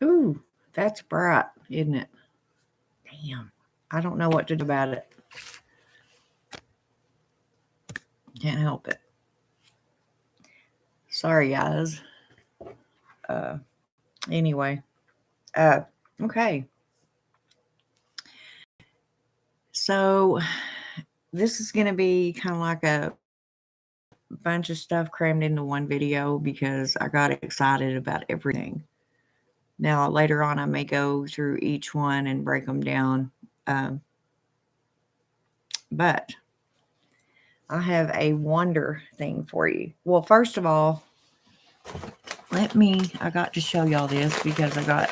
Ooh, that's bright, isn't it? Damn. I don't know what to do about it. Can't help it. Sorry, guys. Anyway. Okay. So this is going to be kind of like a bunch of stuff crammed into one video because I got excited about everything. Now, later on, I may go through each one and break them down. But I have a wonder thing for you. Well, first of all, I got to show y'all this because I got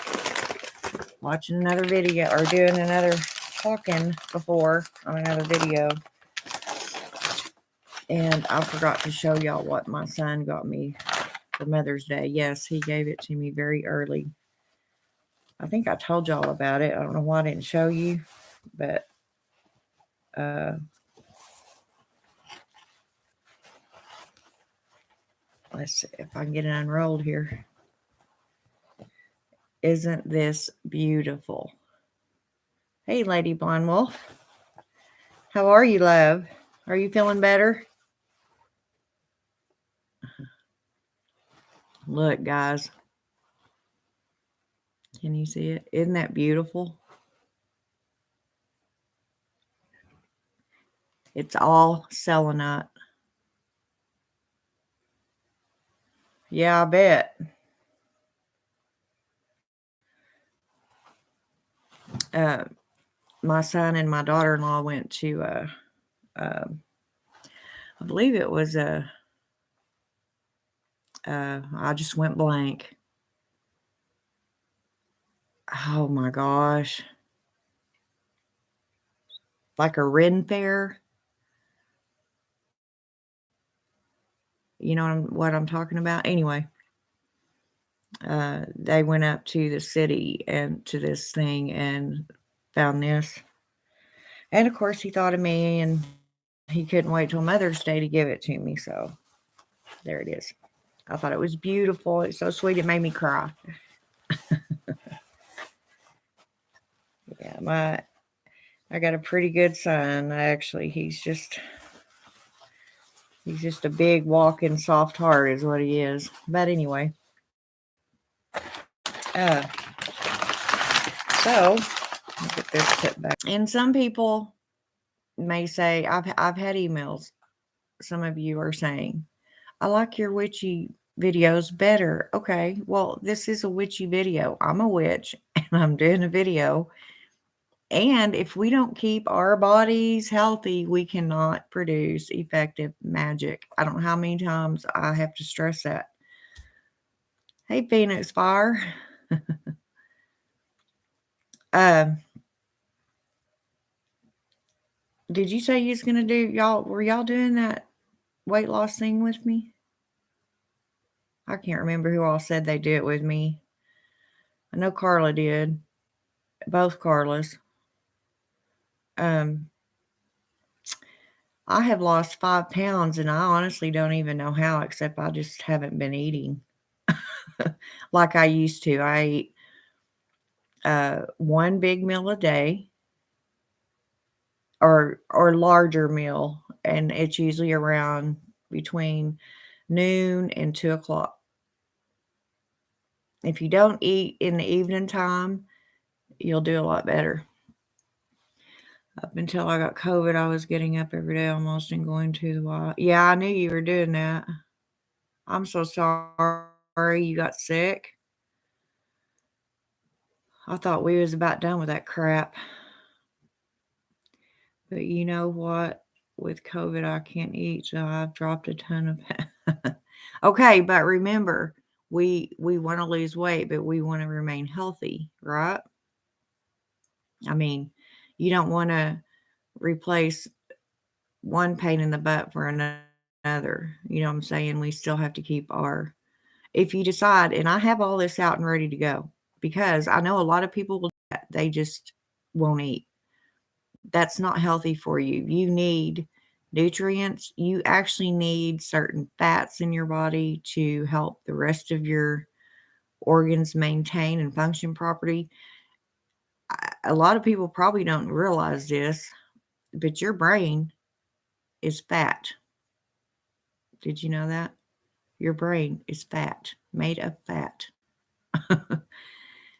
watching another video or doing another talking before on another video. And I forgot to show y'all what my son got me for Mother's Day. Yes, he gave it to me very early. I think I told y'all about it. I don't know why I didn't show you, but let's see if I can get it unrolled here. Isn't this beautiful? Hey, Lady Blind Wolf. How are you, love? Are you feeling better? Look, guys. Can you see it? Isn't that beautiful? It's all selenite. Yeah, I bet. My son and my daughter-in-law went to, I believe it was I just went blank. Oh my gosh. Like a Ren fair. You know what I'm talking about? Anyway, they went up to the city and to this thing and found this. And of course, he thought of me and he couldn't wait till Mother's Day to give it to me. So there it is. I thought it was beautiful. It's so sweet. It made me cry. Yeah, I got a pretty good son. Actually, he's just a big walking soft heart is what he is. But anyway, so I'll get this put back. And some people may say, I've had emails. Some of you are saying, I like your witchy videos better. Okay, well, this is a witchy video. I'm a witch and I'm doing a video. And if we don't keep our bodies healthy, we cannot produce effective magic. I don't know how many times I have to stress that. Hey, Phoenix Fire. Did you say you was gonna do y'all? Were y'all doing that weight loss thing with me? I can't remember who all said they do it with me. I know Carla did. Both Carlas. I have lost 5 pounds and I honestly don't even know how, except I just haven't been eating like I used to. I eat one big meal a day or larger meal, and it's usually around between noon and 2 o'clock. If you don't eat in the evening time, you'll do a lot better. Up until I got COVID, I was getting up every day almost and going to the Y. Yeah, I knew you were doing that. I'm so sorry you got sick. I thought we was about done with that crap. But you know what? With COVID, I can't eat, so I've dropped a ton of. Okay, but remember, we want to lose weight, but we want to remain healthy, right? I mean, you don't want to replace one pain in the butt for another. You know what I'm saying? We still have to keep our. If you decide, and I have all this out and ready to go, because I know a lot of people will. They just won't eat. That's not healthy for you. You need nutrients. You actually need certain fats in your body to help the rest of your organs maintain and function properly. A lot of people probably don't realize this, but your brain is fat. Did you know that? Your brain is fat, made of fat.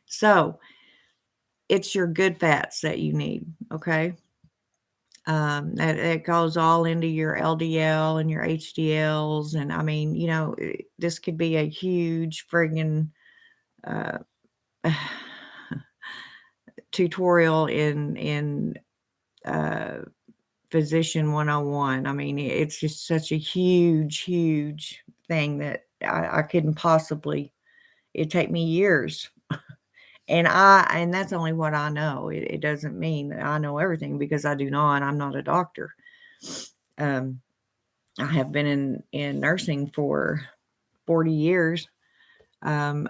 So it's your good fats that you need, okay? That goes all into your LDL and your HDLs. And I mean, this could be a huge friggin' uh, tutorial in uh, Physician 101. I mean, it's just such a huge thing that I couldn't possibly, it'd take me years. And that's only what I know. It doesn't mean that I know everything, because I do not. I'm not a doctor. Um, I have been in nursing for 40 years, um,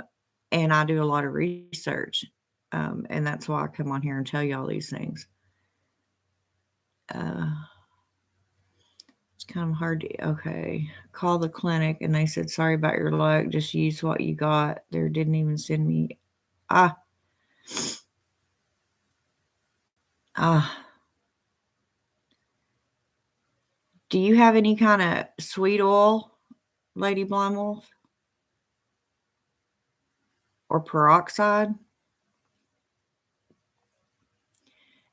and I do a lot of research. And that's why I come on here and tell you all these things. It's kind of hard to, okay. Call the clinic and they said, sorry about your luck. Just use what you got. They didn't even send me. Ah, ah. Do you have any kind of sweet oil, Lady Blind Wolf? Or peroxide?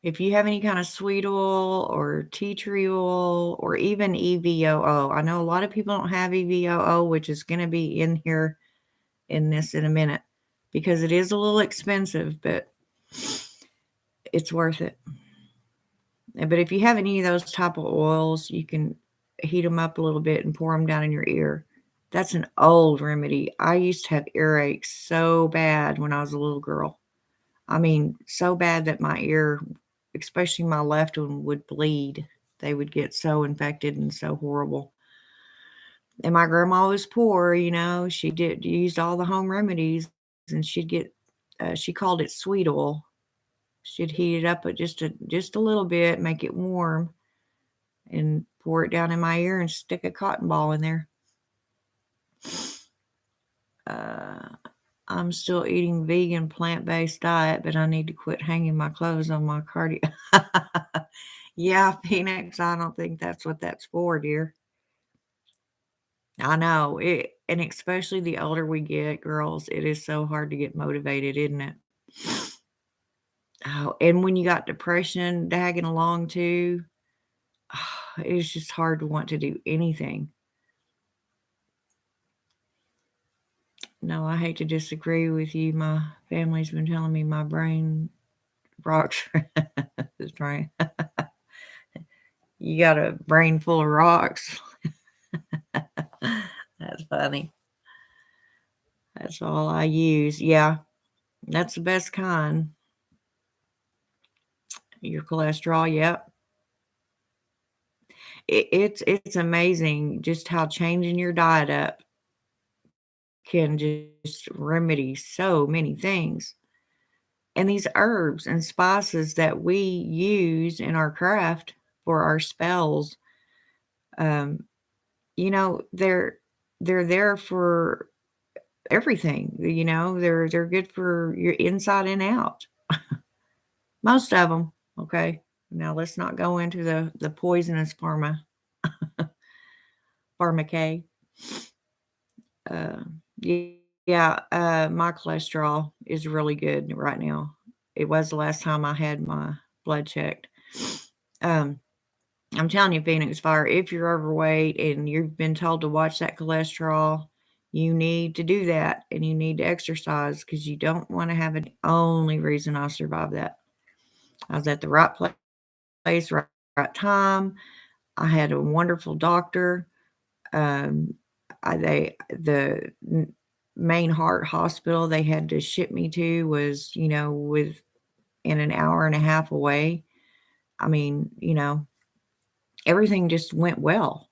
If you have any kind of sweet oil or tea tree oil or even EVOO, I know a lot of people don't have EVOO, which is going to be in here in a minute, because it is a little expensive, but it's worth it. But if you have any of those type of oils, you can heat them up a little bit and pour them down in your ear. That's an old remedy. I used to have earaches so bad when I was a little girl. I mean, so bad that my ear, especially my left one, would bleed. They would get so infected and so horrible. And my grandma was poor, she used all the home remedies, and she called it sweet oil. She'd heat it up at just a little bit, make it warm, and pour it down in my ear and stick a cotton ball in there. I'm still eating vegan plant-based diet, but I need to quit hanging my clothes on my cardio. Yeah, Phoenix, I don't think that's what that's for, dear. I know it, and especially the older we get, girls, it is so hard to get motivated, isn't it? Oh, and when you got depression tagging along too, it's just hard to want to do anything. No, I hate to disagree with you. My family's been telling me my brain rocks. That's right. You got a brain full of rocks. That's funny. That's all I use. Yeah, that's the best kind. Your cholesterol, yep. It's amazing just how changing your diet up can just remedy so many things. And these herbs and spices that we use in our craft for our spells, um, they're there for everything. They're good for your inside and out. Most of them. Okay. Now let's not go into the poisonous pharmaca. Uh, yeah. My cholesterol is really good right now. It was the last time I had my blood checked. Um, I'm telling you, Phoenix Fire, if you're overweight and you've been told to watch that cholesterol, you need to do that, and you need to exercise, because you don't want to have it. Only reason I survived that. I was at the right place, right time. I had a wonderful doctor. Um, the main heart hospital they had to ship me to was, within an hour and a half away. I mean, everything just went well.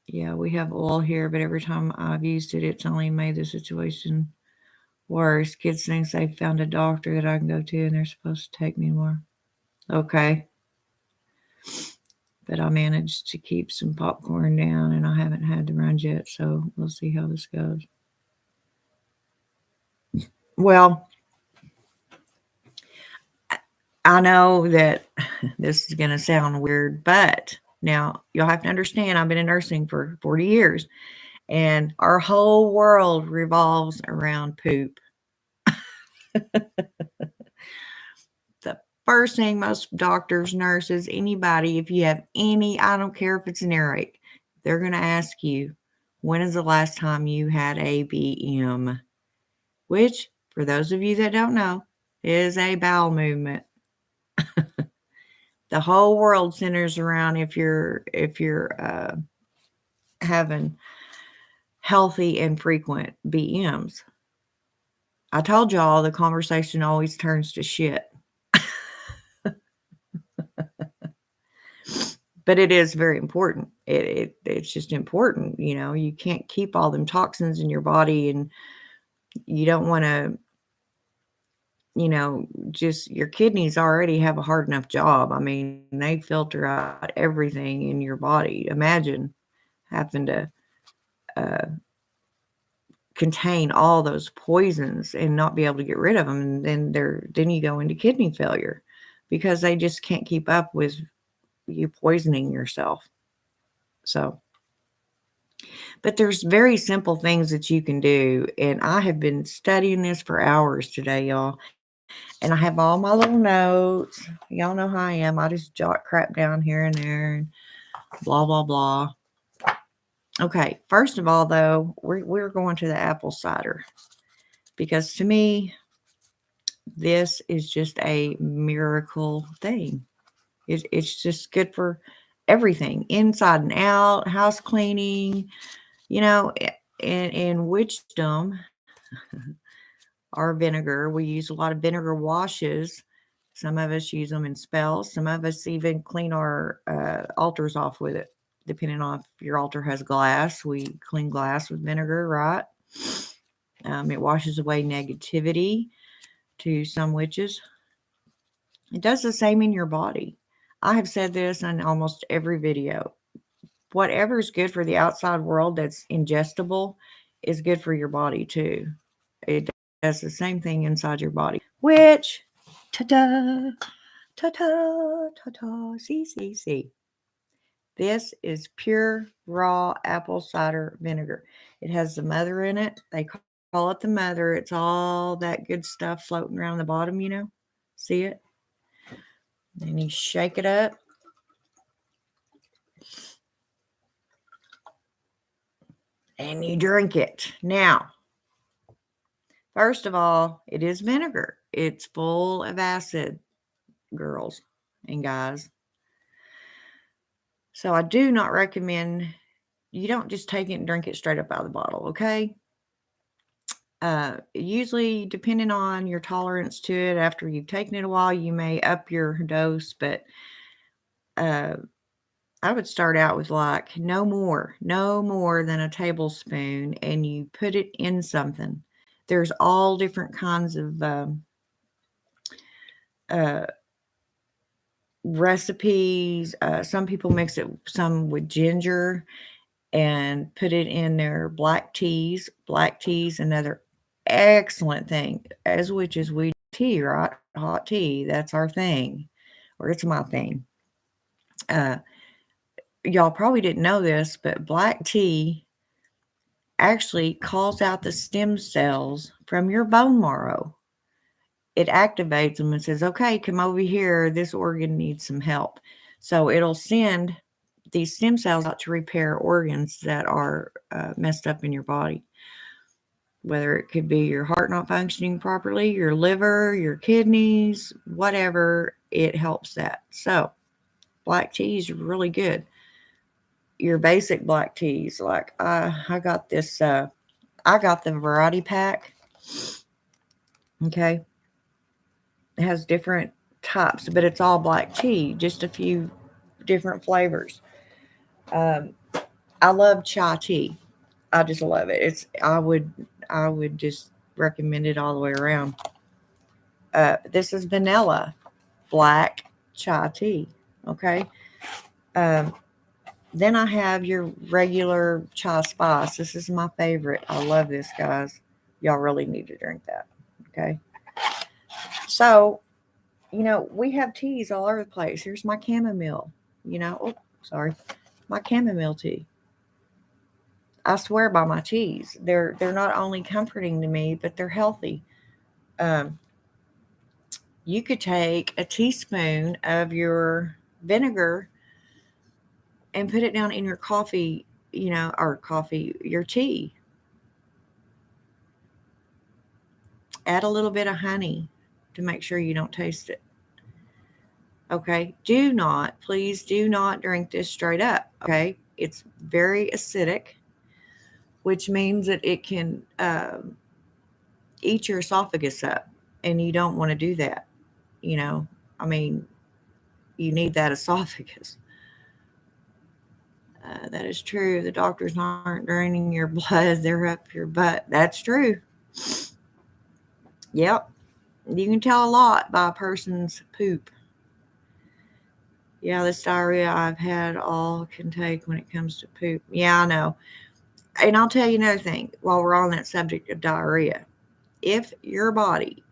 Yeah, we have oil here, but every time I've used it, it's only made the situation worse. Kids think they found a doctor that I can go to, and they're supposed to take me more. Okay. but I managed to keep some popcorn down, and I haven't had the runs yet, so we'll see how this goes. Well, I know that this is going to sound weird, but now you'll have to understand I've been in nursing for 40 years, and our whole world revolves around poop. The first thing most doctors, nurses, anybody, if you have any, I don't care if it's an earache, they're going to ask you, when is the last time you had ABM? Which, for those of you that don't know, is a bowel movement. The whole world centers around if you're having healthy and frequent BMs. I told y'all the conversation always turns to shit. But it is very important. It's just important. You can't keep all them toxins in your body, and you don't want to, just your kidneys already have a hard enough job. I mean, they filter out everything in your body. Imagine having to uh, contain all those poisons and not be able to get rid of them, and then you go into kidney failure because they just can't keep up with you poisoning yourself. So, but there's very simple things that you can do, and I have been studying this for hours today, y'all. And I have all my little notes. Y'all know how I am. I just jot crap down here and there and blah blah blah. Okay, first of all, though, we're going to the apple cider because to me, this is just a miracle thing. It's just good for everything, inside and out, house cleaning, in witchdom, our vinegar. We use a lot of vinegar washes. Some of us use them in spells. Some of us even clean our altars off with it, depending on if your altar has glass. We clean glass with vinegar, right? It washes away negativity to some witches. It does the same in your body. I have said this in almost every video. Whatever is good for the outside world that's ingestible is good for your body too. It does the same thing inside your body. Which, ta-da, ta-ta, ta-ta, see. This is pure raw apple cider vinegar. It has the mother in it. They call it the mother. It's all that good stuff floating around the bottom, See it? Then you shake it up. And you drink it. Now, first of all, it is vinegar. It's full of acid, girls and guys. So I do not recommend you don't just take it and drink it straight up out of the bottle, okay? Usually, depending on your tolerance to it, after you've taken it a while, you may up your dose, but I would start out with like no more than a tablespoon, and you put it in something. There's all different kinds of recipes. Some people mix it some with ginger and put it in their black teas. Black tea's another excellent thing, as which is we tea, right? Hot tea. That's our thing, or it's my thing. Y'all probably didn't know this, but black tea actually calls out the stem cells from your bone marrow. It activates them and says, okay, come over here. This organ needs some help. So it'll send these stem cells out to repair organs that are messed up in your body. Whether it could be your heart not functioning properly, your liver, your kidneys, whatever, it helps that. So black tea is really good. Your basic black teas, like I got this, I got the variety pack. Okay. It has different types, but it's all black tea, just a few different flavors. I love chai tea. I just love it. I would just recommend it all the way around. This is vanilla black chai tea. Okay. Um, then I have your regular chai spice. This is my favorite. I love this, guys. Y'all really need to drink that. Okay. So, we have teas all over the place. Here's my chamomile. Oh, sorry, my chamomile tea. I swear by my teas. They're not only comforting to me, but they're healthy. Um, you could take a teaspoon of your vinegar and put it down in your coffee, your tea. Add a little bit of honey to make sure you don't taste it. Okay. Please do not drink this straight up. Okay. It's very acidic, which means that it can eat your esophagus up. And you don't want to do that. You know, I mean, you need that esophagus. That is true. The doctors aren't draining your blood, they're up your butt. That's true. Yep. You can tell a lot by a person's poop. Yeah, this diarrhea I've had all can take when it comes to poop. Yeah, I know. And I'll tell you another thing while we're on that subject of diarrhea. If your body,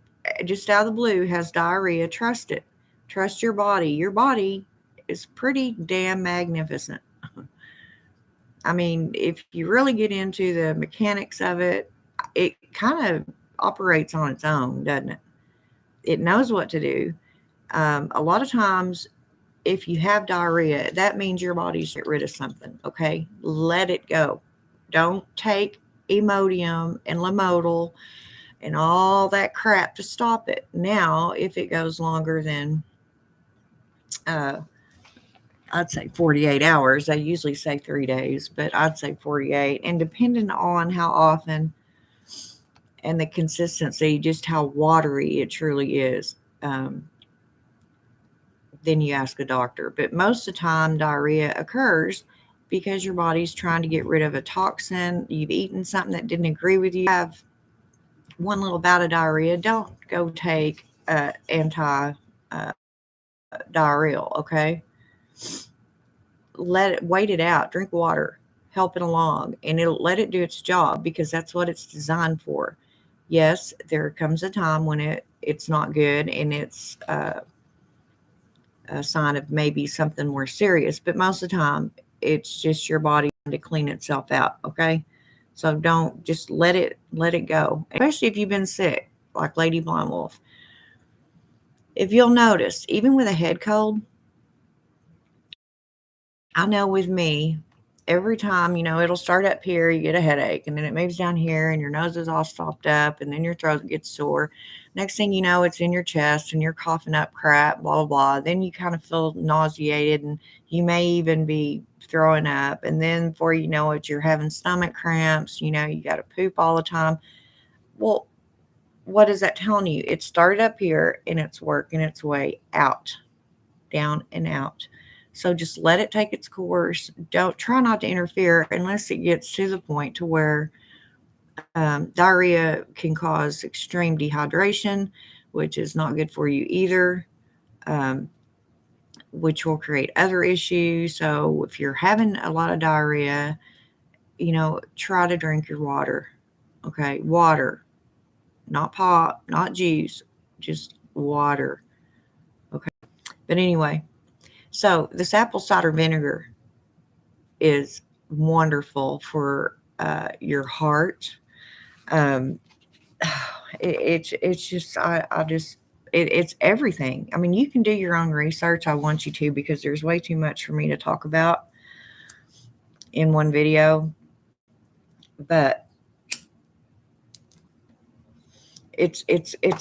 just out of the blue, has diarrhea, trust it. Trust your body. Your body is pretty damn magnificent. I mean, if you really get into the mechanics of it kind of operates on its own, doesn't it? It knows what to do. A lot of times, if you have diarrhea, that means your body's get rid of something. Okay, let it go. Don't take Imodium and Lamodal and all that crap to stop it. Now, if it goes longer than uh, I'd say 48 hours. They usually say 3 days, but I'd say 48. And depending on how often and the consistency, just how watery it truly is, um, then you ask a doctor. But most of the time, diarrhea occurs because your body's trying to get rid of a toxin. You've eaten something that didn't agree with you. Have one little bout of diarrhea. Don't go take anti diarrheal, okay? Wait it out. Drink water, help it along, and it'll let it do its job because that's what it's designed for. Yes, there comes a time when it's not good and it's a sign of maybe something more serious, but most of the time it's just your body trying to clean itself out. Okay, so don't just let it go, especially if you've been sick like Lady Blind Wolf. If you'll notice, even with a head cold, I know with me, every time, it'll start up here, you get a headache, and then it moves down here, and your nose is all stopped up, and then your throat gets sore. Next thing you know, it's in your chest, and you're coughing up crap, blah, blah, blah. Then you kind of feel nauseated, and you may even be throwing up. And then before you know it, you're having stomach cramps, you got to poop all the time. Well, what is that telling you? It started up here, and it's working its way out, down and out. So just let it take its course. Don't try not to interfere unless it gets to the point to where diarrhea can cause extreme dehydration, which is not good for you either, um, which will create other issues. So if you're having a lot of diarrhea, try to drink your water. Okay, water, not pop, not juice, just water. Okay, but anyway, so this apple cider vinegar is wonderful for your heart. Um, it's just I just it's everything. I mean, you can do your own research. I want you to because there's way too much for me to talk about in one video. But it's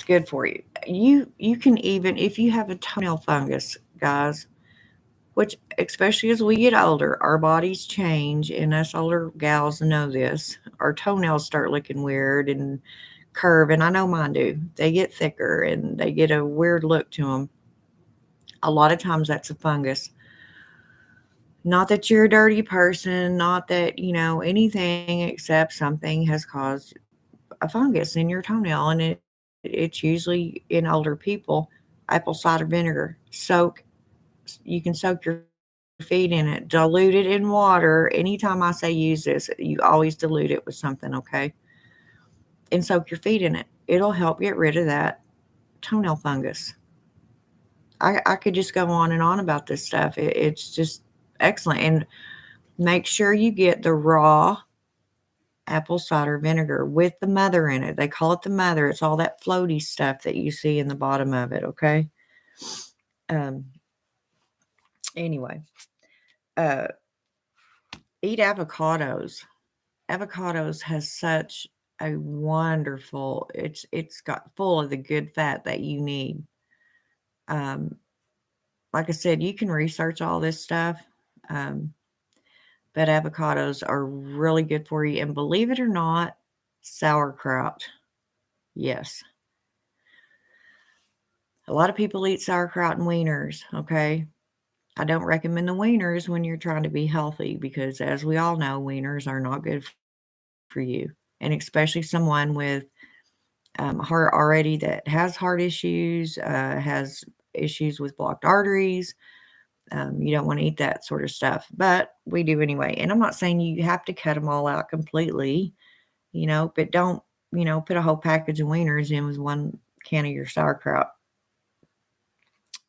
good for you. You can even if you have a toenail fungus, guys, which especially as we get older, our bodies change, and us older gals know this. Our toenails start looking weird and curve, and I know mine do. They get thicker and they get a weird look to them. A lot of times that's a fungus. Not that you're a dirty person, not that, anything except something has caused a fungus in your toenail, and it's usually in older people. Apple cider vinegar. You can soak your feet in it. Dilute it in water. Anytime I say use this, you always dilute it with something, okay? And soak your feet in it. It'll help get rid of that toenail fungus. I could just go on and on about this stuff. It's just excellent. And make sure you get the raw apple cider vinegar with the mother in it. They call it the mother. It's all that floaty stuff that you see in the bottom of it, okay? Um, anyway, uh, eat avocados. Avocados has such a wonderful, it's got full of the good fat that you need. Um, like I said, you can research all this stuff. Um, but avocados are really good for you. And believe it or not, sauerkraut. Yes. A lot of people eat sauerkraut and wieners, okay? I don't recommend the wieners when you're trying to be healthy because, as we all know, wieners are not good for you. And especially someone with heart already that has heart issues, has issues with blocked arteries. You don't want to eat that sort of stuff, but we do anyway. And I'm not saying you have to cut them all out completely, but don't, put a whole package of wieners in with one can of your sauerkraut.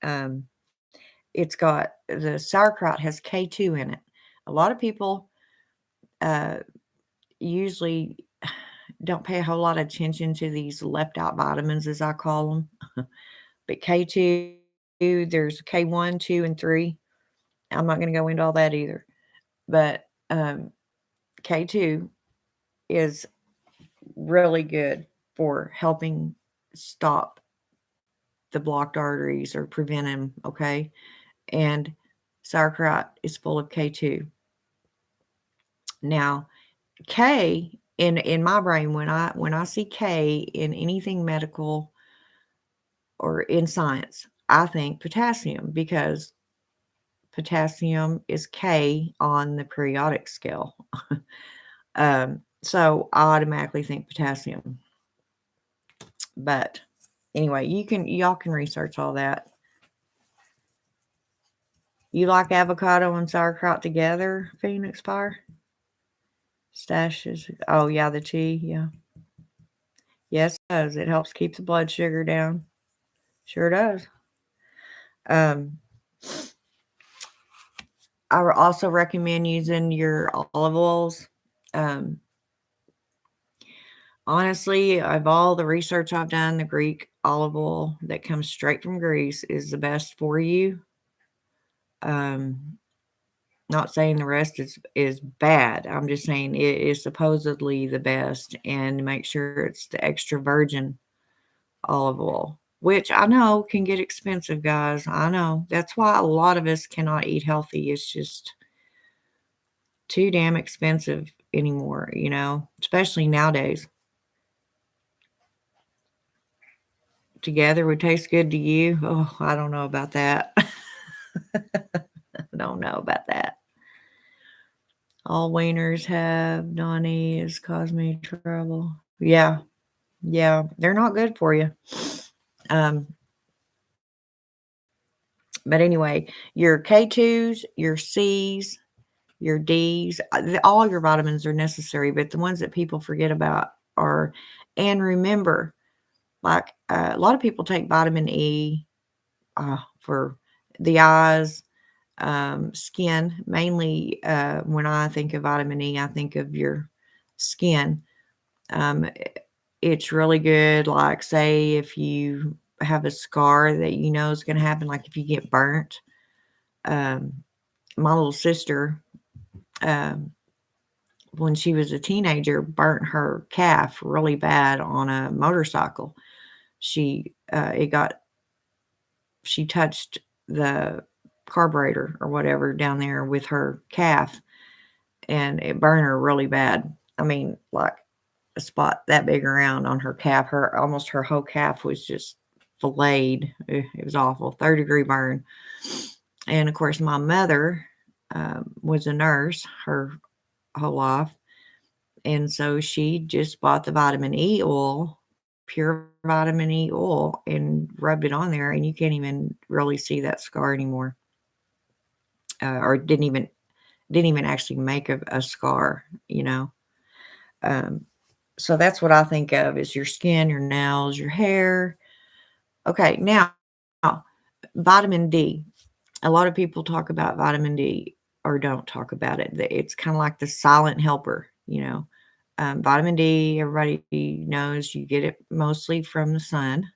Um, it's got the sauerkraut has K2 in it. A lot of people uh, usually don't pay a whole lot of attention to these left out vitamins, as I call them. But K2, there's K1, 2, and 3. I'm not going to go into all that either. But K2 is really good for helping stop the blocked arteries or prevent them, okay? And sauerkraut is full of K2. Now, K in my brain when I see K in anything medical or in science, I think potassium because potassium is K on the periodic scale. So I automatically think potassium. But anyway, y'all can research all that. You like avocado and sauerkraut together, Phoenix Fire? Stashes. Oh yeah, the tea, yeah. Yes, it does. It helps keep the blood sugar down. Sure does. Um, I would also recommend using your olive oils. Um, honestly, of all the research I've done, the Greek olive oil that comes straight from Greece is the best for you. Um, not saying the rest is bad. I'm just saying it is supposedly the best, and make sure it's the extra virgin olive oil, which I know can get expensive, guys. I know. That's why a lot of us cannot eat healthy. It's just too damn expensive anymore, especially nowadays. Together would taste good to you. Oh, I don't know about that. I don't know about that. All wieners have Donnie has caused me trouble. Yeah. Yeah. They're not good for you. Um, but anyway, your K2s, your C's, your D's, all your vitamins are necessary, but the ones that people forget about are, and remember, like a lot of people take vitamin E for the eyes, skin. Mainly, when I think of vitamin E, I think of your skin. Um, it's really good. Like, say, if you have a scar that you know is going to happen, like if you get burnt. My little sister, um, when she was a teenager, burnt her calf really bad on a motorcycle. She she touched the carburetor or whatever down there with her calf, and it burned her really bad. I mean, like a spot that big around on her calf. Almost her whole calf was just filleted. It was awful, 3rd-degree burn. And of course, my mother was a nurse her whole life. And so she just bought the vitamin E oil, pure vitamin E oil, and rubbed it on there, and you can't even really see that scar anymore. or didn't even actually make a scar, Um, so that's what I think of is your skin, your nails, your hair. Okay, now vitamin D. A lot of people talk about vitamin D or don't talk about it. It's kind of like the silent helper. Vitamin D, everybody knows you get it mostly from the sun.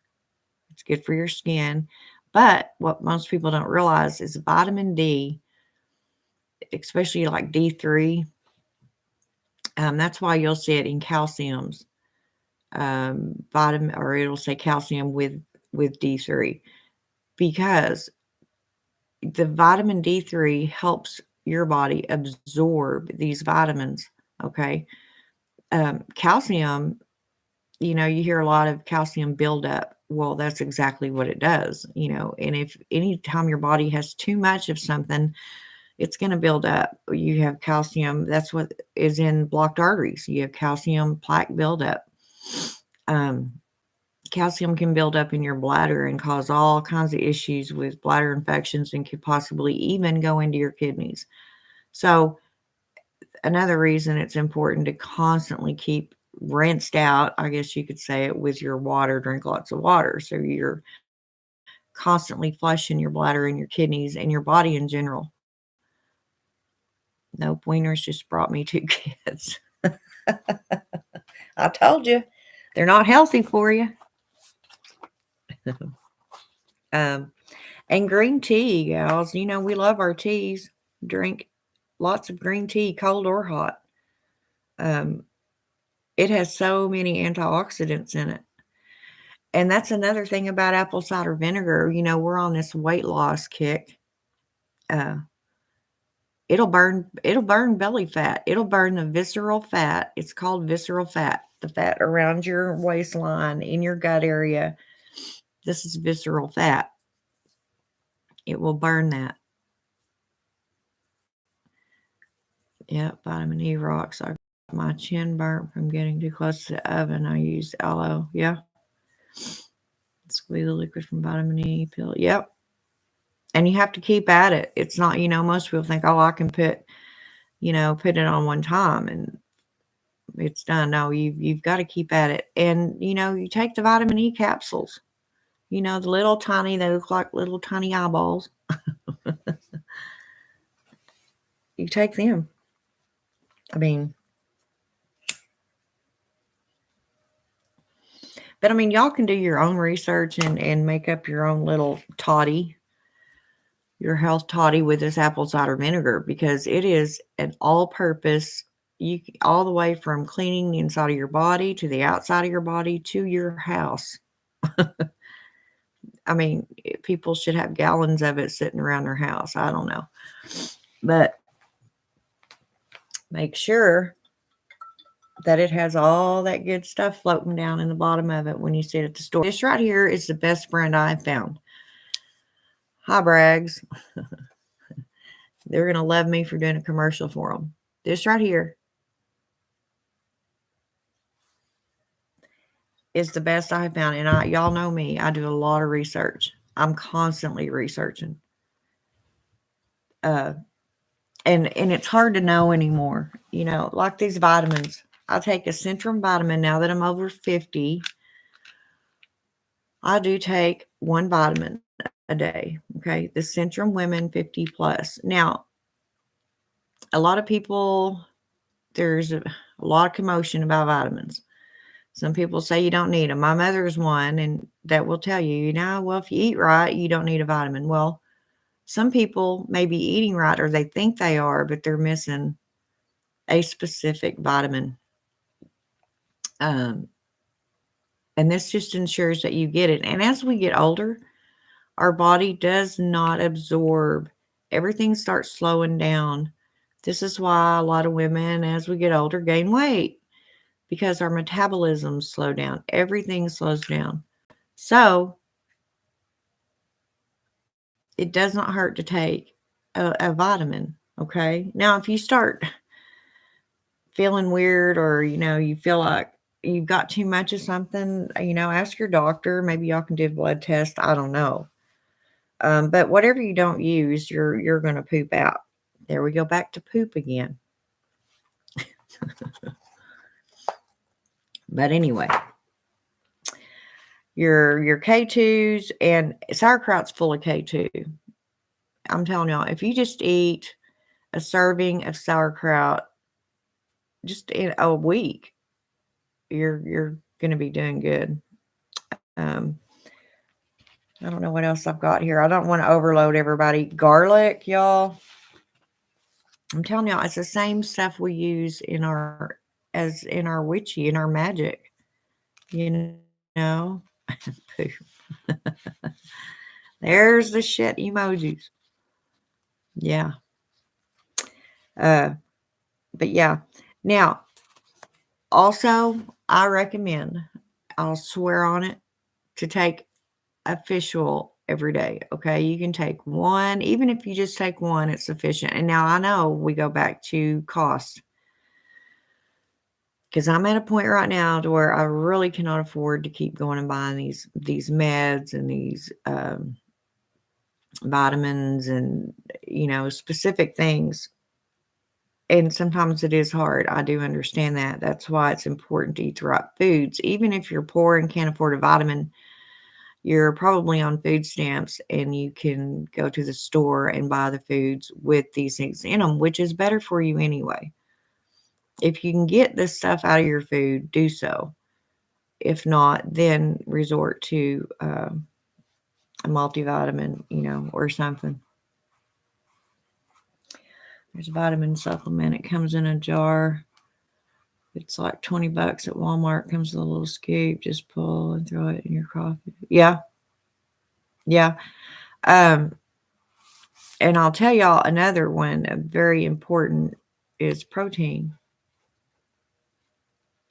It's good for your skin. But what most people don't realize is vitamin D, especially like D3, that's why you'll see it in calciums, vitamin, or it'll say calcium with D3, because the vitamin D3 helps your body absorb these vitamins. Okay. Calcium, you hear a lot of calcium buildup. Well, that's exactly what it does. And if anytime your body has too much of something, it's going to build up. You have calcium. That's what is in blocked arteries. You have calcium plaque buildup. Um, Calcium can build up in your bladder and cause all kinds of issues with bladder infections and could possibly even go into your kidneys. So, another reason it's important to constantly keep rinsed out, I guess you could say it, with your water. Drink lots of water. So, you're constantly flushing your bladder and your kidneys and your body in general. Nope, Wieners just brought me 2 kids. I told you, they're not healthy for you. Um, and green tea, gals. We love our teas. Drink lots of green tea, cold or hot. Um, it has so many antioxidants in it. And that's another thing about apple cider vinegar. We're on this weight loss kick. Uh, it'll burn belly fat. It'll burn the visceral fat. It's called visceral fat, the fat around your waistline, in your gut area. This is visceral fat. It will burn that. Yep, vitamin E rocks. I got my chin burnt from getting too close to the oven. I use aloe. Yeah. Squeeze the liquid from vitamin E pill. Yep. And you have to keep at it. It's not, most people think, oh, I can put it on one time and it's done. No, you've got to keep at it. And, you take the vitamin E capsules, the little tiny, they look like little tiny eyeballs. You take them. I mean, but y'all can do your own research and make up your own little toddy, your health toddy with this apple cider vinegar, because it is an all-purpose, all the way from cleaning the inside of your body to the outside of your body to your house. People should have gallons of it sitting around their house. I don't know. But make sure that it has all that good stuff floating down in the bottom of it when you see it at the store. This right here is the best brand I've found. Hi, Brags. They're going to love me for doing a commercial for them. This right here is the best I have found. And y'all know me. I do a lot of research. I'm constantly researching. And it's hard to know anymore. Like these vitamins. I take a Centrum vitamin now that I'm over 50. I do take one vitamin a day. Okay. The Centrum Women 50 plus. Now, a lot of people, there's a lot of commotion about vitamins. Some people say you don't need them. My mother is one, and that will tell you, well, if you eat right, you don't need a vitamin. Well, some people may be eating right, or they think they are, but they're missing a specific vitamin. And this just ensures that you get it. And as we get older, our body does not absorb. Everything starts slowing down. This is why a lot of women, as we get older, gain weight, because our metabolisms slow down. Everything slows down. So it does not hurt to take a vitamin. Okay. Now, if you start feeling weird, or, you feel like you've got too much of something, ask your doctor. Maybe y'all can do a blood test. I don't know. But whatever you don't use, you're going to poop out. There we go back to poop again. But anyway, your K2s, and sauerkraut's full of K2. I'm telling y'all, if you just eat a serving of sauerkraut just in a week, you're going to be doing good. Um, I don't know what else I've got here. I don't want to overload everybody. Garlic, y'all. I'm telling y'all, it's the same stuff we use in our witchy, in our magic. You know, there's the shit emojis. Yeah. But yeah. Now, also, I recommend, I'll swear on it, to take a fish oil every day. Okay. You can take one, even if you just take one, it's sufficient. And now I know we go back to cost, because I'm at a point right now to where I really cannot afford to keep going and buying these meds and these vitamins and specific things. And sometimes it is hard. I do understand that. That's why it's important to eat the right foods. Even if you're poor and can't afford a vitamin, you're probably on food stamps, and you can go to the store and buy the foods with these things in them, which is better for you anyway. If you can get this stuff out of your food, do so. If not, then resort to a multivitamin, or something. There's a vitamin supplement. It comes in a jar. It's like $20 at Walmart. Comes with a little scoop. Just pull and throw it in your coffee. Yeah. Yeah. And I'll tell y'all another one, very important, is protein.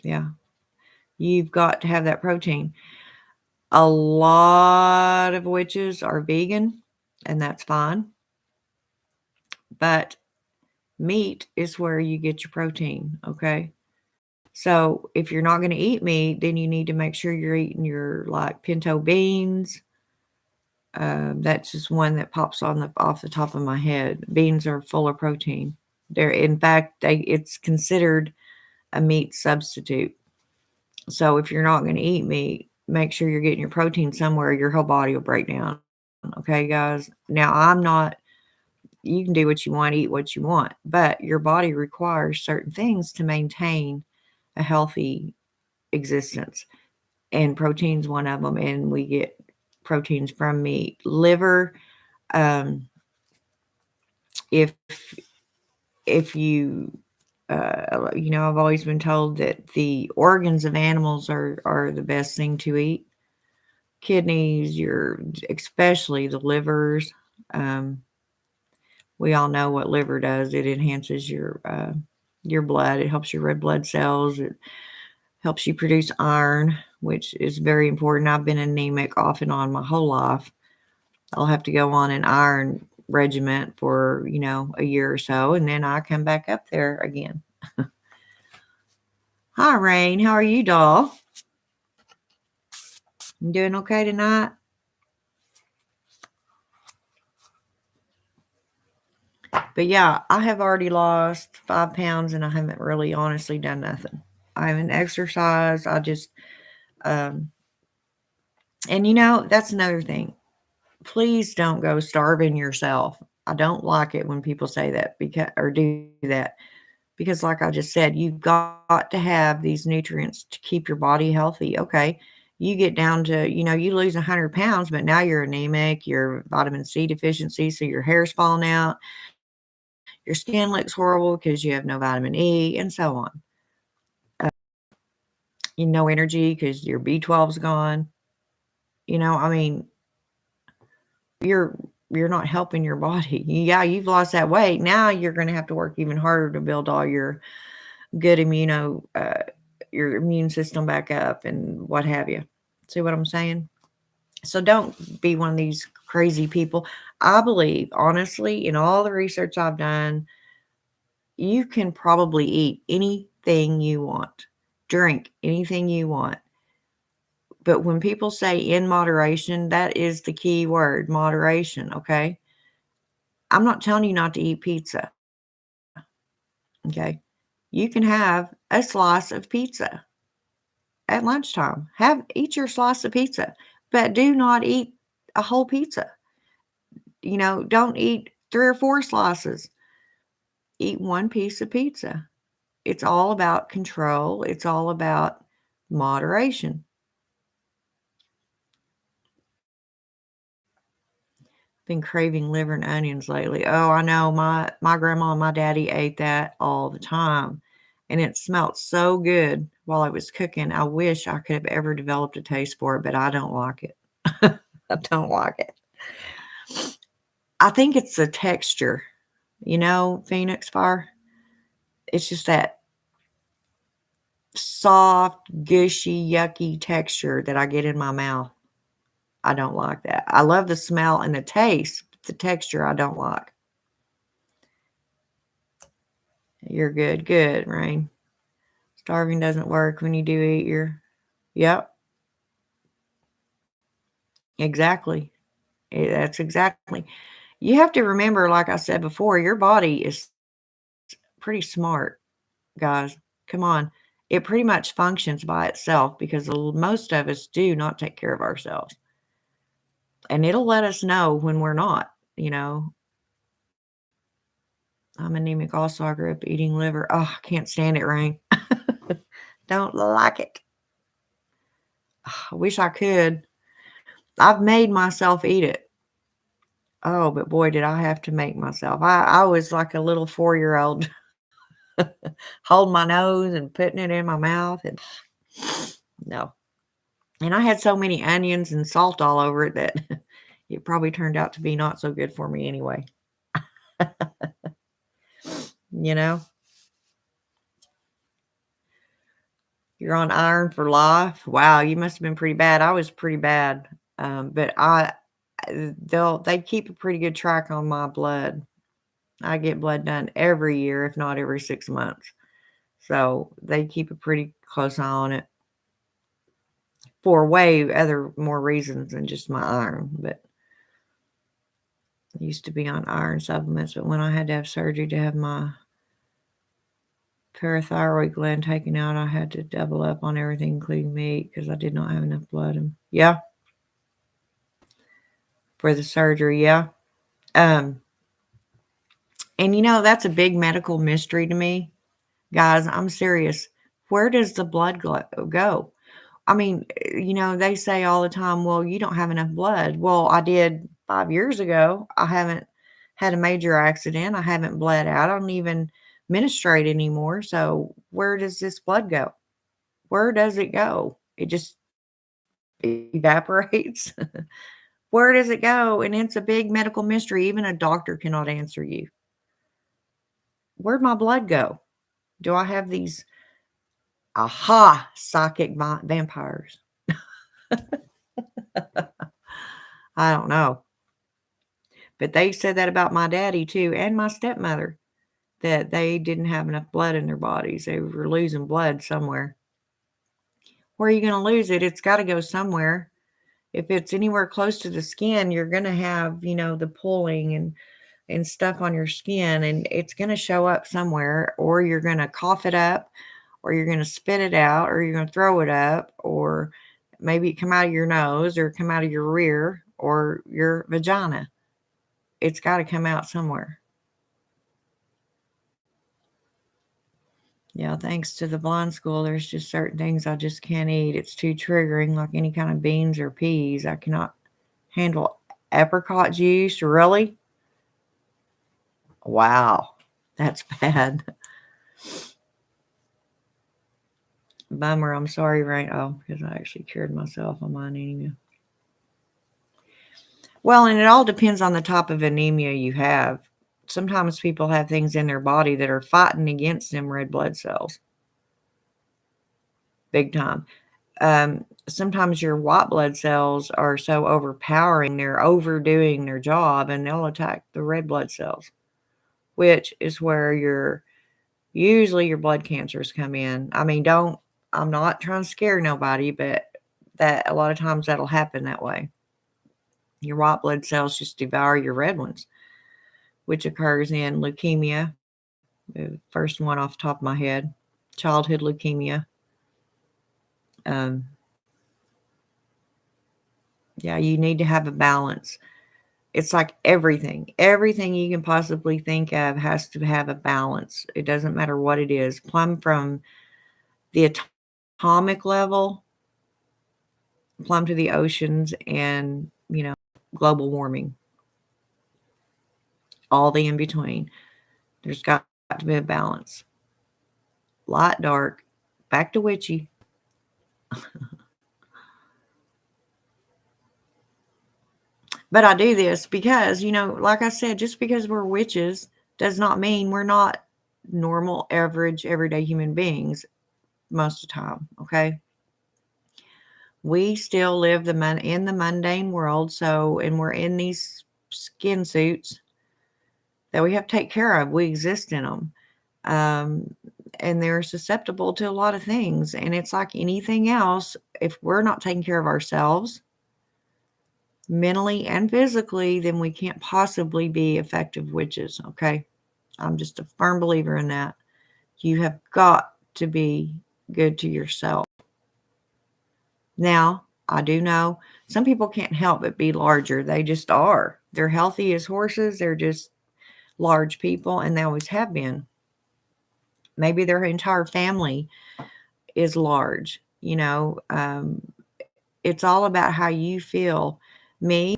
Yeah. You've got to have that protein. A lot of witches are vegan, and that's fine. But meat is where you get your protein, okay? So if you're not going to eat meat, then you need to make sure you're eating your like pinto beans. That's just one that pops off the top of my head. Beans are full of protein. In fact, it's considered a meat substitute. So if you're not going to eat meat, make sure you're getting your protein somewhere. Your whole body will break down. Okay, guys. Now you can do what you want, eat what you want, but your body requires certain things to maintain a healthy existence. And protein's one of them. And we get proteins from meat. Liver, if you I've always been told that the organs of animals are the best thing to eat. Kidneys, especially the livers. We all know what liver does. It enhances your blood. It helps your red blood cells. It helps you produce iron, which is very important. I've been anemic off and on my whole life. I'll have to go on an iron regiment for, a year or so, and then I come back up there again. Hi, Rain. How are you, doll? You doing okay tonight? But yeah, I have already lost 5 pounds, and I haven't really honestly done nothing. I haven't exercised. I just, and that's another thing. Please don't go starving yourself. I don't like it when people say that or do that, because like I just said, you've got to have these nutrients to keep your body healthy. Okay. You get down to, you lose 100 pounds, but now you're anemic, you're vitamin C deficiency, so your hair's falling out, your skin looks horrible because you have no vitamin E, and so on. No energy because your B12's gone. I mean, you're not helping your body. Yeah, you've lost that weight. Now you're going to have to work even harder to build all your good your immune system back up and what have you. See what I'm saying? So don't be one of these crazy people. I believe, honestly, in all the research I've done, you can probably eat anything you want, drink anything you want But when people say in moderation, that is the key word, moderation, okay? I'm not telling you not to eat pizza, okay? You can have a slice of pizza at lunchtime. Eat your slice of pizza, but do not eat a whole pizza. Don't eat 3 or 4 slices. Eat one piece of pizza. It's all about control. It's all about moderation. Been craving liver and onions lately. Oh, I know my grandma and my daddy ate that all the time, and it smelled so good while I was cooking. I wish I could have ever developed a taste for it, but I don't like it. I don't like it. I think it's the texture, Phoenix Fire. It's just that soft, gushy, yucky texture that I get in my mouth. I don't like that. I love the smell and the taste, but the texture I don't like. You're good. Good, Rain. Starving doesn't work when you do eat your. Yep, exactly. That's exactly. You have to remember, like I said before, your body is pretty smart, guys. Come on. It pretty much functions by itself because most of us do not take care of ourselves. And it'll let us know when we're not, you know. I'm anemic also. I grew up eating liver. Oh, I can't stand it, Rain. Don't like it. I wish I could. I've made myself eat it. Oh, but boy, did I have to make myself. I was like a little 4-year-old holding my nose and putting it in my mouth. And no. And I had so many onions and salt all over it that it probably turned out to be not so good for me anyway. you know, you're on iron for life. Wow, you must have been pretty bad. I was pretty bad. But they keep a pretty good track on my blood. I get blood done every year, if not every 6 months. So they keep a pretty close eye on it for way other more reasons than just my iron. But I used to be on iron supplements, but when I had to have surgery to have my parathyroid gland taken out, I had to double up on everything, including meat, because I did not have enough blood. And yeah, for the surgery, yeah. Um, and that's a big medical mystery to me, guys. I'm serious. Where does the blood go? I mean, they say all the time, well, you don't have enough blood. Well, I did 5 years ago. I haven't had a major accident. I haven't bled out. I don't even menstruate anymore. So where does this blood go? Where does it go? It just evaporates. Where does it go? And it's a big medical mystery. Even a doctor cannot answer you. Where'd my blood go? Do I have these psychic vampires? I don't know. But they said that about my daddy too, and my stepmother, that they didn't have enough blood in their bodies. They were losing blood somewhere. Where are you going to lose it? It's got to go somewhere. If it's anywhere close to the skin, you're going to have, the pulling and stuff on your skin, and it's going to show up somewhere, or you're going to cough it up, or you're going to spit it out, or you're going to throw it up, or maybe it come out of your nose, or come out of your rear, or your vagina. It's got to come out somewhere. Yeah, thanks to the blind school, there's just certain things I just can't eat. It's too triggering, like any kind of beans or peas. I cannot handle apricot juice. Really? Wow, that's bad. Bummer. I'm sorry, right? Oh, because I actually cured myself of my anemia. Well, and it all depends on the type of anemia you have. Sometimes people have things in their body that are fighting against them red blood cells. Big time. Sometimes your white blood cells are so overpowering, they're overdoing their job, and they'll attack the red blood cells, which is where usually your blood cancers come in. I mean, I'm not trying to scare nobody, but That a lot of times that'll happen that way. Your white blood cells just devour your red ones, which occurs in leukemia, the first one off the top of my head, childhood leukemia. Um, yeah, you need to have a balance. It's like everything you can possibly think of has to have a balance. It doesn't matter what it is, plumb from the atomic level, plumb to the oceans, and global warming, all the in between. There's got to be a balance. Light, dark, back to witchy. But I do this because, like I said, just because we're witches does not mean we're not normal, average, everyday human beings most of the time. Okay. We still live in the mundane world. So, and we're in these skin suits that we have to take care of. We exist in them. Um, and they're susceptible to a lot of things. And it's like anything else. If we're not taking care of ourselves, mentally and physically, then we can't possibly be effective witches. Okay. I'm just a firm believer in that. You have got to be good to yourself. Now, I do know some people can't help but be larger. They just are. They're healthy as horses. They're just large people, and they always have been. Maybe their entire family is large. It's all about how you feel. Me,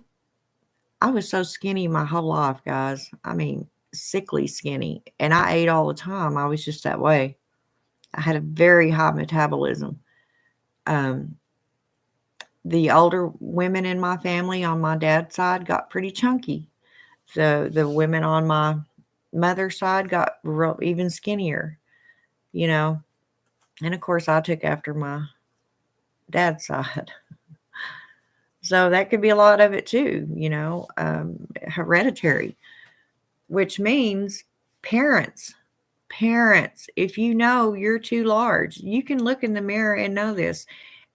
I was so skinny my whole life, guys. I mean, sickly skinny. And I ate all the time. I was just that way. I had a very high metabolism. Um, the older women in my family on my dad's side got pretty chunky. The women on my mother's side got even skinnier, you know. And of course, I took after my dad's side. So that could be a lot of it too, hereditary, which means parents. Parents, if you know you're too large, you can look in the mirror and know this.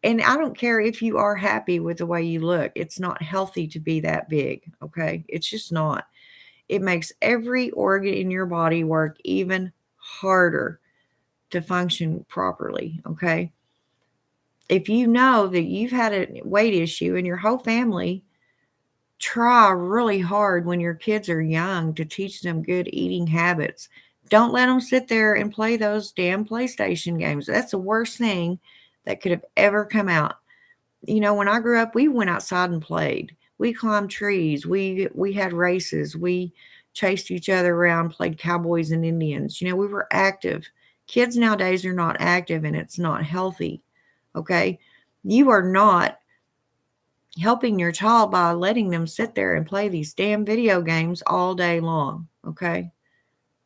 And I don't care if you are happy with the way you look. It's not healthy to be that big, okay? It's just not. It makes every organ in your body work even harder to function properly, okay? If you know that you've had a weight issue in your whole family, try really hard when your kids are young to teach them good eating habits. Don't let them sit there and play those damn PlayStation games. That's the worst thing that could have ever come out. When I grew up, we went outside and played. We climbed trees. We had races. We chased each other around, played cowboys and Indians. We were active. Kids nowadays are not active, and it's not healthy. Okay? You are not helping your child by letting them sit there and play these damn video games all day long. Okay?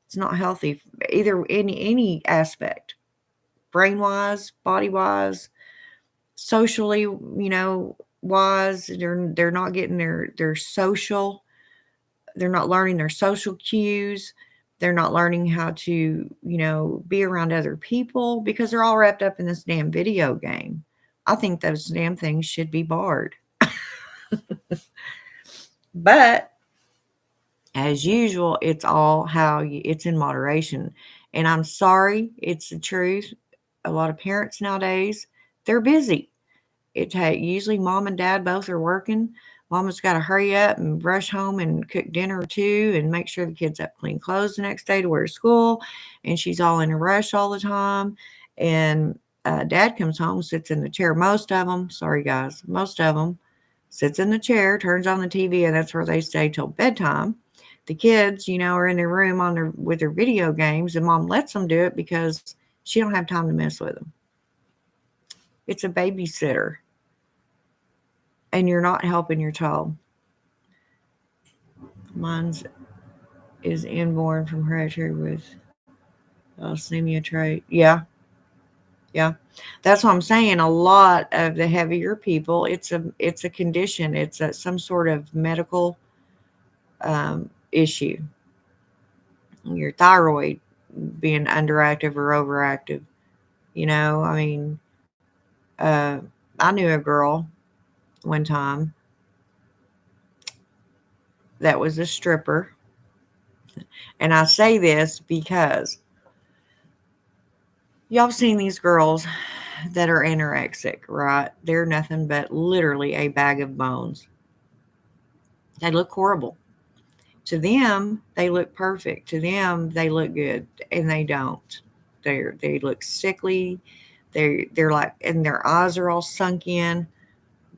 It's not healthy either in any aspect. Brain wise, body wise, socially, wise. They're not getting their social, they're not learning their social cues. They're not learning how to, be around other people because they're all wrapped up in this damn video game. I think those damn things should be barred. But as usual, it's all it's in moderation. And I'm sorry, it's the truth. A lot of parents nowadays, they're busy. Usually mom and dad both are working. Mama's got to hurry up and rush home and cook dinner or two and make sure the kids have clean clothes the next day to wear to school. And she's all in a rush all the time. And dad comes home, sits in the chair. Most of them, sorry guys, most of them sits in the chair, turns on the TV, and that's where they stay till bedtime. The kids, are in their room with their video games, and mom lets them do it because she don't have time to mess with them. It's a babysitter, and you're not helping your child. Mine's is inborn from hereditary with thalassemia trait. Yeah, yeah. That's what I'm saying. A lot of the heavier people, it's a condition. It's some sort of medical issue. Your thyroid being underactive or overactive. I mean, I knew a girl one time that was a stripper. And I say this because y'all seen these girls that are anorexic, right? They're nothing but literally a bag of bones. They look horrible. To them, they look perfect. To them, they look good, and they don't. They look sickly. They're like, and their eyes are all sunk in.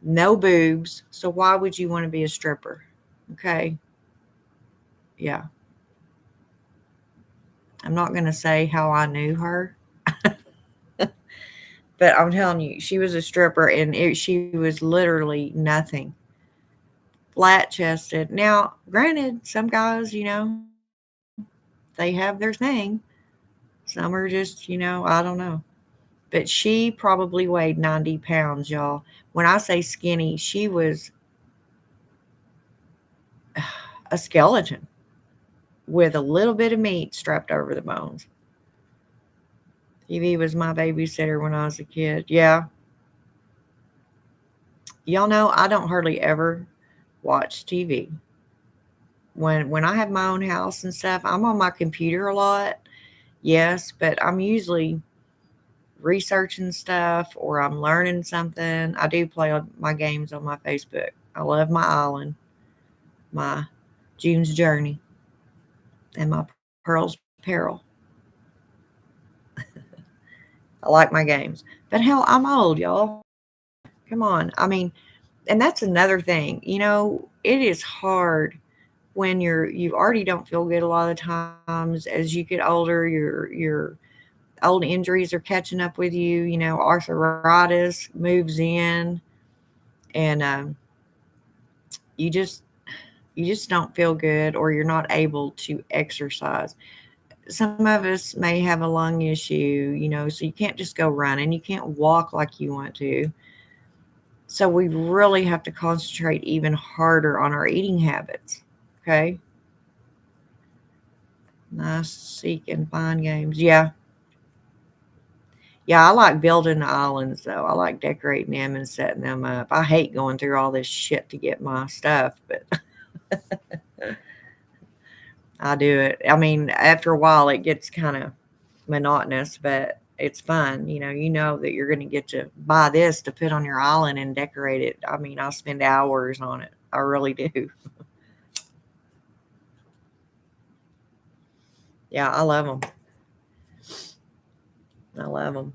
No boobs. So why would you want to be a stripper? Okay, yeah. I'm not gonna say how I knew her, but I'm telling you, she was a stripper, and she was literally nothing. Flat chested. Now, granted, some guys, they have their thing. Some are just, I don't know. But she probably weighed 90 pounds, y'all. When I say skinny, she was a skeleton with a little bit of meat strapped over the bones. Evie was my babysitter when I was a kid. Yeah. Y'all know I don't hardly ever watch TV. When I have my own house and stuff, I'm on my computer a lot. Yes, but I'm usually researching stuff or I'm learning something. I do play on my games on my Facebook. I love my island, my June's Journey, and my Pearl's Peril. I like my games. But hell, I'm old, y'all. Come on. I mean, and that's another thing. It is hard when you already don't feel good a lot of times. As you get older, your old injuries are catching up with you. Arthritis moves in, and you just you just don't feel good, or you're not able to exercise. Some of us may have a lung issue, so you can't just go running, you can't walk like you want to. So we really have to concentrate even harder on our eating habits. Okay. Nice seek and find games. Yeah. Yeah, I like building the islands though. I like decorating them and setting them up. I hate going through all this shit to get my stuff, but I do it. I mean, after a while it gets kind of monotonous, but it's fun. You know that you're going to get to buy this to put on your island and decorate it. I mean, I spend hours on it. I really do. Yeah, I love them. I love them.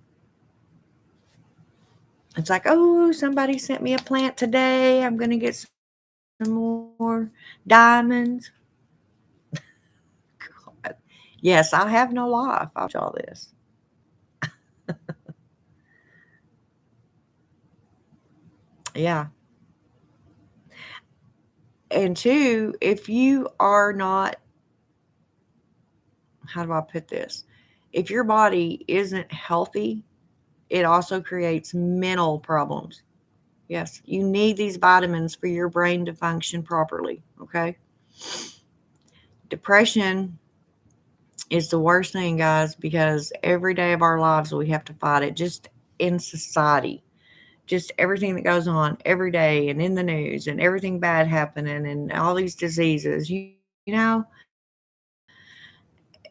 It's like, oh, somebody sent me a plant today. I'm going to get some more diamonds. God. Yes, I have no life. I'll tell y'all this. Yeah. And two, if you are not, how do I put this? If your body isn't healthy, it also creates mental problems. Yes, you need these vitamins for your brain to function properly. Okay. Depression is the worst thing, guys, because every day of our lives we have to fight it just in society. Just everything that goes on every day and in the news and everything bad happening and all these diseases.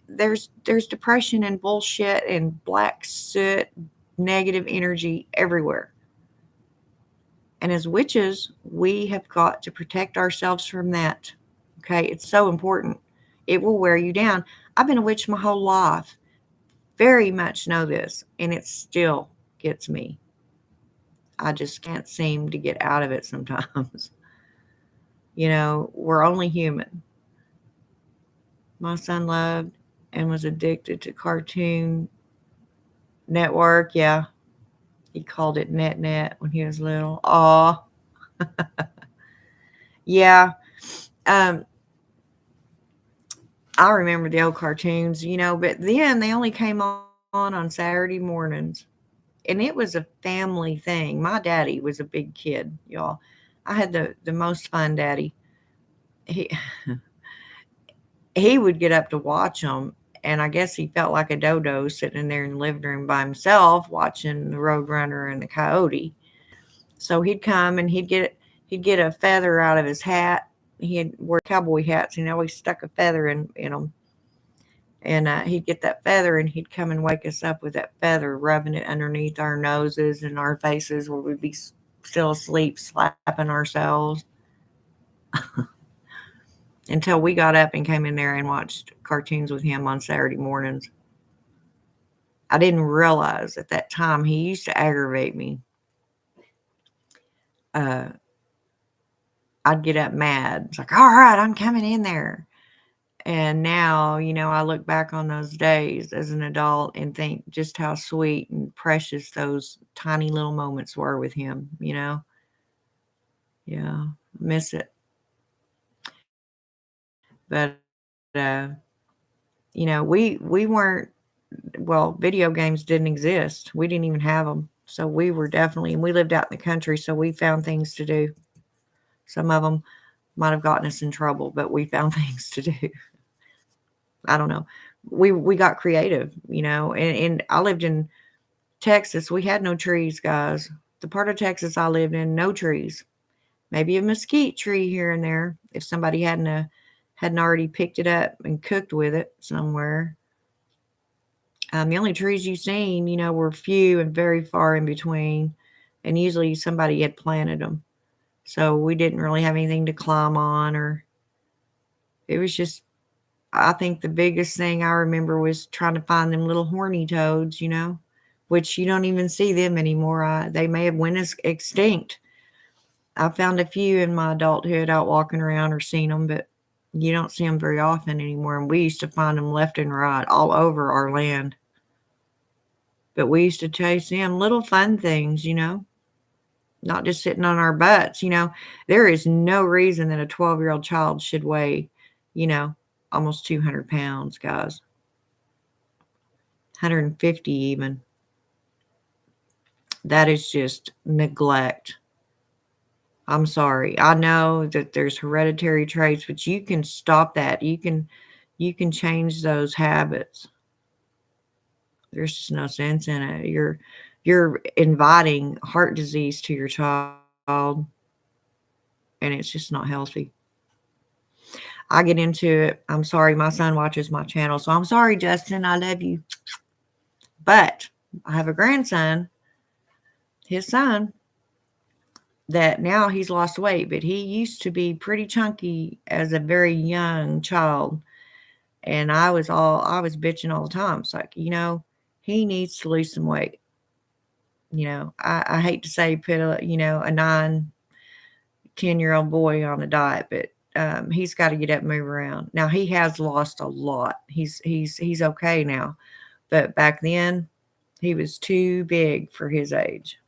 There's depression and bullshit and black soot, negative energy everywhere. And as witches, we have got to protect ourselves from that. Okay, it's so important. It will wear you down. I've been a witch my whole life. Very much know this, and it still gets me. I just can't seem to get out of it sometimes. We're only human. My son loved and was addicted to Cartoon Network. Yeah, he called it Net when he was little. Aw, yeah. Um, I remember the old cartoons, but then they only came on Saturday mornings. And it was a family thing. My daddy was a big kid, y'all. I had the most fun daddy. He he would get up to watch them, and I guess he felt like a dodo sitting in there in the living room by himself watching the Roadrunner and the Coyote. So he'd come and he'd get a feather out of his hat. He had wore cowboy hats, and he always stuck a feather in them. And he'd get that feather, and he'd come and wake us up with that feather, rubbing it underneath our noses and our faces where we'd be still asleep, slapping ourselves until we got up and came in there and watched cartoons with him on Saturday mornings. I didn't realize at that time he used to aggravate me. Uh, I'd get up mad. It's like, all right, I'm coming in there. And now, I look back on those days as an adult and think just how sweet and precious those tiny little moments were with him. Yeah, miss it. But, we weren't, well, video games didn't exist. We didn't even have them. So we were definitely, and we lived out in the country, so we found things to do. Some of them might have gotten us in trouble, but we found things to do. I don't know. We got creative, and I lived in Texas. We had no trees, guys. The part of Texas I lived in, no trees. Maybe a mesquite tree here and there if somebody hadn't already picked it up and cooked with it somewhere. The only trees you seen, were few and very far in between, and usually somebody had planted them. So we didn't really have anything to climb on, or it was just. I think the biggest thing I remember was trying to find them little horny toads, which you don't even see them anymore. They may have went extinct. I found a few in my adulthood out walking around or seen them, but you don't see them very often anymore. And we used to find them left and right all over our land. But we used to chase them, little fun things, not just sitting on our butts. There is no reason that a 12-year-old child should weigh, you know, almost 200 pounds, guys. 150 even. That is just neglect. I'm sorry. I know that there's hereditary traits, but you can stop that. You can change those habits. There's just no sense in it. You're inviting heart disease to your child, and it's just not healthy. I get into it. I'm sorry. My son watches my channel, so I'm sorry, Justin. I love you. But I have a grandson, his son, that now he's lost weight, but he used to be pretty chunky as a very young child. And I was bitching all the time. It's like, he needs to lose some weight. I hate to say put a 9, 10-year-old boy on a diet, but he's got to get up and move around. Now he has lost a lot. He's okay now. But back then he was too big for his age.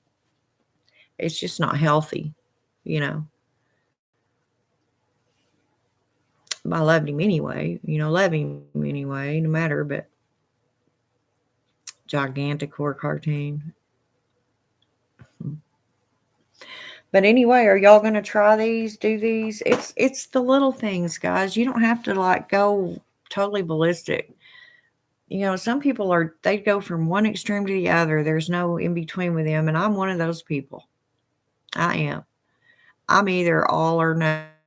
It's just not healthy, you know. I loved him anyway, love him anyway, no matter, but Giganticor cartoon. But anyway, are y'all gonna try these? Do these? It's the little things, guys. You don't have to like go totally ballistic. Some people they go from one extreme to the other. There's no in between with them, and I'm one of those people. I am. I'm either all or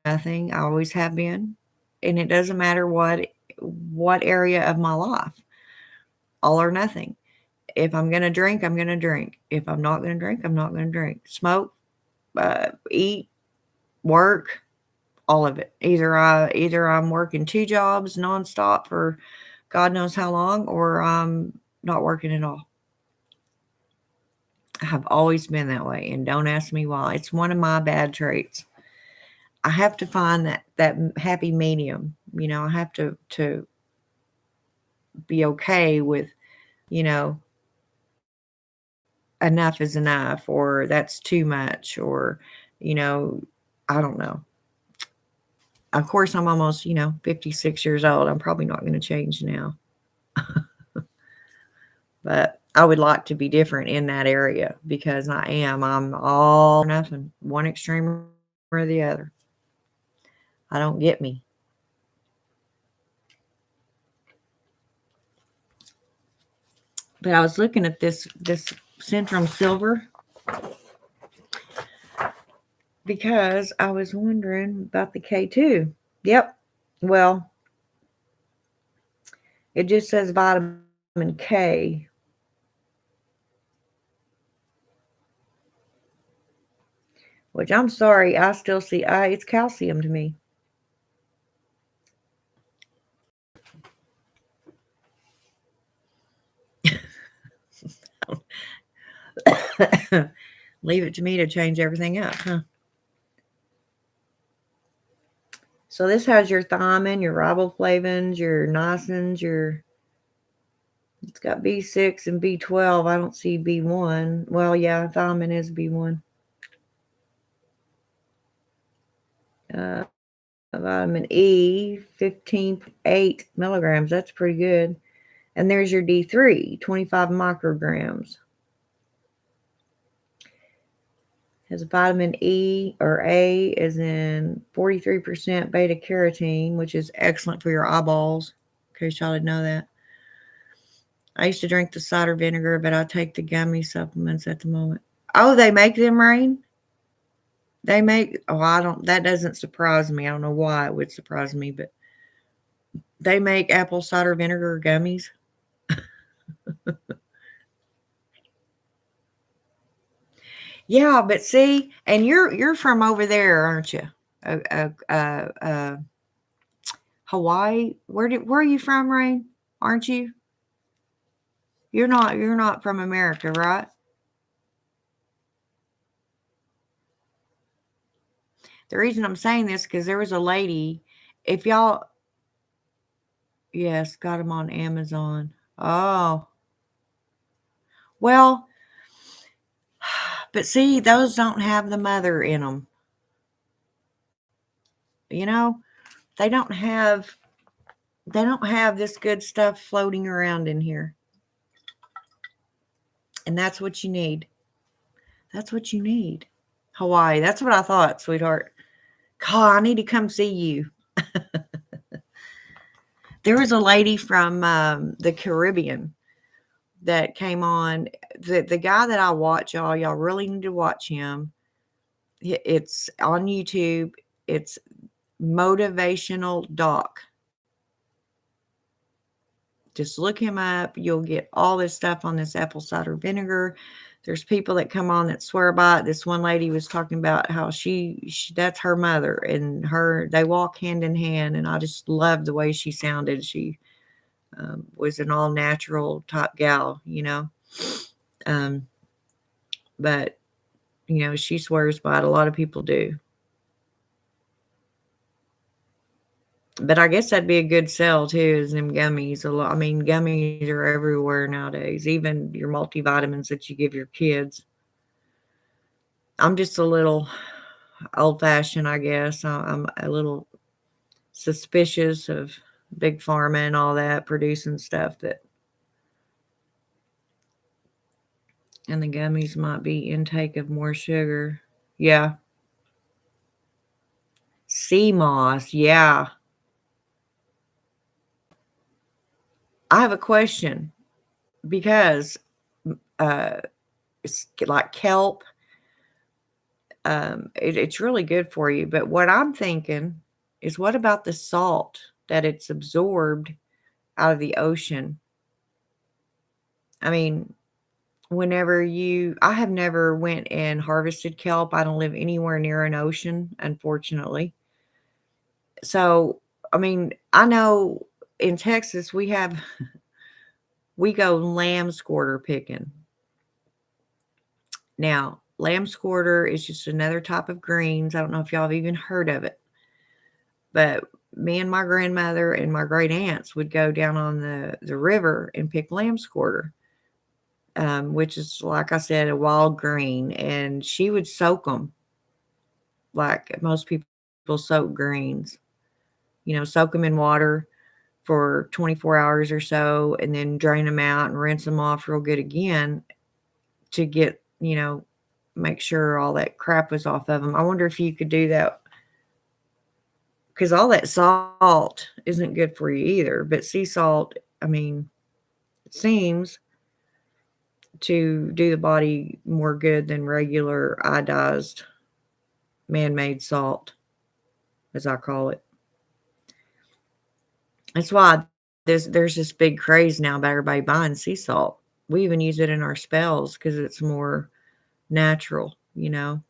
nothing. I always have been, and it doesn't matter what area of my life. All or nothing. If I'm gonna drink, I'm gonna drink. If I'm not gonna drink, I'm not gonna drink. Smoke, eat, work, all of it. Either I'm working 2 jobs nonstop for God knows how long, or I'm not working at all. I have always been that way, and don't ask me why. It's one of my bad traits. I have to find that happy medium. I have to be okay with, you know, enough is enough, or that's too much, or, you know, I don't know. Of course, I'm almost, 56 years old. I'm probably not going to change now. But I would like to be different in that area because I'm all or nothing, one extreme or the other. I don't get me. But I was looking at this Centrum Silver. because I was wondering about the K2. Yep. Well, it just says vitamin K. Which I'm sorry, I still see it's calcium to me. Leave it to me to change everything up, huh? So this has your thiamine, your riboflavins, your niacins, your it's got B6 and B12. I don't see B1. Well, yeah, thiamine is B1. Vitamin E, 15.8 milligrams. That's pretty good. And there's your D3, 25 micrograms. Has vitamin E or A is in 43% beta carotene, which is excellent for your eyeballs. In case y'all didn't know that. I used to drink the cider vinegar, but I take the gummy supplements at the moment. Oh, they make them, Rain? They make, oh, I don't, that doesn't surprise me. I don't know why it would surprise me, but they make apple cider vinegar gummies. Yeah, but see, and you're from over there, aren't you? Uh, uh, uh, uh, Hawaii. Where are you from, Rain? Aren't you? You're not from America, right? The reason I'm saying this because there was a lady. If y'all, yes, got them on Amazon. Oh, well, but see, those don't have the mother in them. You know, they don't have they don't have this good stuff floating around in here, and that's what you need. That's what you need. Hawaii. That's what I thought, sweetheart. God, I need to come see you. There was a lady from the Caribbean that came on. The guy that I watch, y'all really need to watch him. It's on YouTube. It's Motivational Doc. Just look him up. You'll get all this stuff on this apple cider vinegar. There's people that come on that swear by it. This one lady was talking about how she that's her mother and her they walk hand in hand, and I just loved the way she sounded. She was an all natural type gal, um, but she swears by it. A lot of people do. But I guess that'd be a good sell too, is them gummies. A lot. I mean, gummies are everywhere nowadays. Even your multivitamins that you give your kids. I'm just a little old fashioned, I guess. I'm a little suspicious of big pharma and all that producing stuff that, and the gummies might be intake of more sugar. Yeah. Sea moss. Yeah. I have a question because uh, it's like kelp. It's really good for you. But what I'm thinking is, what about the salt that it's absorbed out of the ocean? I mean, I have never went and harvested kelp. I don't live anywhere near an ocean, unfortunately. So, I mean, I know in Texas we go lamb squirter picking. Now, lamb squirter is just another type of greens. I don't know if y'all have even heard of it, but me and my grandmother and my great aunts would go down on the river and pick lamb squirter, which is, like I said, a wild green, and she would soak them like most people soak greens. Soak them in water for 24 hours or so, and then drain them out and rinse them off real good again to get, make sure all that crap was off of them. I wonder if you could do that, because all that salt isn't good for you either. But sea salt, I mean, it seems to do the body more good than regular iodized man-made salt, as I call it. That's why there's this big craze now about everybody buying sea salt. We even use it in our spells because it's more natural, you know.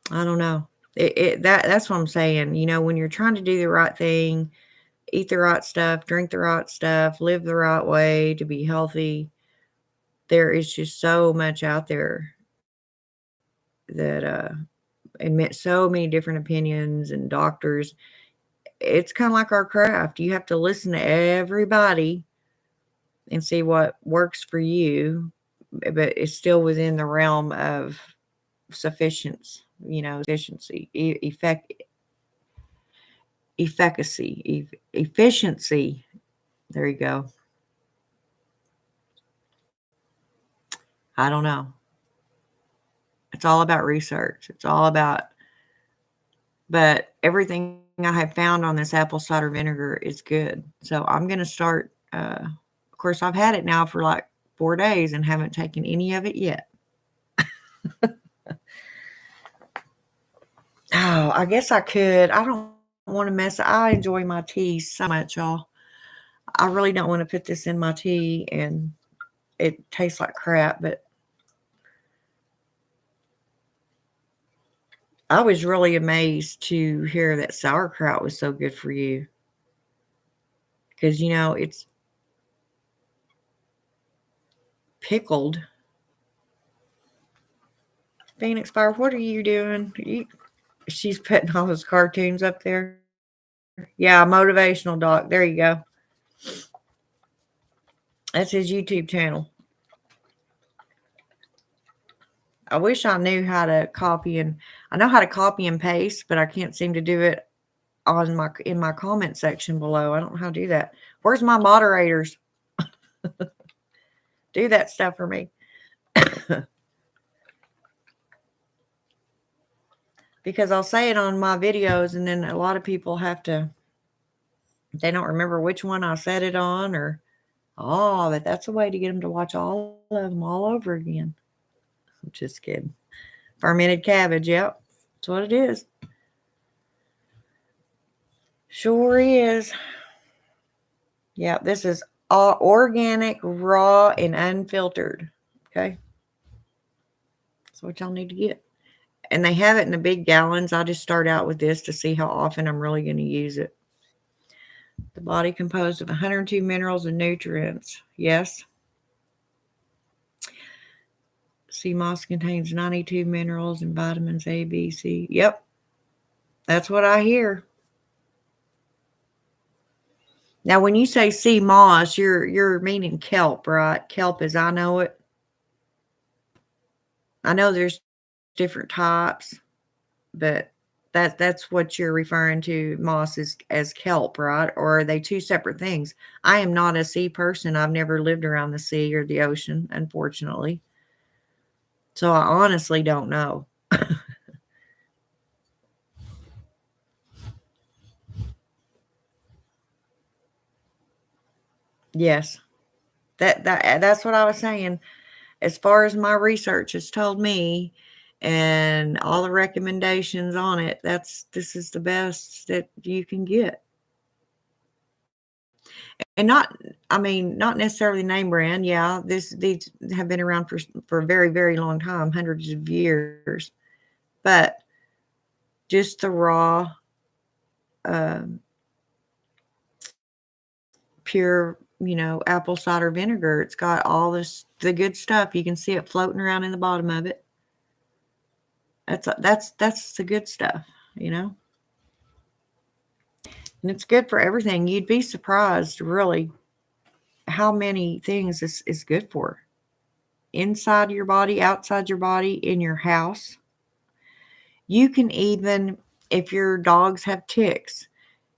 I don't know. That's what I'm saying. You know, when you're trying to do the right thing, eat the right stuff, drink the right stuff, live the right way to be healthy, there is just so much out there that admit so many different opinions and doctors. It's kind of like our craft. You have to listen to everybody and see what works for you, but it's still within the realm of sufficiency, efficiency, efficiency. There you go. I don't know. It's all about research. It's all about, but everything I have found on this apple cider vinegar is good. So I'm going to start. Of course, I've had it now for like 4 days and haven't taken any of it yet. Oh, I guess I could. I don't want to mess. I enjoy my tea so much, y'all. I really don't want to put this in my tea and it tastes like crap, but I was really amazed to hear that sauerkraut was so good for you. Because, it's pickled. Phoenix Fire, what are you doing? She's putting all those cartoons up there. Yeah, motivational doc. There you go. That's his YouTube channel. I wish I knew how to copy and I know how to copy and paste, but I can't seem to do it in my comment section below. I don't know how to do that. Where's my moderators? Do that stuff for me. Because I'll say it on my videos and then a lot of people they don't remember which one I said it on but that's a way to get them to watch all of them all over again. I'm just kidding. Fermented cabbage, yep. That's what it is. Sure is. Yeah, this is all organic, raw, and unfiltered. Okay. That's what y'all need to get. And they have it in the big gallons. I just start out with this to see how often I'm really going to use it. The body composed of 102 minerals and nutrients. Yes. Sea moss contains 92 minerals and vitamins A, B, C. Yep. That's what I hear. Now, when you say sea moss, you're meaning kelp, right? Kelp as I know it. I know there's different types, but that's what you're referring to moss as kelp, right? Or are they two separate things? I am not a sea person. I've never lived around the sea or the ocean, unfortunately. So I honestly don't know. Yes. That's what I was saying. As far as my research has told me and all the recommendations on it, this is the best that you can get. And not necessarily name brand. Yeah, these have been around for a very, very long time, hundreds of years. But just the raw, um, pure, apple cider vinegar. It's got all the good stuff. You can see it floating around in the bottom of it. That's the good stuff, and it's good for everything. You'd be surprised, really, how many things this is good for. Inside your body, outside your body, in your house. You can even, if your dogs have ticks,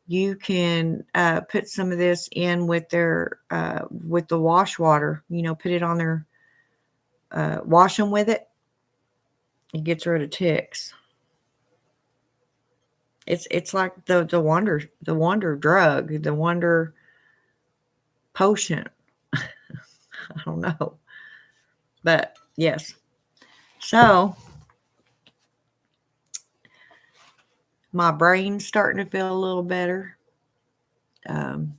you can put some of this in with with the wash water. Put it on their wash them with it. It gets rid of ticks. It's like the wonder drug, the wonder potion. I don't know, but yes. So My brain's starting to feel a little better. Um,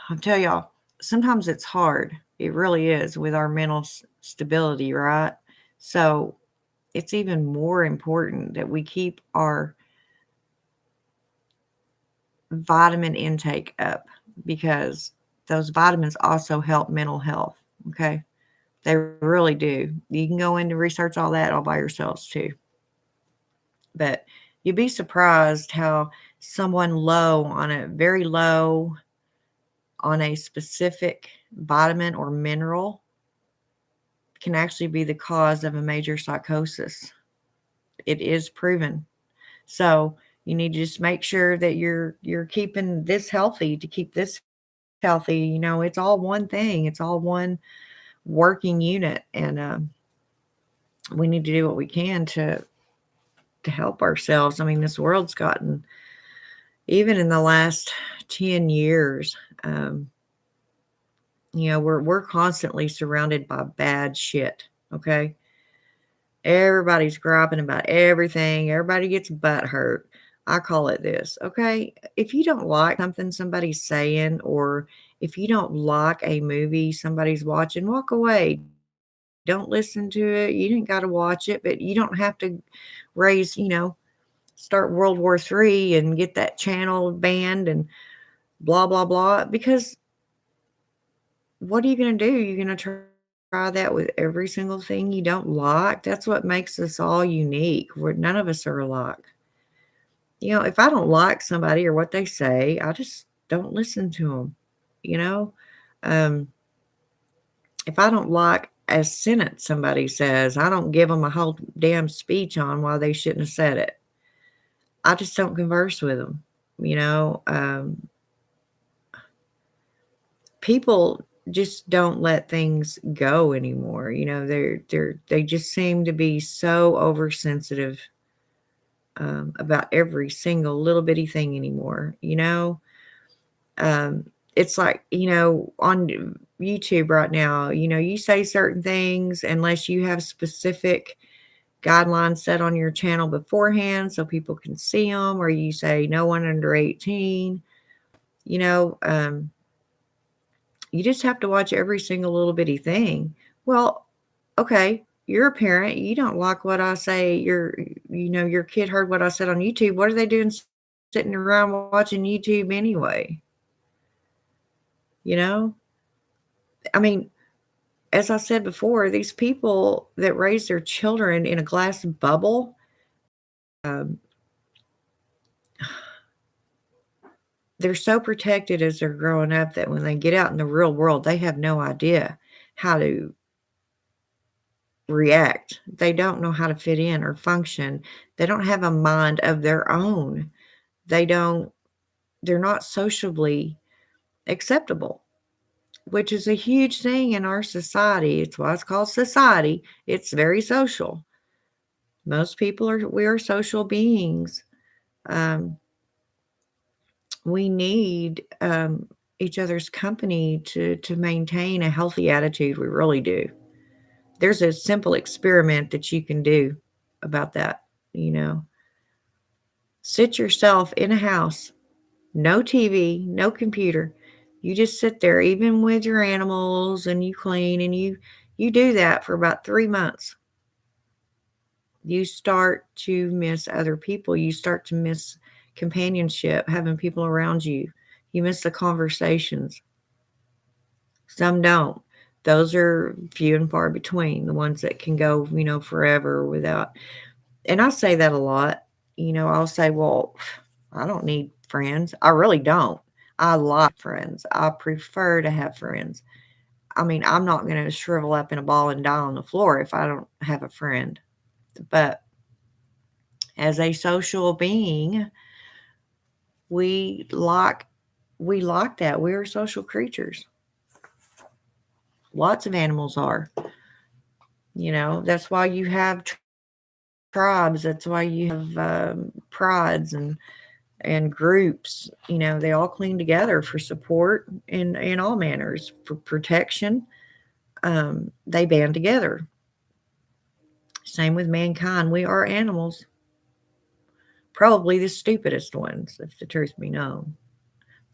I'll tell y'all, sometimes it's hard. It really is with our mental stability, right? So it's even more important that we keep our vitamin intake up because those vitamins also help mental health. Okay. They really do. You can go into research all that all by yourselves too. But you'd be surprised how someone low on a very low on a specific vitamin or mineral can actually be the cause of a major psychosis. It is proven. So you need to just make sure that you're keeping this healthy to keep this healthy. It's all one thing. It's all one working unit, and we need to do what we can to help ourselves. I mean, this world's gotten, even in the last 10 years, we're constantly surrounded by bad shit. Okay. Everybody's griping about everything. Everybody gets butt hurt. I call it this. Okay. If you don't like something somebody's saying, or if you don't like a movie somebody's watching, walk away. Don't listen to it. You didn't got to watch it, but you don't have to raise, start World War III and get that channel banned and blah, blah, blah. Because what are you going to do? You're going to try that with every single thing you don't like. That's what makes us all unique. None of us are alike. If I don't like somebody or what they say, I just don't listen to them. You know, um, if I don't like a sentence somebody says, I don't give them a whole damn speech on why they shouldn't have said it. I just don't converse with them. You know, people just don't let things go anymore. They just seem to be so oversensitive about every single little bitty thing anymore. Um, it's like, on YouTube right now, you say certain things unless you have specific guidelines set on your channel beforehand so people can see them, or you say no one under 18, you know, um, you just have to watch every single little bitty thing. Well, okay, you're a parent. You don't like what I say. Your kid heard what I said on YouTube. What are they doing sitting around watching YouTube anyway? You know, I mean, as I said before, these people that raise their children in a glass bubble, um, they're so protected as they're growing up that when they get out in the real world, they have no idea how to react. They don't know how to fit in or function. They don't have a mind of their own. They don't, they're not sociably acceptable, which is a huge thing in our society. It's why it's called society. It's very social. Most people we are social beings. Um, we need each other's company to maintain a healthy attitude. We really do. There's a simple experiment that you can do about that. You know, sit yourself in a house, no TV, no computer. You just sit there, even with your animals, and you clean, and you do that for about 3 months. You start to miss other people. You start to miss companionship, having people around you. You miss the conversations. Some don't. Those are few and far between, the ones that can go, forever without. And I say that a lot. I'll say, well, I don't need friends. I really don't. I like friends. I prefer to have friends. I mean, I'm not going to shrivel up in a ball and die on the floor if I don't have a friend. But as a social being, we like we like that. We are social creatures. Lots of animals are. That's why you have tribes. That's why you have prides and groups. They all cling together for support in all manners, for protection. They band together. Same with mankind. We are animals. Probably the stupidest ones, if the truth be known.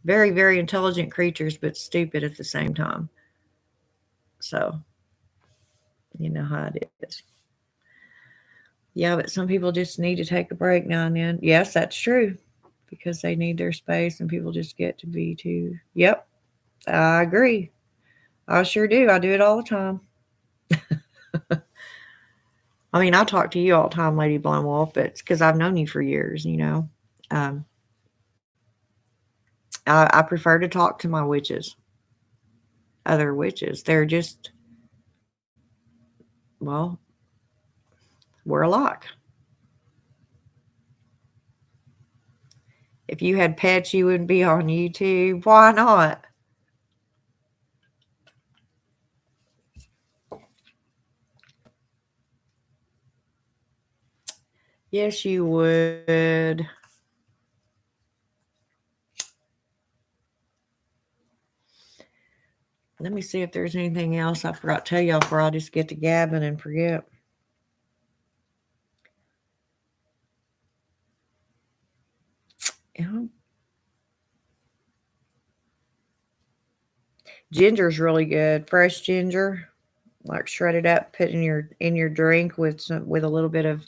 Very, very intelligent creatures, but stupid at the same time. So, you know how it is. Yeah, but some people just need to take a break now and then. Yes, that's true. Because they need their space and people just get to be too. Yep, I agree. I sure do. I do it all the time. I mean, I talk to you all the time, Lady Blind Wolf, but it's because I've known you for years, you know. Um, I prefer to talk to my witches, other witches. They're just, well, we're alike. If you had pets, you wouldn't be on YouTube. Why not? Yes, you would. Let me see if there's anything else I forgot to tell y'all before I just get to gabbing and forget. Yeah. Ginger's really good. Fresh ginger, like shredded up, put in your drink with a little bit of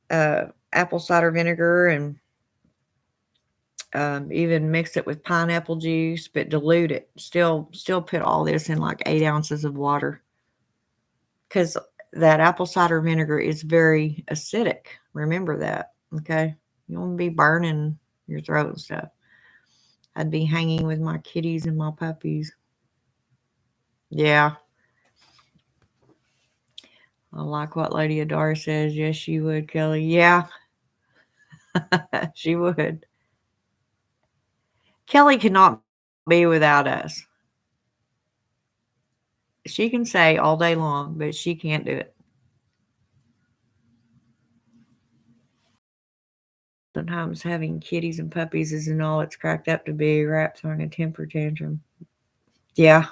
uh, apple cider vinegar and even mix it with pineapple juice, but dilute it. Still put all this in like 8 ounces of water because that apple cider vinegar is very acidic. Remember that, okay? You won't be burning your throat and stuff. I'd be hanging with my kitties and my puppies. Yeah, I like what Lady Adar says. Yes, you would, Kelly. Yeah, she would. Kelly cannot be without us. She can say all day long, but she can't do it. Sometimes having kitties and puppies isn't all it's cracked up to be. Rap throwing a temper tantrum. Yeah,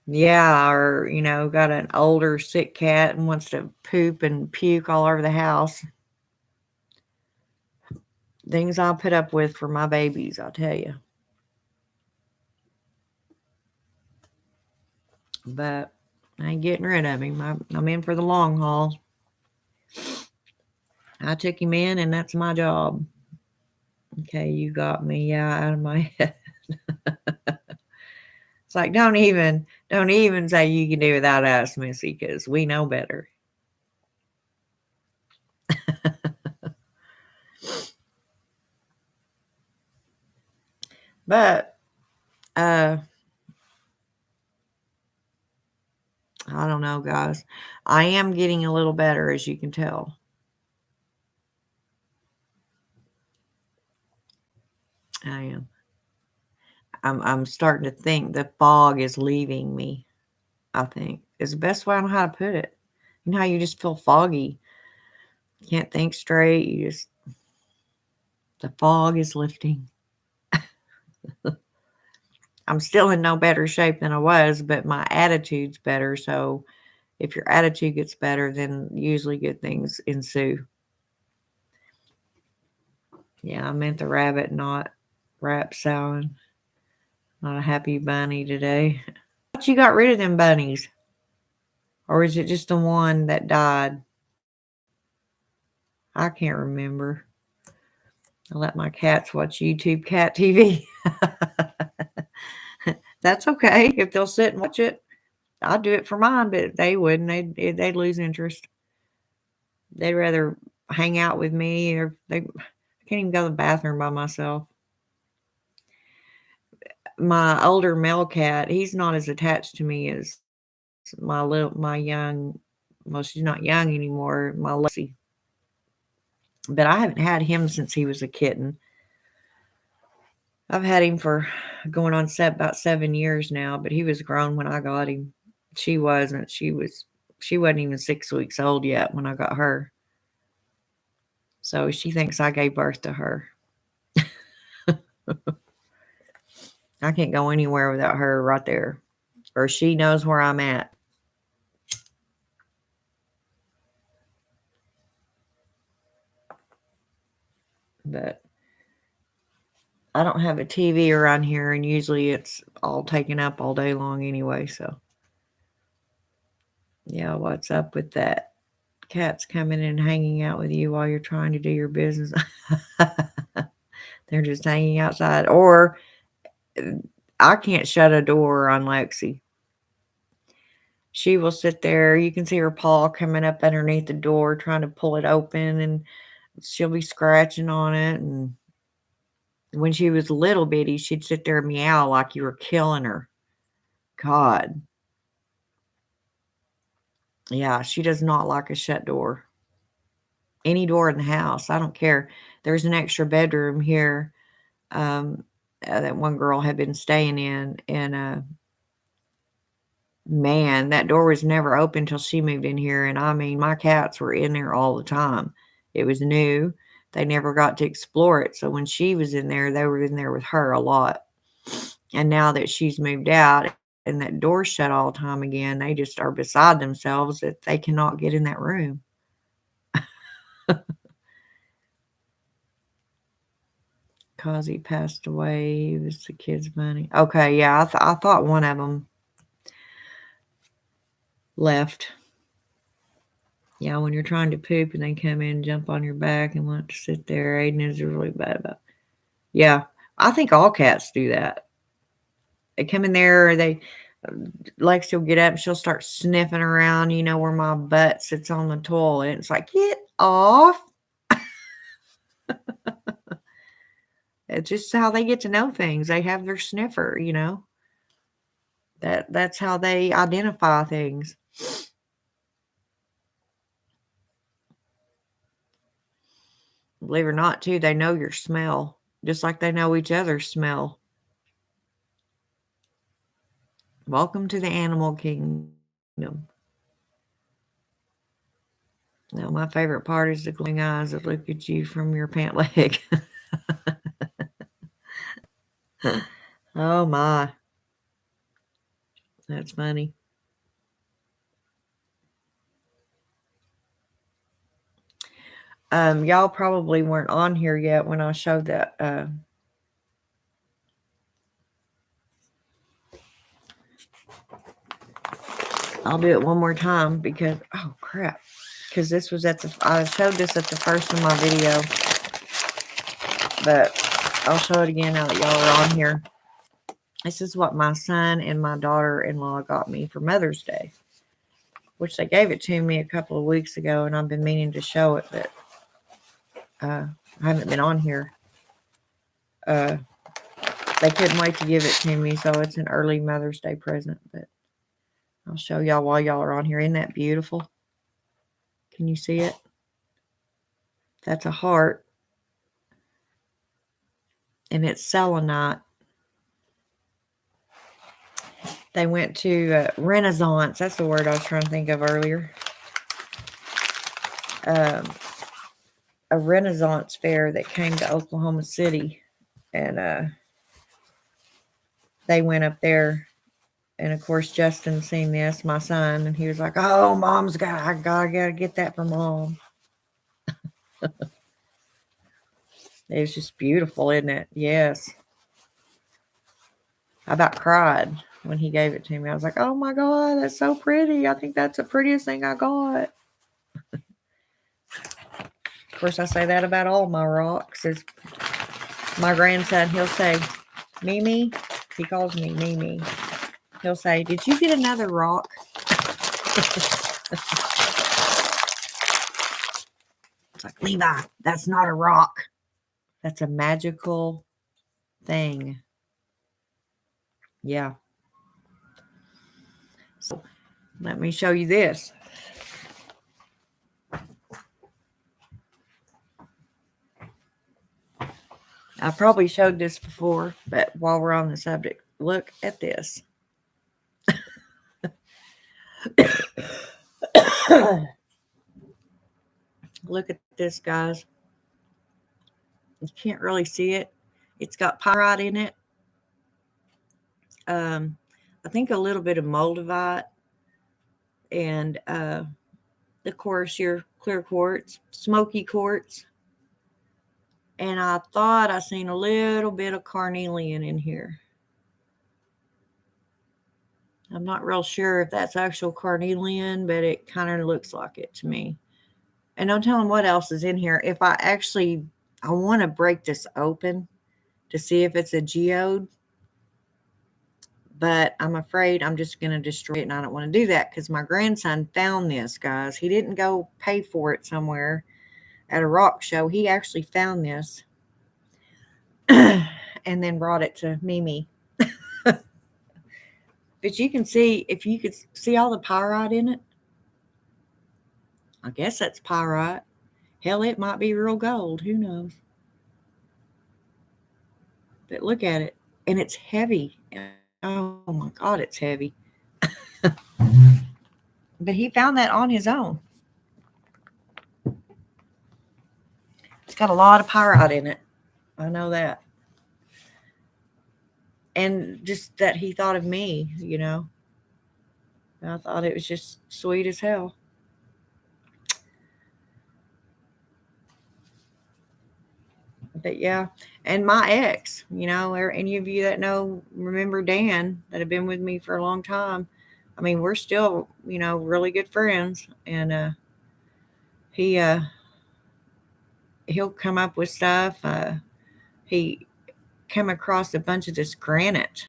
yeah, or got an older sick cat and wants to poop and puke all over the house. Things I'll put up with for my babies, I'll tell you. But I ain't getting rid of him. I'm in for the long haul. I took him in, and that's my job. Okay, you got me. Yeah, out of my head. It's like don't even say you can do without us, Missy, because we know better. But uh, I don't know, guys. I am getting a little better, as you can tell. I am. I'm starting to think the fog is leaving me. I think is the best way I know how to put it. You know how you just feel foggy, can't think straight. You just the fog is lifting. I'm still in no better shape than I was, but my attitude's better. So if your attitude gets better, then usually good things ensue. Yeah, I meant the rabbit, not rap salad. Not a happy bunny today. I thought you got rid of them bunnies. Or is it just the one that died? I can't remember. I let my cats watch YouTube cat TV. That's okay. If they'll sit and watch it, I'll do it for mine, but they wouldn't. They'd lose interest. They'd rather hang out with me, or I can't even go to the bathroom by myself. My older male cat, he's not as attached to me as my young. Well, she's not young anymore. My Lucy, but I haven't had him since he was a kitten. I've had him for going on about 7 years now, but he was grown when I got him. She wasn't. She wasn't even 6 weeks old yet when I got her. So she thinks I gave birth to her. I can't go anywhere without her right there. Or she knows where I'm at. But I don't have a TV around here, and usually it's all taken up all day long anyway. So, yeah, what's up with that? Cats coming and hanging out with you while you're trying to do your business. They're just hanging outside. Or I can't shut a door on Lexi. She will sit there. You can see her paw coming up underneath the door trying to pull it open, and she'll be scratching on it. And when she was little bitty, she'd sit there and meow like you were killing her. God. Yeah, she does not like a shut door. Any door in the house, I don't care. There's an extra bedroom here that one girl had been staying in, and man, that door was never open till she moved in here, and I mean, my cats were in there all the time. It was new. They never got to explore it, so when she was in there, they were in there with her a lot. And now that she's moved out and that door's shut all the time again, they just are beside themselves that they cannot get in that room. Cause he passed away. He was the kid's money. Okay, yeah, I thought one of them left. Yeah, when you're trying to poop and they come in and jump on your back and want to sit there, Aiden is really bad about it. Yeah, I think all cats do that. They come in there, Lexi will get up and she'll start sniffing around, where my butt sits on the toilet. It's like, get off. It's just how they get to know things. They have their sniffer. That's how they identify things. Believe it or not, too, they know your smell, just like they know each other's smell. Welcome to the animal kingdom. Now, my favorite part is the glowing eyes that look at you from your pant leg. Oh, my. That's funny. Y'all probably weren't on here yet when I showed that. I'll do it one more time because, oh crap, because this was I showed this at the first of my video, but I'll show it again now that y'all are on here. This is what my son and my daughter-in-law got me for Mother's Day, which they gave it to me a couple of weeks ago, and I've been meaning to show it, but I haven't been on here. They couldn't wait to give it to me, so it's an early Mother's Day present, but I'll show y'all while y'all are on here. Isn't that beautiful? Can you see it? That's a heart, and it's selenite. They went to Renaissance. That's the word I was trying to think of earlier. A Renaissance fair that came to Oklahoma City, and they went up there. And of course, Justin seen this, my son, and he was like, "Oh, I gotta get that for Mom." It was just beautiful, isn't it? Yes. I about cried when he gave it to me. I was like, "Oh my God, that's so pretty. I think that's the prettiest thing I got." Of course, I say that about all my rocks. Is my grandson, he'll say, "Mimi," he calls me Mimi. He'll say, "Did you get another rock?" It's like, "Levi, that's not a rock. That's a magical thing." Yeah. So let me show you this. I probably showed this before, but while we're on the subject, look at this. Look at this, guys. You can't really see it. It's got pyrite in it. I think a little bit of moldavite, and of course your clear quartz, smoky quartz, And I thought I seen a little bit of carnelian in here. I'm not real sure if that's actual carnelian, but it kind of looks like it to me. And don't tell them what else is in here. If I want to break this open to see if it's a geode, but I'm afraid I'm just going to destroy it, and I don't want to do that because my grandson found this, guys. He didn't go pay for it somewhere at a rock show. He actually found this and then brought it to Mimi. But you can see, if you could see all the pyrite in it, I guess that's pyrite. Hell, it might be real gold. Who knows? But look at it. And it's heavy. Oh my God, it's heavy. But he found that on his own. It's got a lot of pyrite in it. I know that. And just that he thought of me. I thought it was just sweet as hell. But yeah, and my ex, or any of you that remember Dan that have been with me for a long time. I mean, we're still, really good friends, and he he'll come up with stuff. He came across a bunch of this granite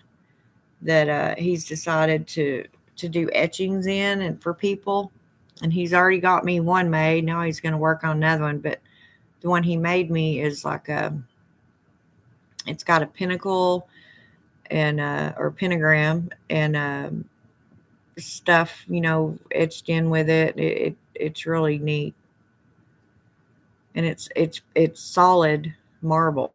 that he's decided to do etchings in and for people, and he's already got me one made. Now he's going to work on another one, but the one he made me is like it's got a pinnacle and or pentagram and stuff, etched in with it. It's really neat, and it's solid marble.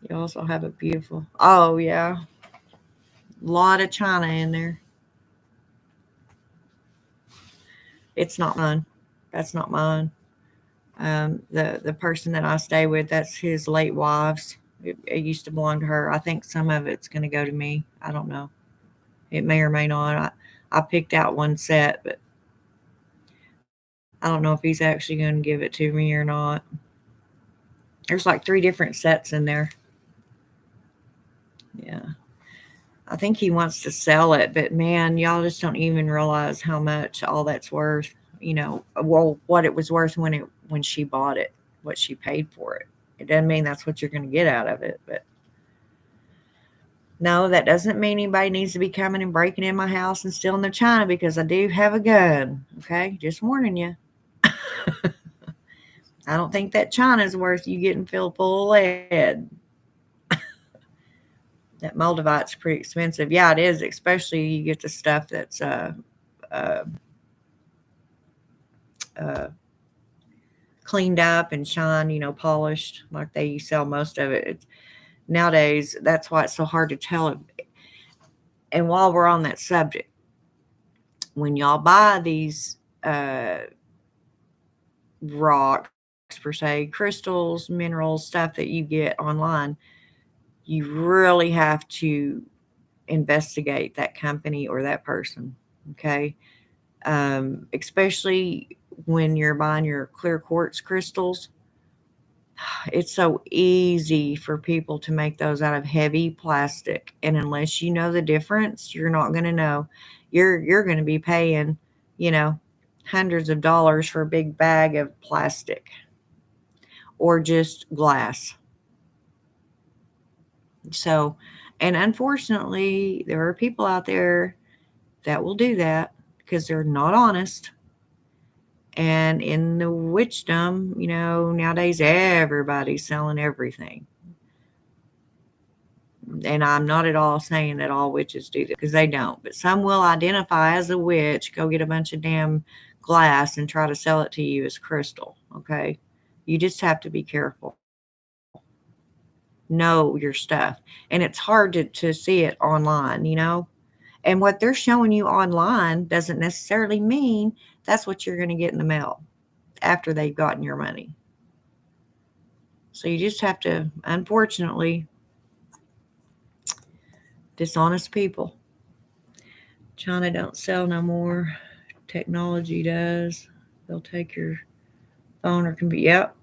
You also have a beautiful. Oh yeah, a lot of china in there. It's not mine. That's not mine. The person that I stay with, that's his late wife's. It used to belong to her. I think some of it's going to go to me. I don't know. It may or may not. I picked out one set, but I don't know if he's actually going to give it to me or not. There's like 3 different sets in there. Yeah. I think he wants to sell it, but man, y'all just don't even realize how much all that's worth. Well, what it was worth when she bought it, what she paid for it. It doesn't mean that's what you're going to get out of it, but no, that doesn't mean anybody needs to be coming and breaking in my house and stealing their china, because I do have a gun. Okay, just warning you. I don't think that china is worth you getting filled full of lead. That Moldavite's pretty expensive. Yeah, it is, especially you get the stuff that's uh, uh, cleaned up and shine, polished, like they sell most of it. Nowadays, that's why it's so hard to tell. And while we're on that subject, when y'all buy these rocks, per se, crystals, minerals, stuff that you get online, you really have to investigate that company or that person. Okay. Especially when you're buying your clear quartz crystals. It's so easy for people to make those out of heavy plastic, and unless you know the difference, you're not going to know. You're going to be paying, you know, hundreds of dollars for a big bag of plastic or just glass. So, and unfortunately, there are people out there that will do that because they're not honest. And in the witchdom, nowadays everybody's selling everything. And I'm not at all saying that all witches do that, because they don't. But some will identify as a witch, go get a bunch of damn glass and try to sell it to you as crystal. Okay. You just have to be careful. Know your stuff. And it's hard to see it online. And what they're showing you online doesn't necessarily mean that's what you're going to get in the mail after they've gotten your money. So you just have to, unfortunately, dishonest people. China don't sell no more. Technology does. They'll take your phone or computer. Yep,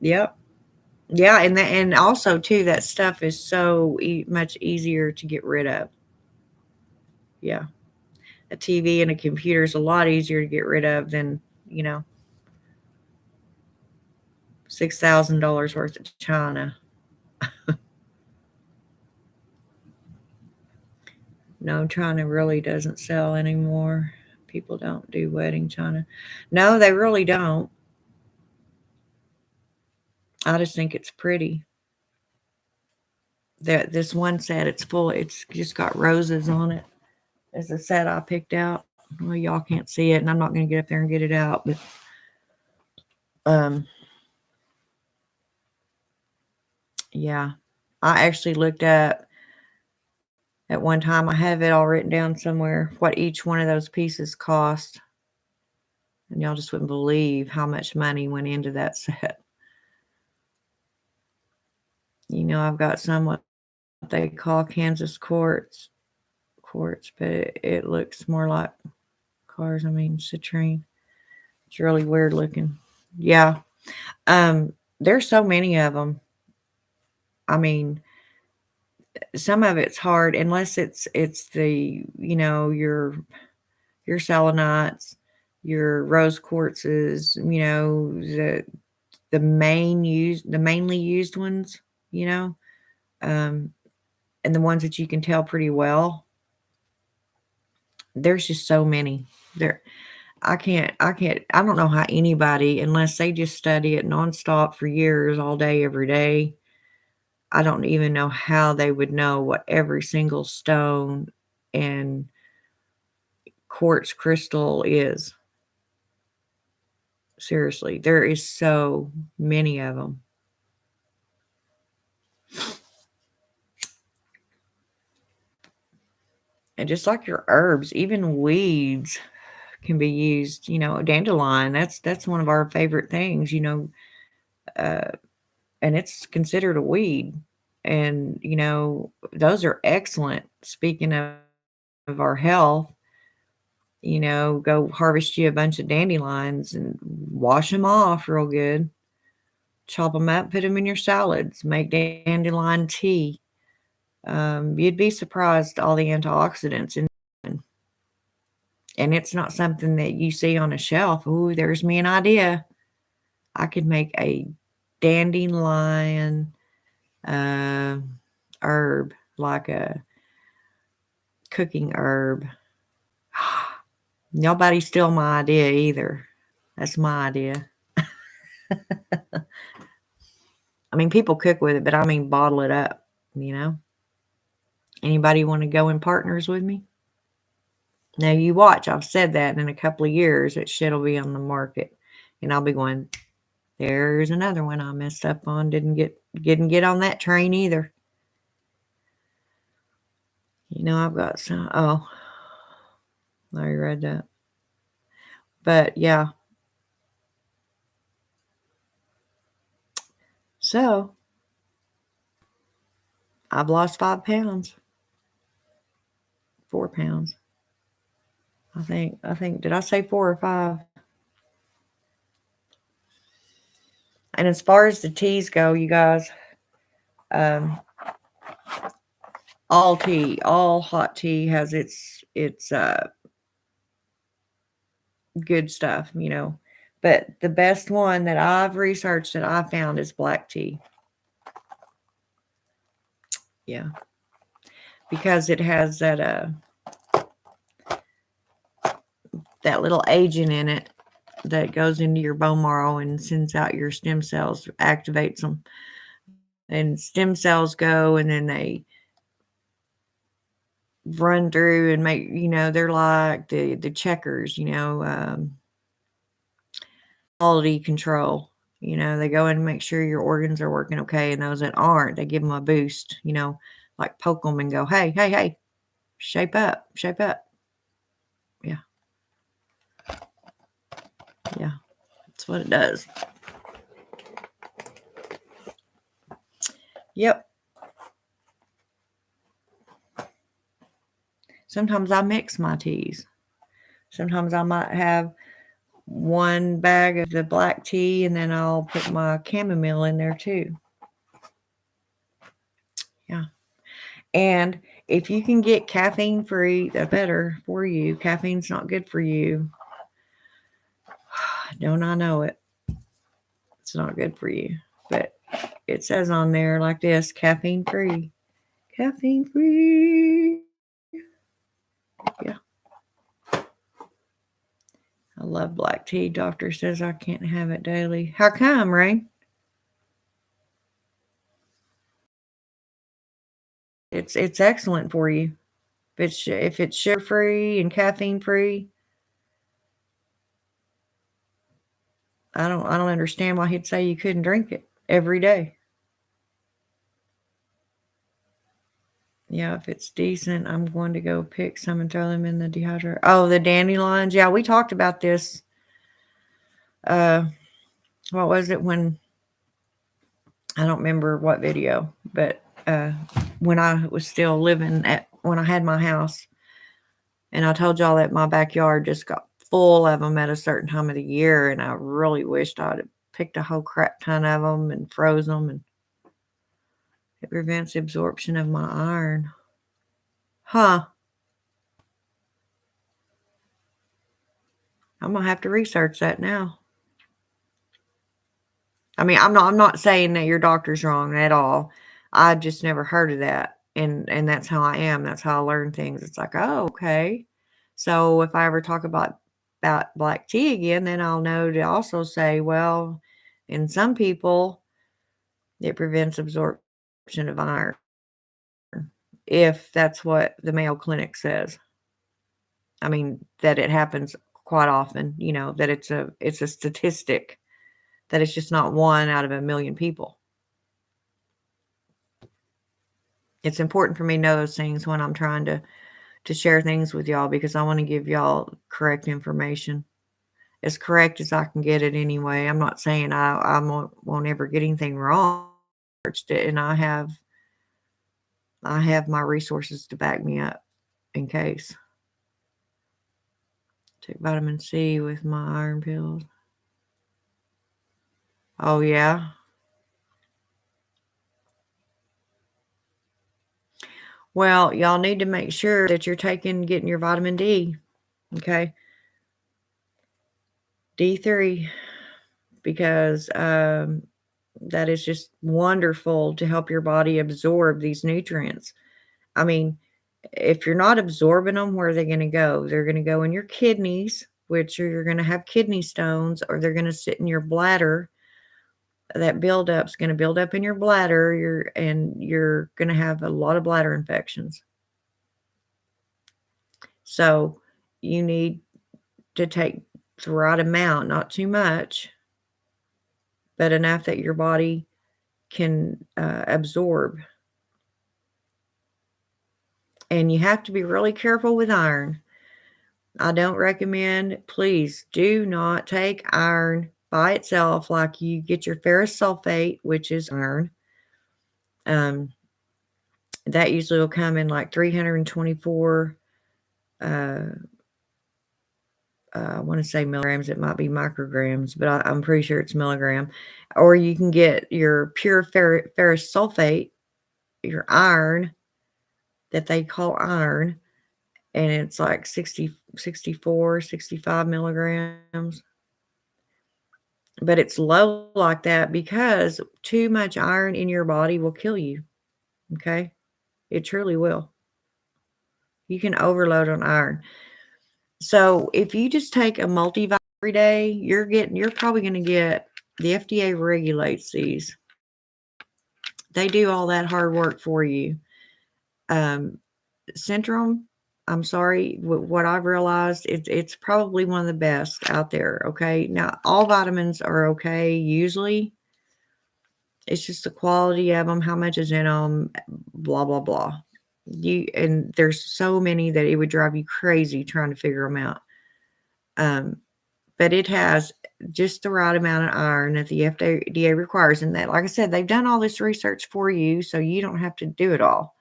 yep, yeah, and also too, that stuff is so much easier to get rid of. Yeah, a TV and a computer is a lot easier to get rid of than you know $6,000 worth of china. No, china really doesn't sell anymore. People don't do wedding china. No, they really don't. I just think it's pretty. This one set, it's full. It's just got roses on it. It's a set I picked out. Well, y'all can't see it, and I'm not going to get up there and get it out. But um, yeah, I actually looked up at one time. I have it all written down somewhere what each one of those pieces cost, and y'all just wouldn't believe how much money went into that set. I've got some what they call Kansas quartz, but it looks more like cars. I mean, citrine. It's really weird looking. Yeah. There's so many of them. I mean, some of it's hard unless it's the your selenites, your rose quartzes, the mainly used ones, you know, um, and the ones that you can tell pretty well. There's just so many. There I don't know how anybody, unless they just study it nonstop for years, all day, every day. I don't even know how they would know what every single stone and quartz crystal is. Seriously, there is so many of them. And just like your herbs, even weeds can be used. Dandelion, that's one of our favorite things, uh, and it's considered a weed. And, those are excellent. Speaking of our health, go harvest you a bunch of dandelions and wash them off real good. Chop them up, put them in your salads, make dandelion tea. You'd be surprised all the antioxidants in. And it's not something that you see on a shelf. Ooh, there's me an idea. I could make a dandelion uh, herb, like a cooking herb. Nobody steal my idea either. That's my idea. I mean, people cook with it, but I mean, bottle it up, you know? Anybody want to go in partners with me? Now you watch. I've said that in a couple of years, that shit will be on the market. And I'll be going, there's another one I messed up on. Didn't get on that train either. I've got some. Oh, I already read that. But yeah. So I've lost 5 pounds, 4 pounds. I think, did I say 4 or 5? And as far as the teas go, you guys, um, all hot tea has its good stuff. But the best one that I've researched that I found is black tea. Yeah. Because it has that little agent in it that goes into your bone marrow and sends out your stem cells, activates them. And stem cells go and then they run through and make, they're like the checkers, quality control. They go in and make sure your organs are working okay. And those that aren't, they give them a boost, like poke them and go, hey, hey, hey, shape up, shape up. Yeah. Yeah. That's what it does. Yep. Sometimes I mix my teas. Sometimes I might have one bag of the black tea, and then I'll put my chamomile in there too. Yeah. And if you can get caffeine free, that's better for you. Caffeine's not good for you. Don't I know it? It's not good for you. But it says on there like this, caffeine free. Caffeine free. Yeah. I love black tea. Doctor says I can't have it daily. How come, Rain? It's excellent for you. If it's sugar free and caffeine free, I don't understand why he'd say you couldn't drink it every day. Yeah, if it's decent, I'm going to go pick some and throw them in the dehydrator. Oh, the dandelions. Yeah, we talked about this. What was it when I don't remember what video, but when I was still living when I had my house, and I told y'all that my backyard just got full of them at a certain time of the year, and I really wished I'd have picked a whole crap ton of them and froze them, and it prevents absorption of my iron. Huh. I'm gonna have to research that now. I mean, I'm not saying that your doctor's wrong at all. I've just never heard of that. And that's how I am. That's how I learn things. It's like, oh, okay. So if I ever talk about black tea again, then I'll know to also say, well, in some people, it prevents absorption of iron. If that's what the Mayo Clinic says. I mean, that it happens quite often, that it's a statistic, that it's just not one out of a million people. It's important for me to know those things when I'm trying to share things with y'all, because I want to give y'all correct information, as correct as I can get it anyway. I'm not saying I won't ever get anything wrong, and I have my resources to back me up in case. Take vitamin C with my iron pills. Oh yeah. Well, y'all need to make sure that you're getting your vitamin D. Okay. D3, because that is just wonderful to help your body absorb these nutrients. I mean, if you're not absorbing them, where are they going to go? They're going to go in your kidneys, which you're going to have kidney stones, or they're going to sit in your bladder. That buildup is going to build up in your bladder, you're going to have a lot of bladder infections. So you need to take the right amount, not too much, but enough that your body can absorb. And you have to be really careful with iron. I don't recommend, please do not take iron by itself, like you get your ferrous sulfate, which is iron. That usually will come in like 324, I want to say milligrams. It might be micrograms, but I'm pretty sure it's milligram. Or you can get your pure ferrous sulfate, your iron, that they call iron, and it's like 64, 65 milligrams. But it's low like that because too much iron in your body will kill you. Okay? It truly will. You can overload on iron. So if you just take a multivitamin every day, you're probably going to get, the FDA regulates these. They do all that hard work for you. Centrum, I'm sorry, what I've realized, it's probably one of the best out there. Okay. Now, all vitamins are okay. Usually it's just the quality of them, how much is in them, blah, blah, blah. And there's so many that it would drive you crazy trying to figure them out. But it has just the right amount of iron that the FDA requires. And that, like I said, they've done all this research for you, so you don't have to do it all.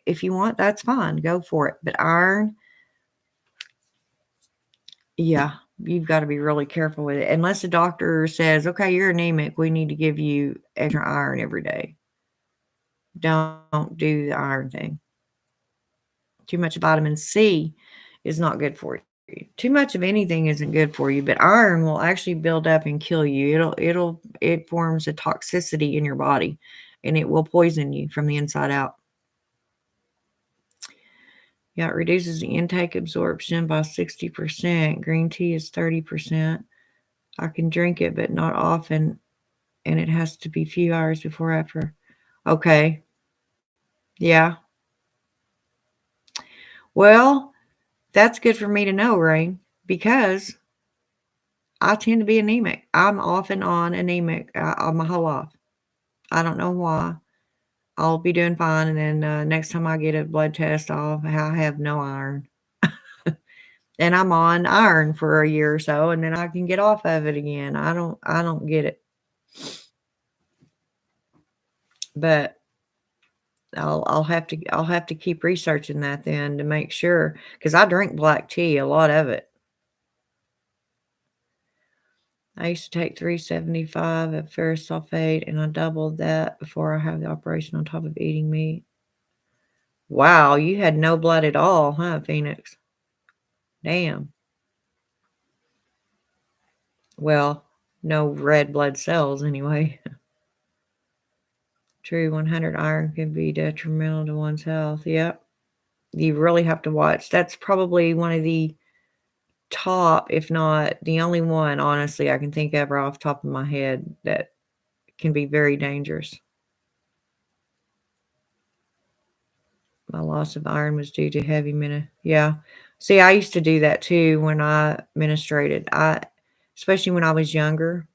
If you want, that's fine. Go for it. But iron, yeah, You've got to be really careful with it. Unless the doctor says, okay, you're anemic, we need to give you extra iron every day. Don't do the iron thing. Too much vitamin C is not good for you. Too much of anything isn't good for you, but iron will actually build up and kill you. It forms a toxicity in your body and it will poison you from the inside out. Yeah, it reduces the intake absorption by 60%. Green tea is 30%. I can drink it, but not often, and it has to be few hours before after. Okay. Yeah. Well, that's good for me to know, Rain, because I tend to be anemic. I'm off and on anemic my whole life. I don't know why. I'll be doing fine, and then next time I get a blood test, I have no iron, and I'm on iron for a year or so, and then I can get off of it again. I don't get it, but I'll have to keep researching that then to make sure because I drink black tea, a lot of it. I used to take 375 of ferrous sulfate, and I doubled that before I had the operation on top of eating meat. Wow, you had no blood at all, huh, Phoenix? Damn. Well, no red blood cells anyway. True, 100 iron can be detrimental to one's health. Yep. You really have to watch. That's probably one of the top, if not the only one, honestly, I can think of right off the top of my head that can be very dangerous. My loss of iron was due to heavy yeah. See, I used to do that too when I menstruated. Especially when I was younger.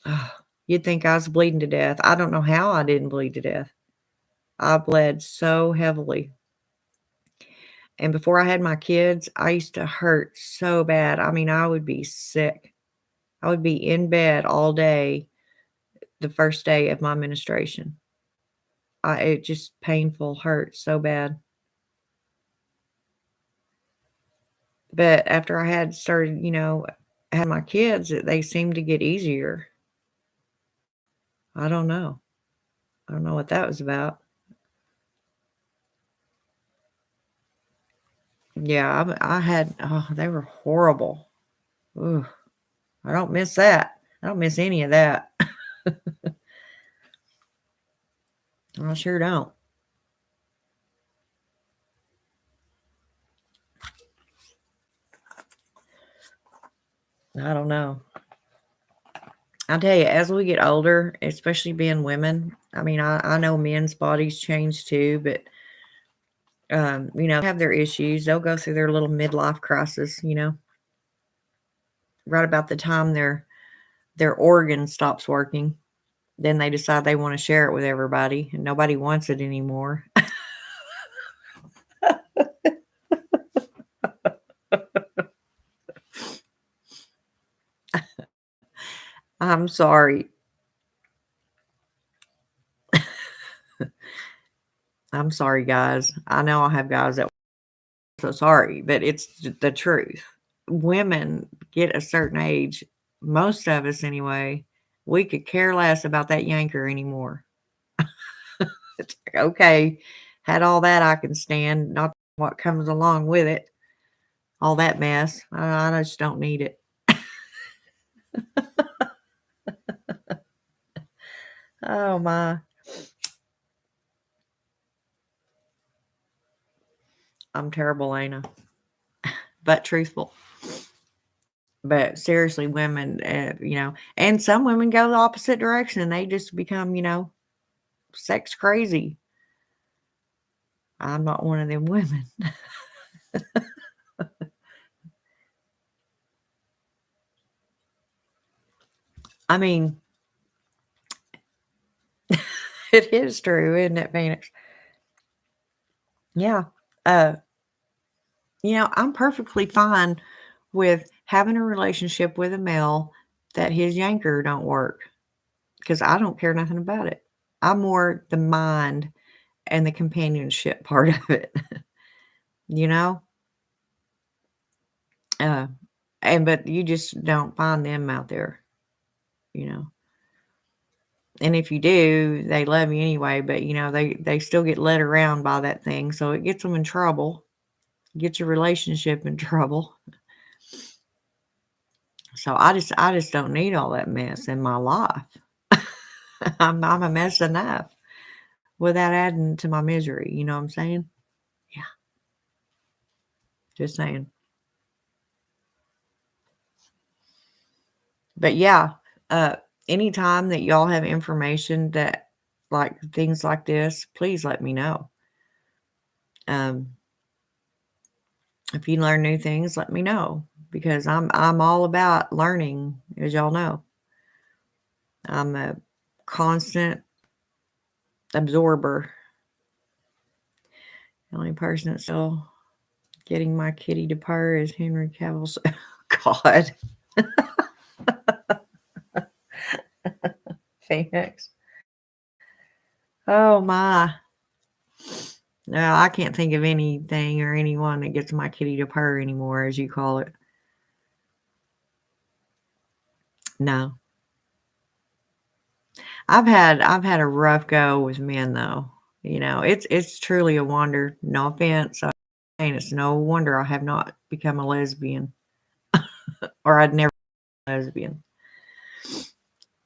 Ugh, you'd think I was bleeding to death. I don't know how I didn't bleed to death. I bled so heavily. And before I had my kids, I used to hurt so bad. I mean, I would be sick. I would be in bed all day the first day of my menstruation. It just painful, hurt so bad. But after I had started, had my kids, they seemed to get easier. I don't know. I don't know what that was about. Yeah, I had, oh, they were horrible. Ooh, I don't miss that. I don't miss any of that. I sure don't. I don't know. I'll tell you, as we get older, especially being women, I mean, I know men's bodies change too, but have their issues. They'll go through their little midlife crisis, right about the time their organ stops working. Then they decide they want to share it with everybody, and nobody wants it anymore. I'm sorry. I'm sorry, guys. I know I have guys that so sorry, but it's the truth. Women get a certain age, most of us anyway, we could care less about that yanker anymore. It's like, okay, had all that I can stand, not what comes along with it, all that mess. I just don't need it. Oh my. I'm terrible, ain't I? But truthful. But seriously, women, and some women go the opposite direction and they just become, sex crazy. I'm not one of them women. I mean, it is true, isn't it, Phoenix? Yeah. Uh, I'm perfectly fine with having a relationship with a male that his yanker don't work because I don't care nothing about it. I'm more the mind and the companionship part of it, you know? Uh, but you just don't find them out there, you know. And if you do, they love you anyway, but they still get led around by that thing, so it gets them in trouble, gets your relationship in trouble. So I just don't need all that mess in my life. I'm a mess enough without adding to my misery. You know what I'm saying? Yeah, just saying. But yeah, uh, anytime that y'all have information that like things like this, please let me know. Um, if you learn new things, let me know because I'm all about learning, as y'all know. I'm a constant absorber. The only person that's still getting my kitty to purr is Henry Cavill's. God, Phoenix. Oh my. No, I can't think of anything or anyone that gets my kitty to purr anymore, as you call it. No. I've had a rough go with men though. It's truly a wonder. No offense. I'm saying it's no wonder I have not become a lesbian or I'd never be a lesbian.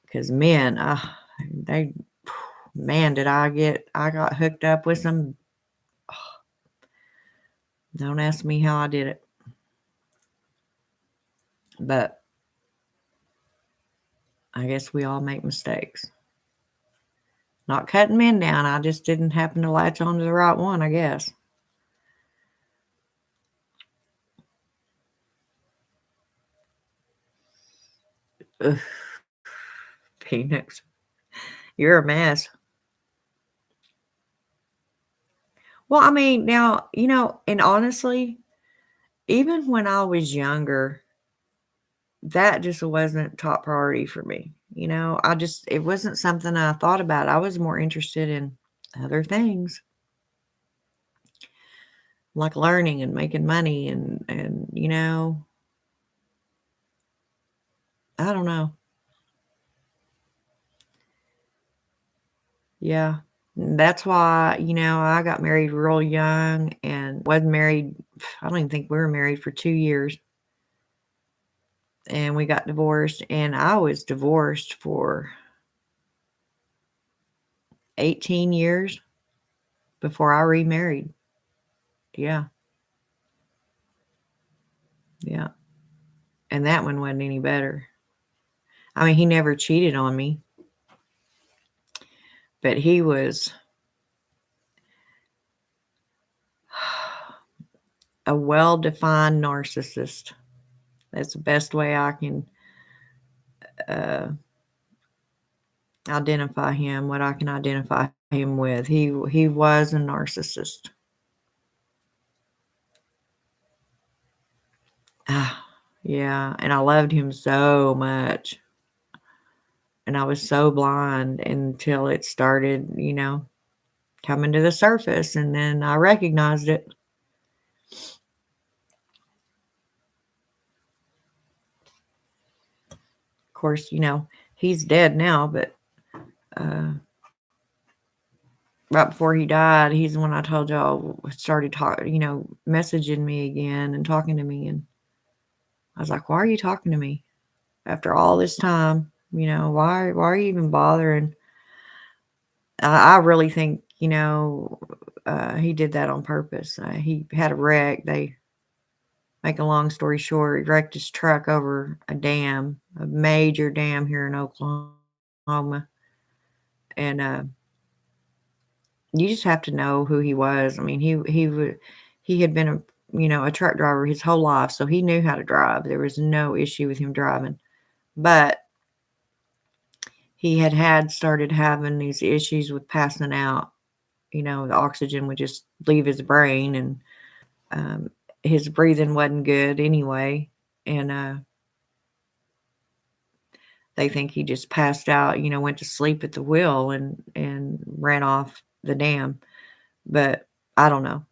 Because men, they man, I got hooked up with some. Don't ask me how I did it. But I guess we all make mistakes. Not cutting men down. I just didn't happen to latch on to the right one, I guess. Ugh, Phoenix. You're a mess. Well, I mean, now, and honestly, even when I was younger, that just wasn't top priority for me. It wasn't something I thought about. I was more interested in other things like learning and making money and I don't know. Yeah. That's why, I got married real young and wasn't married. I don't even think we were married for 2 years. And we got divorced. And I was divorced for 18 years before I remarried. Yeah. Yeah. And that one wasn't any better. I mean, he never cheated on me, but he was a well defined narcissist. That's the best way I can uh, identify him, what I can identify him with. He was a narcissist. Ah, yeah, and I loved him so much. And I was so blind until it started, coming to the surface, and then I recognized it. Of course, he's dead now, but uh, right before he died, he's the one I told y'all started talking, messaging me again and talking to me, and I was like, "Why are you talking to me after all this time? Why are you even bothering?" I really think, he did that on purpose. He had a wreck. They make a long story short, he wrecked his truck over a dam, a major dam here in Oklahoma, and you just have to know who he was. I mean, he had been a truck driver his whole life, so he knew how to drive. There was no issue with him driving, but he had started having these issues with passing out. The oxygen would just leave his brain, and um, his breathing wasn't good anyway. And they think he just passed out, went to sleep at the wheel and ran off the dam. But I don't know.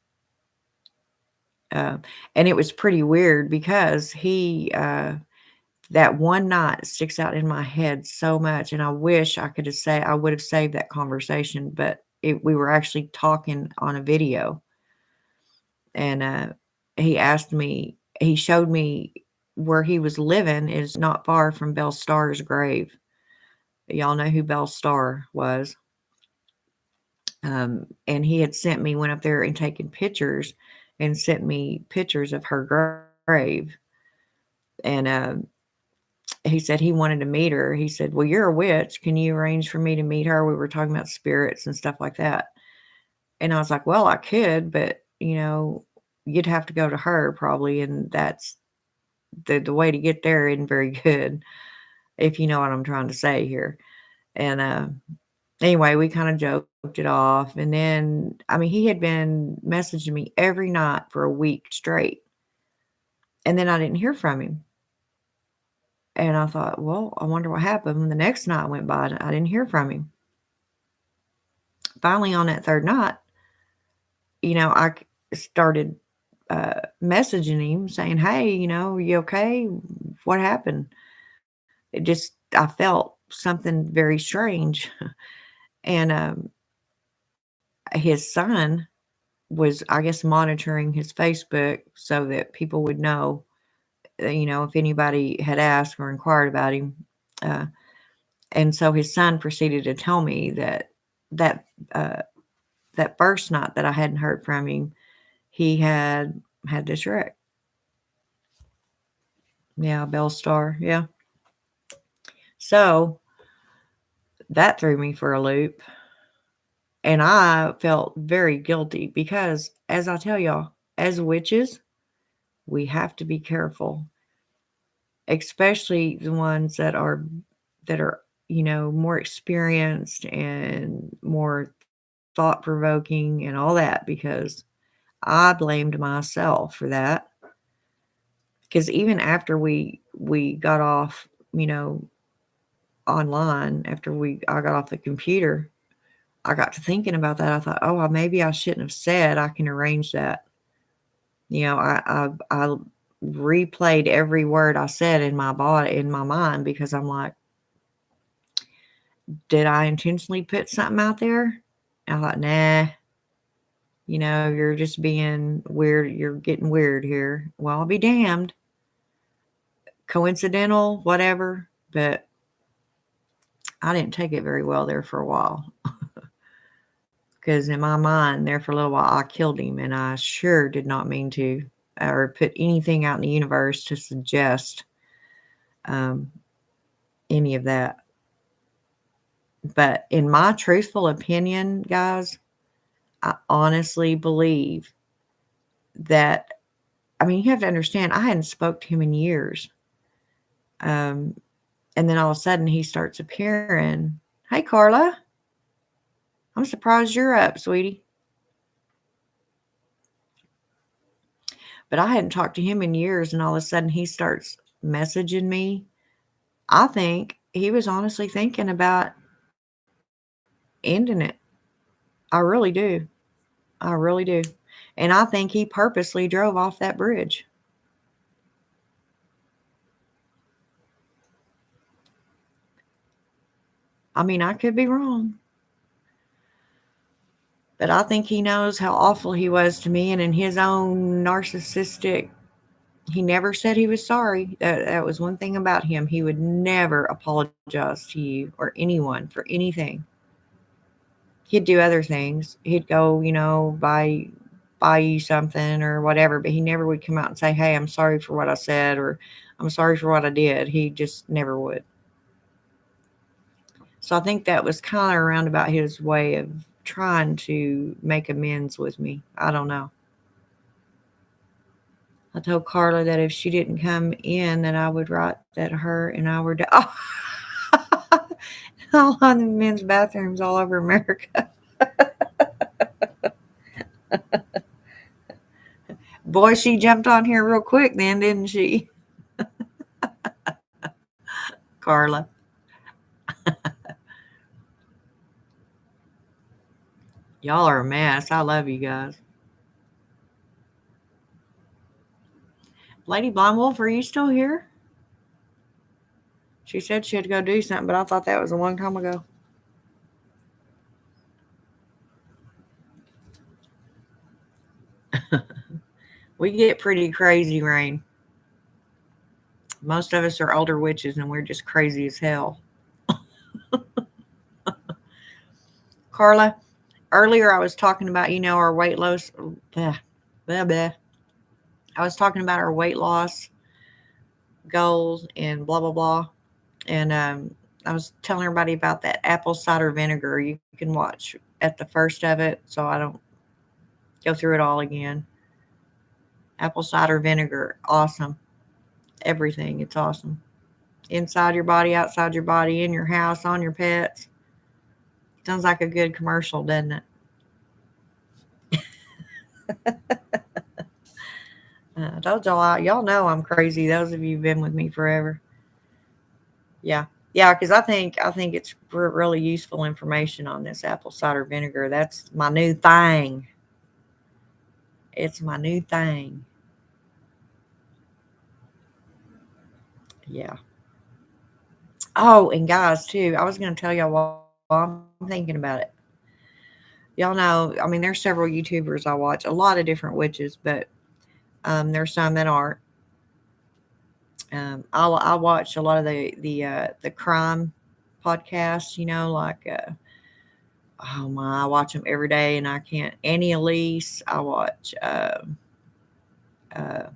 Uh, and it was pretty weird because that one night sticks out in my head so much, and I wish I would have saved that conversation, but we were actually talking on a video, and he showed me where he was living is not far from Belle Starr's grave. Y'all know who Belle Starr was. And he had went up there and taken pictures and sent me pictures of her grave. And he said he wanted to meet her. He said, "Well, you're a witch. Can you arrange for me to meet her?" We were talking about spirits and stuff like that. And I was like, "Well, I could, but you'd have to go to her probably, and that's the way to get there isn't very good, if you know what I'm trying to say here." And anyway, we kind of joked it off. And then, I mean, he had been messaging me every night for a week straight. And then I didn't hear from him. And I thought, well, I wonder what happened. When the next night went by, I didn't hear from him. Finally, on that third night, I started messaging him saying, "Hey, you okay? What happened?" I felt something very strange. And his son was, I guess, monitoring his Facebook so that people would know, if anybody had asked or inquired about him. Uh, and so his son proceeded to tell me that uh, that first night that I hadn't heard from him, he had this wreck. Yeah, Belle Star. Yeah. So that threw me for a loop. And I felt very guilty because, as I tell y'all, as witches, we have to be careful, especially the ones that are more experienced and more thought provoking and all that, because I blamed myself for that. Because even after we got off, online, after I got off the computer, I got to thinking about that. I thought, oh, well, maybe I shouldn't have said I can arrange that. I replayed every word I said in my mind, because I'm like, did I intentionally put something out there? I thought, nah, you're just being weird. You're getting weird here. Well, I'll be damned. Coincidental, whatever. But I didn't take it very well there for a while. Because in my mind, there for a little while, I killed him. And I sure did not mean to, or put anything out in the universe to suggest um, any of that. But in my truthful opinion, guys, I honestly believe that, I mean, you have to understand, I hadn't spoke to him in years. And then all of a sudden he starts appearing. "Hey, Carla, I'm surprised you're up, sweetie." But I hadn't talked to him in years, and all of a sudden he starts messaging me. I think he was honestly thinking about ending it. I really do. I really do. And I think he purposely drove off that bridge. I mean, I could be wrong. But I think he knows how awful he was to me, and in his own narcissistic, he never said he was sorry. That was one thing about him. He would never apologize to you or anyone for anything. He'd do other things. He'd go, buy you something or whatever, but he never would come out and say, "Hey, I'm sorry for what I said," or "I'm sorry for what I did." He just never would. So I think that was kind of around about his way of trying to make amends with me. I don't know. I told Carla that if she didn't come in, that I would write that her and I were all on the men's bathrooms all over America. Boy, she jumped on here real quick then, didn't she? Carla. Y'all are a mess. I love you guys. Lady Blind Wolf, are you still here? She said she had to go do something, but I thought that was a long time ago. We get pretty crazy, Rain. Most of us are older witches and we're just crazy as hell. Carla, earlier I was talking about, our weight loss. Blah, blah, blah. I was talking about our weight loss goals and blah, blah, blah. And I was telling everybody about that apple cider vinegar. You can watch at the first of it so I don't go through it all again. Apple cider vinegar, awesome. Everything, it's awesome. Inside your body, outside your body, in your house, on your pets. Sounds like a good commercial, doesn't it? I told y'all know I'm crazy. Those of you who've been with me forever. Yeah, yeah, because I think it's really useful information on this apple cider vinegar. That's my new thing. It's my new thing. Yeah. Oh, and guys, too, I was going to tell y'all while I'm thinking about it. Y'all know, I mean, there's several YouTubers I watch, a lot of different witches, but there's some that aren't. I watch a lot of the crime podcasts, like oh my, I watch them every day, and I can't. Annie Elise, I watch. Uh, oh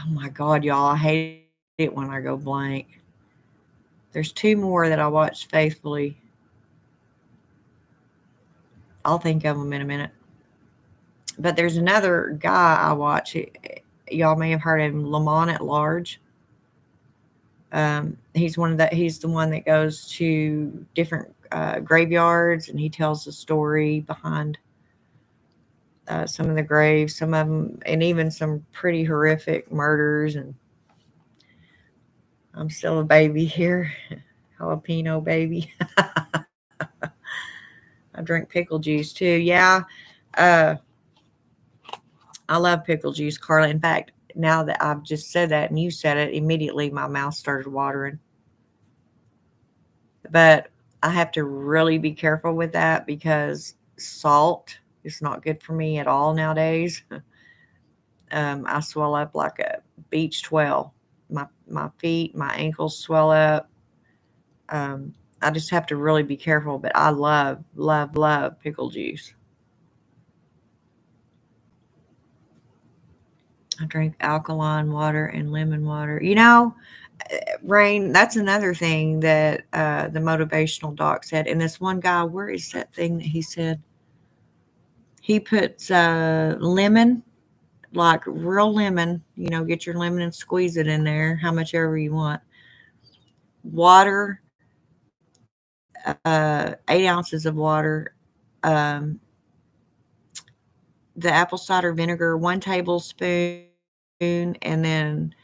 my God, y'all, I hate it when I go blank. There's two more that I watch faithfully. I'll think of them in a minute. But there's another guy I watch. Y'all may have heard of him, Lamont at Large. He's the one that goes to different graveyards, and he tells the story behind some of the graves, some of them, and even some pretty horrific murders. And I'm still a baby here, jalapeno baby. I drink pickle juice too. Yeah, uh, I love pickle juice, Carla. In fact, now that I've just said that and you said it, immediately my mouth started watering. But I have to really be careful with that because salt is not good for me at all nowadays. I swell up like a beach twirl. My feet, my ankles swell up. I just have to really be careful. But I love, love, love pickle juice. I drink alkaline water and lemon water. Rain, that's another thing that the motivational doc said. And this one guy, where is that thing that he said? He puts lemon, like real lemon, get your lemon and squeeze it in there, how much ever you want. Water, 8 ounces of water, um, the apple cider vinegar, 1 tablespoon, and then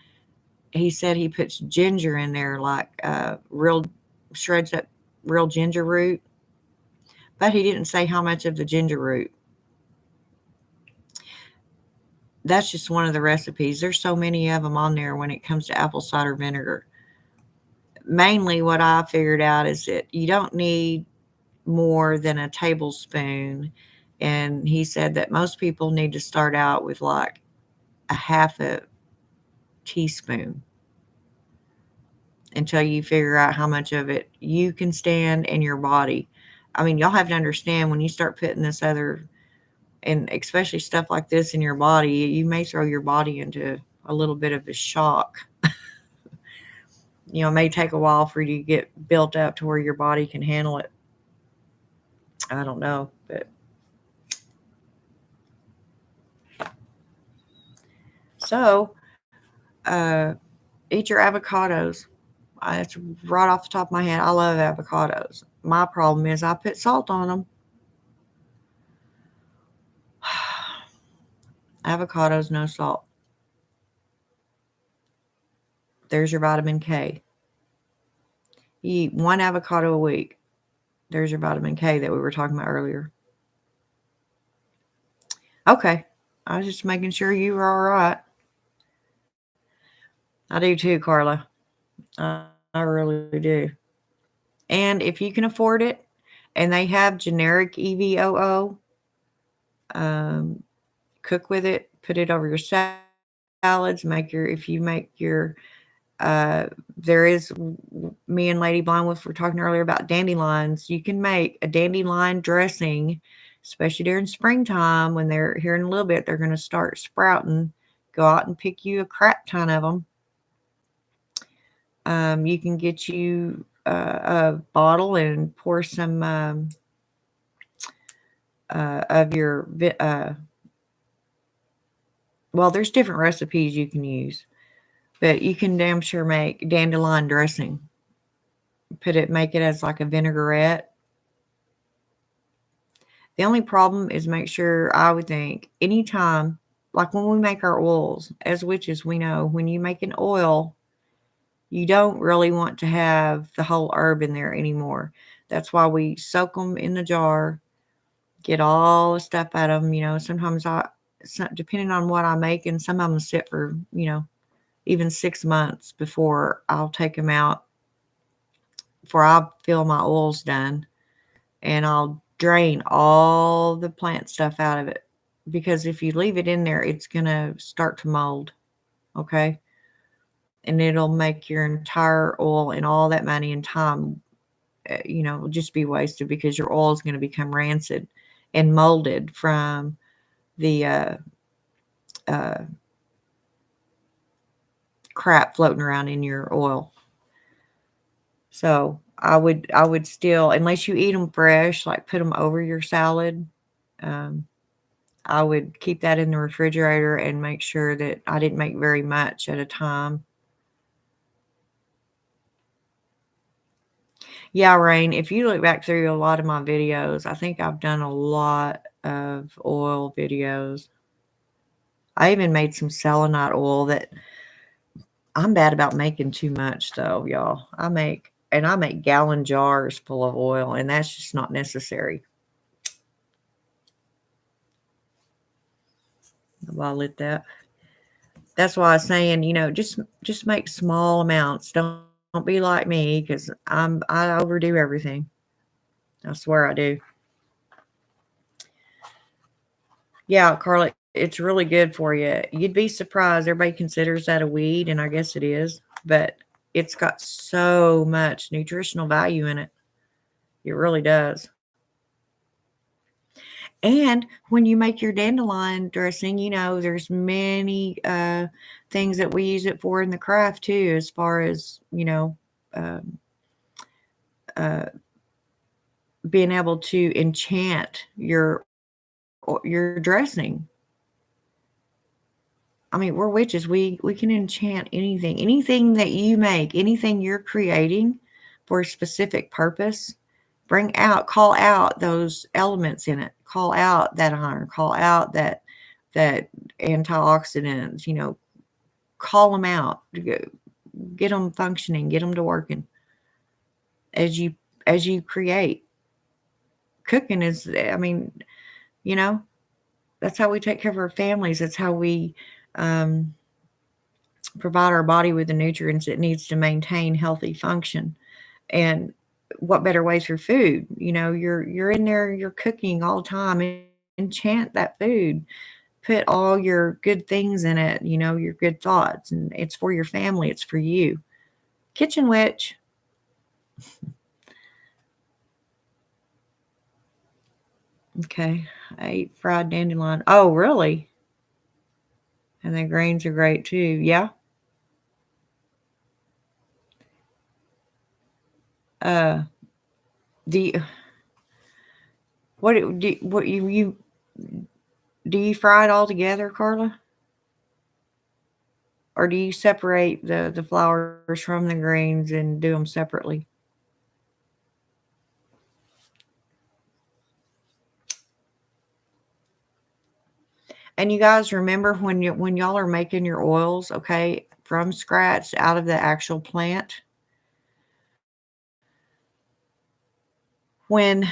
he said he puts ginger in there, like real shreds up real ginger root, but he didn't say how much of the ginger root. That's just one of the recipes. There's so many of them on there when it comes to apple cider vinegar. Mainly, what I figured out is that you don't need more than a tablespoon. And he said that most people need to start out with like a half a teaspoon until you figure out how much of it you can stand in your body. I mean, y'all have to understand when you start putting this other, and especially stuff like this in your body, you may throw your body into a little bit of a shock. It may take a while for you to get built up to where your body can handle it. I don't know, but so eat your avocados. It's right off the top of my head. I love avocados. My problem is I put salt on them. Avocados, no salt. There's your vitamin K. You eat 1 avocado a week. There's your vitamin K that we were talking about earlier. Okay. I was just making sure you were all right. I do too, Carla. I really do. And if you can afford it, and they have generic EVOO, um, cook with it, put it over your salads. If you make your, uh, there is me and Lady Blind Wolf were talking earlier about dandelions. You can make a dandelion dressing, especially during springtime when they're here in a little bit. They're going to start sprouting. Go out and pick you a crap ton of them. You can get you a bottle and pour some of your well, there's different recipes you can use, but you can damn sure make dandelion dressing. Make it as like a vinaigrette. The only problem is make sure, I would think, anytime, like when we make our oils, as witches, we know when you make an oil, you don't really want to have the whole herb in there anymore. That's why we soak them in the jar, get all the stuff out of them. Sometimes depending on what I make, and some of them sit for, even 6 months before I'll take them out, before I feel my oils done, and I'll drain all the plant stuff out of it, because if you leave it in there, it's going to start to mold. Okay. And it'll make your entire oil and all that money and time, just be wasted, because your oil is going to become rancid and molded from the uh, crap floating around in your oil. So I would still, unless you eat them fresh, like put them over your salad, um, I would keep that in the refrigerator and make sure that I didn't make very much at a time. Yeah, Rain, if you look back through a lot of my videos, I think I've done a lot of oil videos. I even made some selenite oil that I'm bad about making too much though, y'all. I make gallon jars full of oil, and that's just not necessary. While I lit that. That's why I was saying, just make small amounts. Don't be like me, because I overdo everything. I swear I do. Yeah, Carla, it's really good for you. You'd be surprised. Everybody considers that a weed, and I guess it is, but it's got so much nutritional value in it. It really does. And when you make your dandelion dressing, there's many things that we use it for in the craft too, as far as, um, uh, being able to enchant your dressing. I mean, we're witches. We can enchant anything. Anything that you make, anything you're creating for a specific purpose, call out those elements in it. Call out that iron, call out that antioxidants, call them out. Get them functioning, get them to working as you create. Cooking is, I mean, you know, that's how we take care of our families. That's how we um, provide our body with the nutrients it needs to maintain healthy function. And what better way through food? You're in there, you're cooking all the time. Enchant that food. Put all your good things in it. Your good thoughts, and it's for your family. It's for you. Kitchen witch. Okay, I ate fried dandelion. Oh, really? And the grains are great too. Yeah. Uh, do you, what you do you fry it all together, Carla, or do you separate the flours from the grains and do them separately? And you guys remember when y'all are making your oils, okay, from scratch out of the actual plant, when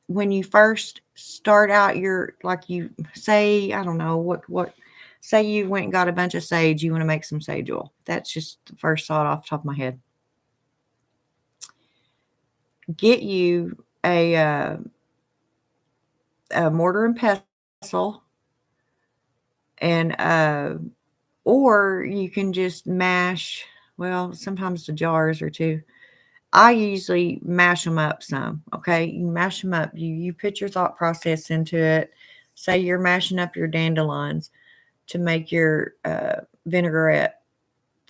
when you first start out your, like, you say, I don't know what, say you went and got a bunch of sage, you want to make some sage oil. That's just the first thought off the top of my head. Get you a mortar and pestle, and or you can just mash. Well, sometimes the jars are too. I usually mash them up some. Okay, you mash them up. You put your thought process into it. Say you're mashing up your dandelions to make your vinaigrette.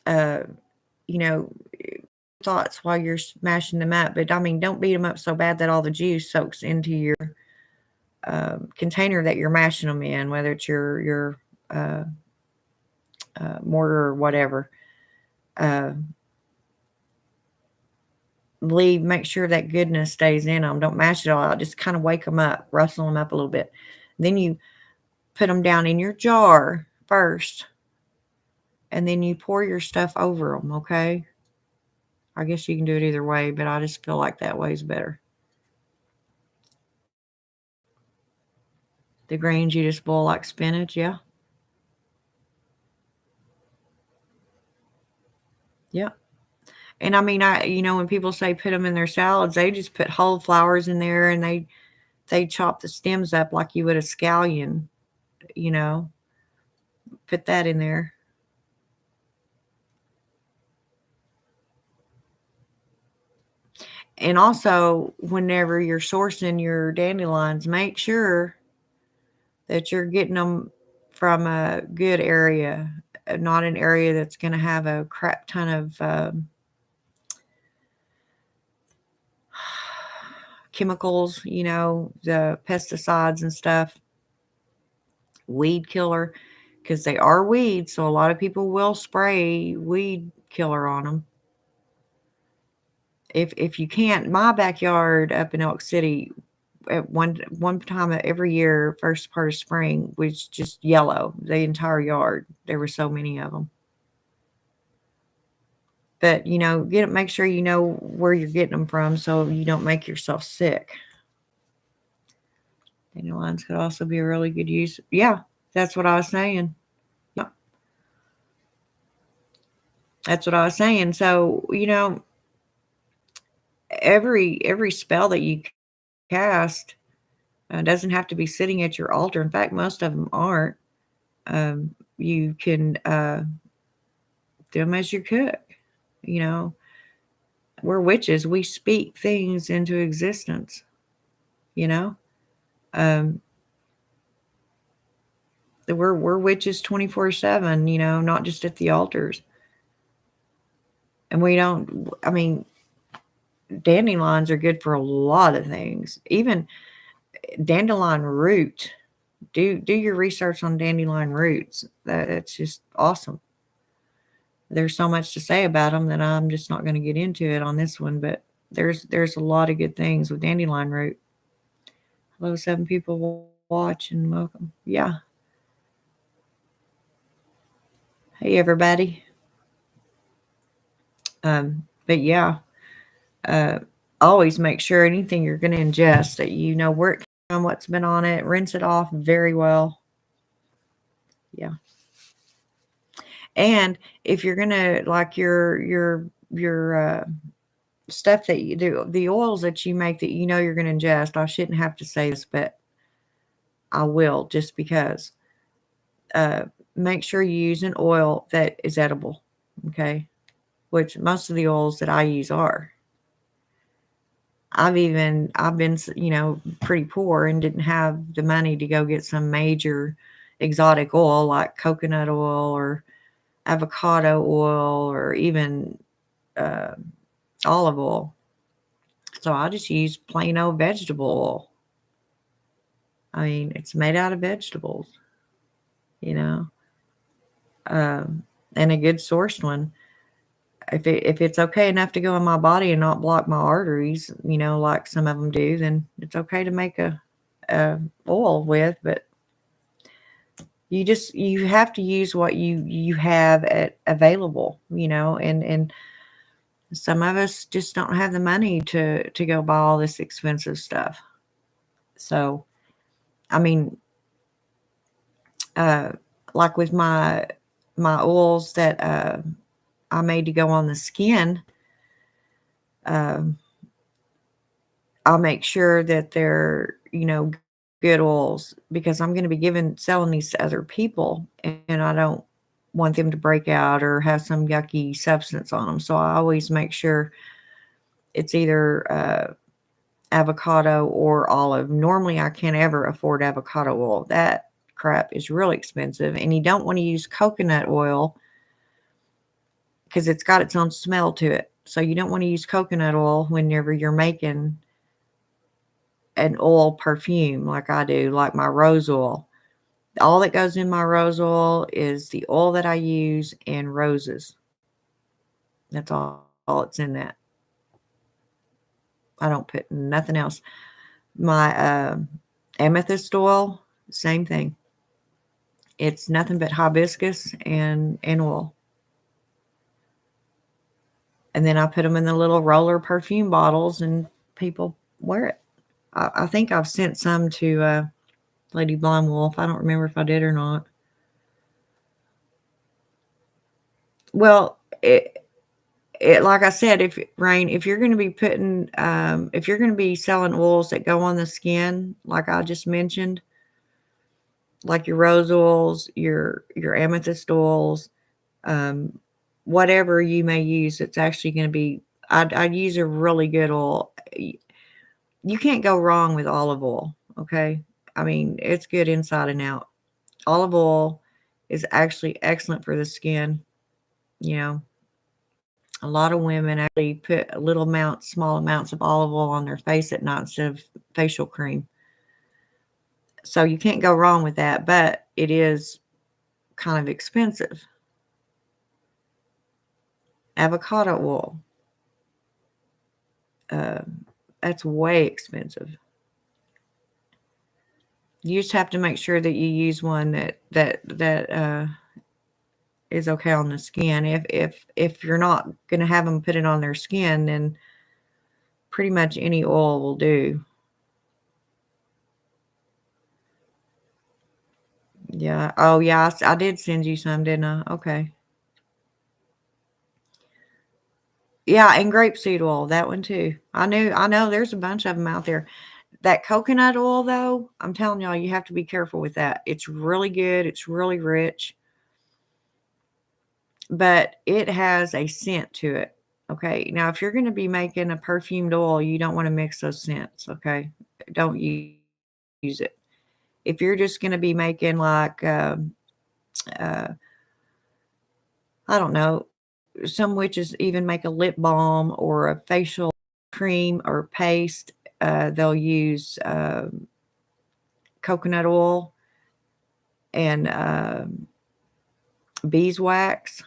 Uh, you know, thoughts while you're smashing them up. But I mean, don't beat them up so bad that all the juice soaks into your container that you're mashing them in, whether it's your uh, mortar or whatever. Uh, make sure that goodness stays in them. Don't mash it all out. Just kind of wake them up, rustle them up a little bit. Then you put them down in your jar first, and then you pour your stuff over them. Okay. I guess you can do it either way, but I just feel like that way is better. The greens you just boil like spinach. Yeah. Yeah. And I mean, when people say put them in their salads, they just put whole flowers in there, and they chop the stems up like you would a scallion, you know, put that in there. And also, whenever you're sourcing your dandelions, make sure that you're getting them from a good area, not an area that's going to have a crap ton of chemicals, the pesticides and stuff, weed killer, because they are weeds. So a lot of people will spray weed killer on them. If you can't, my backyard up in Elk City, at one time every year, first part of spring, was just yellow. The entire yard. There were so many of them. But make sure you know where you're getting them from, so you don't make yourself sick. Dandelions could also be a really good use. Yeah, that's what I was saying. Yeah, that's what I was saying. So every spell that you cast doesn't have to be sitting at your altar. In fact, most of them aren't. You can do them as you cook. We're witches. We speak things into existence. You know, um, we're witches 24/7. Not just at the altars. And we don't. I mean, dandelions are good for a lot of things. Even dandelion root. Do your research on dandelion roots. That's just awesome. There's so much to say about them that I'm just not going to get into it on this one, but there's a lot of good things with dandelion root. Hello, 7 people will watch, and welcome. Yeah. Hey, everybody. But yeah, uh, always make sure anything you're going to ingest that you know where it came from, what's been on it, rinse it off very well. Yeah. And if you're gonna, like, your stuff that you do, the oils that you make that you're gonna ingest, I shouldn't have to say this, but I will, just because. Uh, Make sure you use an oil that is edible, okay? Which most of the oils that I use are. I've been pretty poor and didn't have the money to go get some major exotic oil like coconut oil or avocado oil or even uh, olive oil. So I just use plain old vegetable oil. I mean, it's made out of vegetables, you know, and a good sourced one. If it's okay enough to go in my body and not block my arteries, like some of them do, then it's okay to make a oil with. But you have to use what you have available, and some of us just don't have the money to go buy all this expensive stuff. So, I mean, uh, like with my oils that I made to go on the skin, um, I'll make sure that they're, good oils because I'm going to be selling these to other people and I don't want them to break out or have some yucky substance on them. So I always make sure it's either avocado or olive. Normally I can't ever afford avocado oil. That crap is really expensive. And you don't want to use coconut oil because it's got its own smell to it. So you don't want to use coconut oil whenever you're making an oil perfume like I do, like my rose oil. All that goes in my rose oil is the oil that I use and roses. That's all it's in that. I don't put nothing else. My amethyst oil, same thing. It's nothing but hibiscus and oil. And then I put them in the little roller perfume bottles and people wear it. I think I've sent some to Lady Blind Wolf. I don't remember if I did or not. Well, like I said, if you're going to be if you're going to be selling oils that go on the skin, like I just mentioned, like your rose oils, your amethyst oils, um, whatever you may use, it's actually going to be. I'd use a really good oil. You can't go wrong with olive oil. Okay, I mean it's good inside and out. Olive oil is actually excellent for the skin. You know, a lot of women actually put small amounts of olive oil on their face at night instead of facial cream. So you can't go wrong with that, but it is kind of expensive. Avocado oil, uh, that's way expensive. You just have to make sure that you use one that is okay on the skin. If you're not going to have them put it on their skin, then pretty much any oil will do. Yeah. Oh, yeah. I did send you some, didn't I? Okay. Yeah, and grapeseed oil, that one too. I know there's a bunch of them out there. That coconut oil, though, I'm telling y'all, you have to be careful with that. It's really good. It's really rich, but it has a scent to it. Okay. Now, if you're going to be making a perfumed oil, you don't want to mix those scents. Okay. Don't use it. If you're just going to be making like, uh, I don't know, some witches even make a lip balm or a facial cream or paste. They'll use coconut oil and beeswax.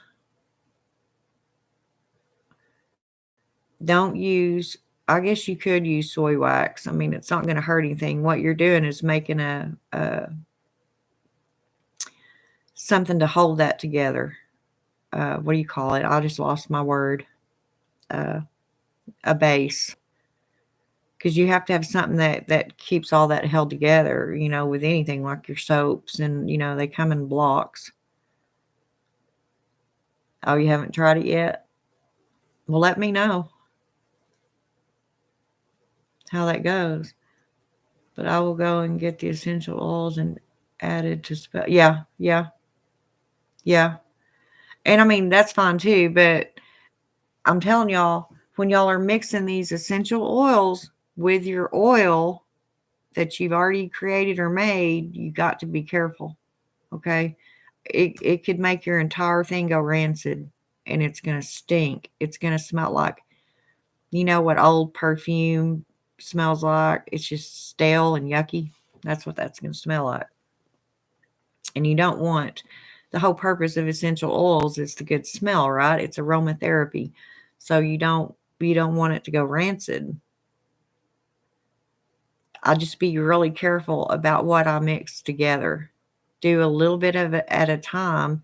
Don't use, I guess you could use soy wax. I mean, it's not going to hurt anything. What you're doing is making a something to hold that together. What do you call it? I just lost my word. Uh, a base. Because you have to have something that keeps all that held together, with anything like your soaps and, they come in blocks. Oh, you haven't tried it yet? Well, let me know how that goes. But I will go and get the essential oils and add it to yeah, yeah, yeah. And I mean, that's fine too, but I'm telling y'all, when y'all are mixing these essential oils with your oil that you've already created or made, you got to be careful. Okay? It could make your entire thing go rancid and it's going to stink. It's going to smell like, what old perfume smells like? It's just stale and yucky. That's what that's going to smell like. And you don't want, the whole purpose of essential oils is the good smell, right? It's aromatherapy. So you don't want it to go rancid. I just be really careful about what I mix together. Do a little bit of it at a time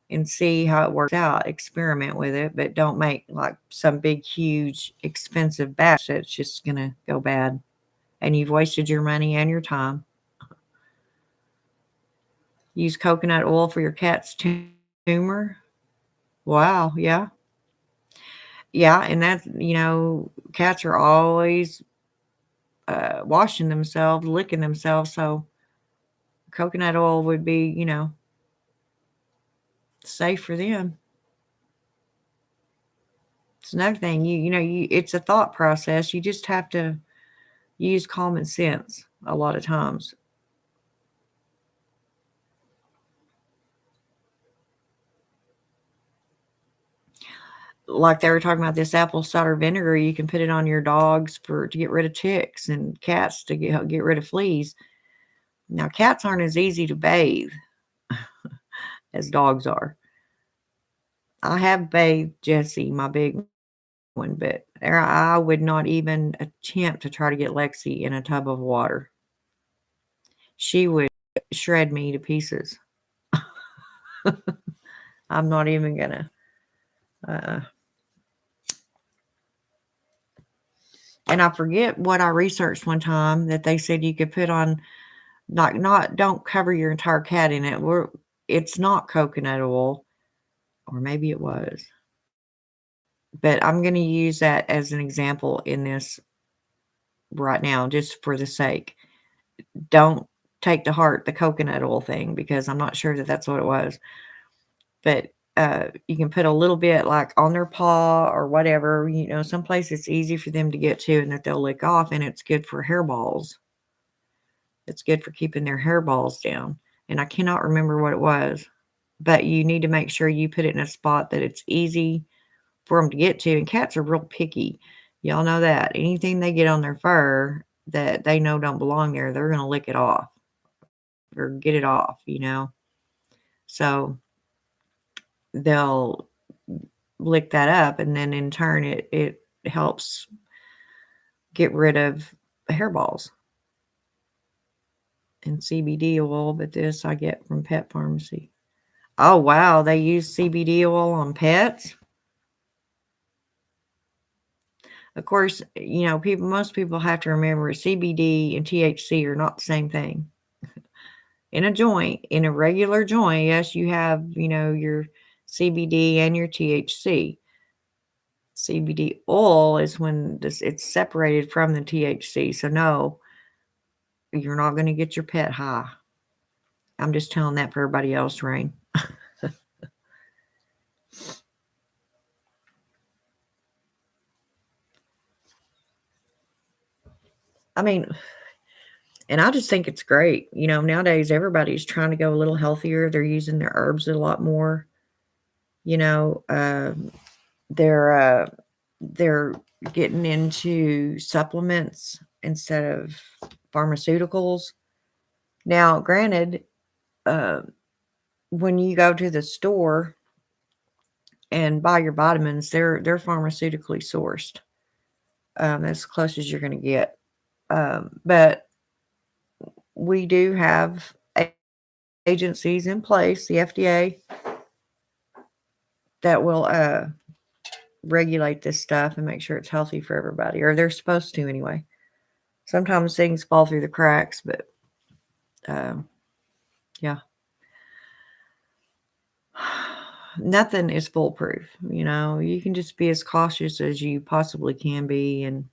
and see how it works out. Experiment with it, but don't make like some big, huge, expensive batch that's just going to go bad. and you've wasted your money and your time. Use coconut oil for your cat's tumor. Wow, yeah. Yeah, and that's, cats are always washing themselves, licking themselves, so coconut oil would be, safe for them. It's another thing, it's a thought process. You just have to use common sense a lot of times. Like they were talking about this apple cider vinegar, you can put it on your dogs to get rid of ticks and cats to get rid of fleas. Now, cats aren't as easy to bathe as dogs are. I have bathed Jessie, my big one, but I would not even attempt to try to get Lexi in a tub of water. She would shred me to pieces. I'm not even gonna. And I forget what I researched one time that they said you could put on, not don't cover your entire cat in it. It's not coconut oil, or maybe it was. But I'm going to use that as an example in this right now, just for the sake. Don't take to heart the coconut oil thing, because I'm not sure that that's what it was. But you can put a little bit like on their paw or whatever, someplace it's easy for them to get to and that they'll lick off, and it's good for hairballs. It's good for keeping their hairballs down. And I cannot remember what it was, but you need to make sure you put it in a spot that it's easy for them to get to. And cats are real picky. Y'all know that. Anything they get on their fur that they know don't belong there, they're going to lick it off or get it off, So they'll lick that up, and then in turn it helps get rid of hairballs. And CBD oil, but this I get from Pet Pharmacy. Oh, wow, they use CBD oil on pets? Of course, most people have to remember CBD and THC are not the same thing. In a regular joint, yes, you have, your CBD and your THC. CBD oil is when it's separated from the THC. So no, you're not going to get your pet high. I'm just telling that for everybody else, Rain. I mean, and I just think it's great. Nowadays everybody's trying to go a little healthier. They're using their herbs a lot more. They're getting into supplements instead of pharmaceuticals. Now, granted, when you go to the store and buy your vitamins, they're pharmaceutically sourced. As close as you're going to get. But we do have agencies in place, the FDA, that will regulate this stuff and make sure it's healthy for everybody, or they're supposed to anyway. Sometimes things fall through the cracks, but yeah. Nothing is foolproof. You can just be as cautious as you possibly can be. And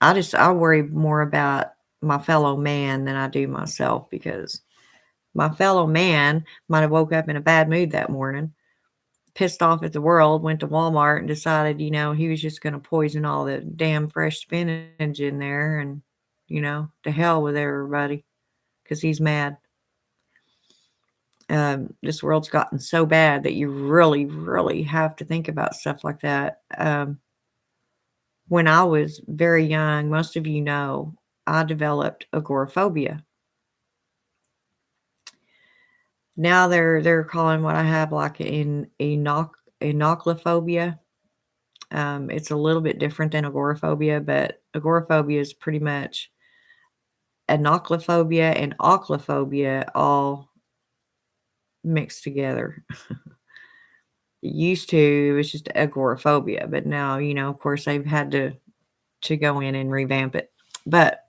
I worry more about my fellow man than I do myself, because my fellow man might have woke up in a bad mood that morning, pissed off at the world, went to Walmart and decided, he was just going to poison all the damn fresh spinach in there, and, to hell with everybody, because he's mad. This world's gotten so bad that you really, really have to think about stuff like that. When I was very young, most of you know, I developed agoraphobia. Now they're calling what I have like enochlophobia. It's a little bit different than agoraphobia, but agoraphobia is pretty much enochlophobia and ochlophobia all mixed together. Used to, it was just agoraphobia, but now, of course, they've had to go in and revamp it. But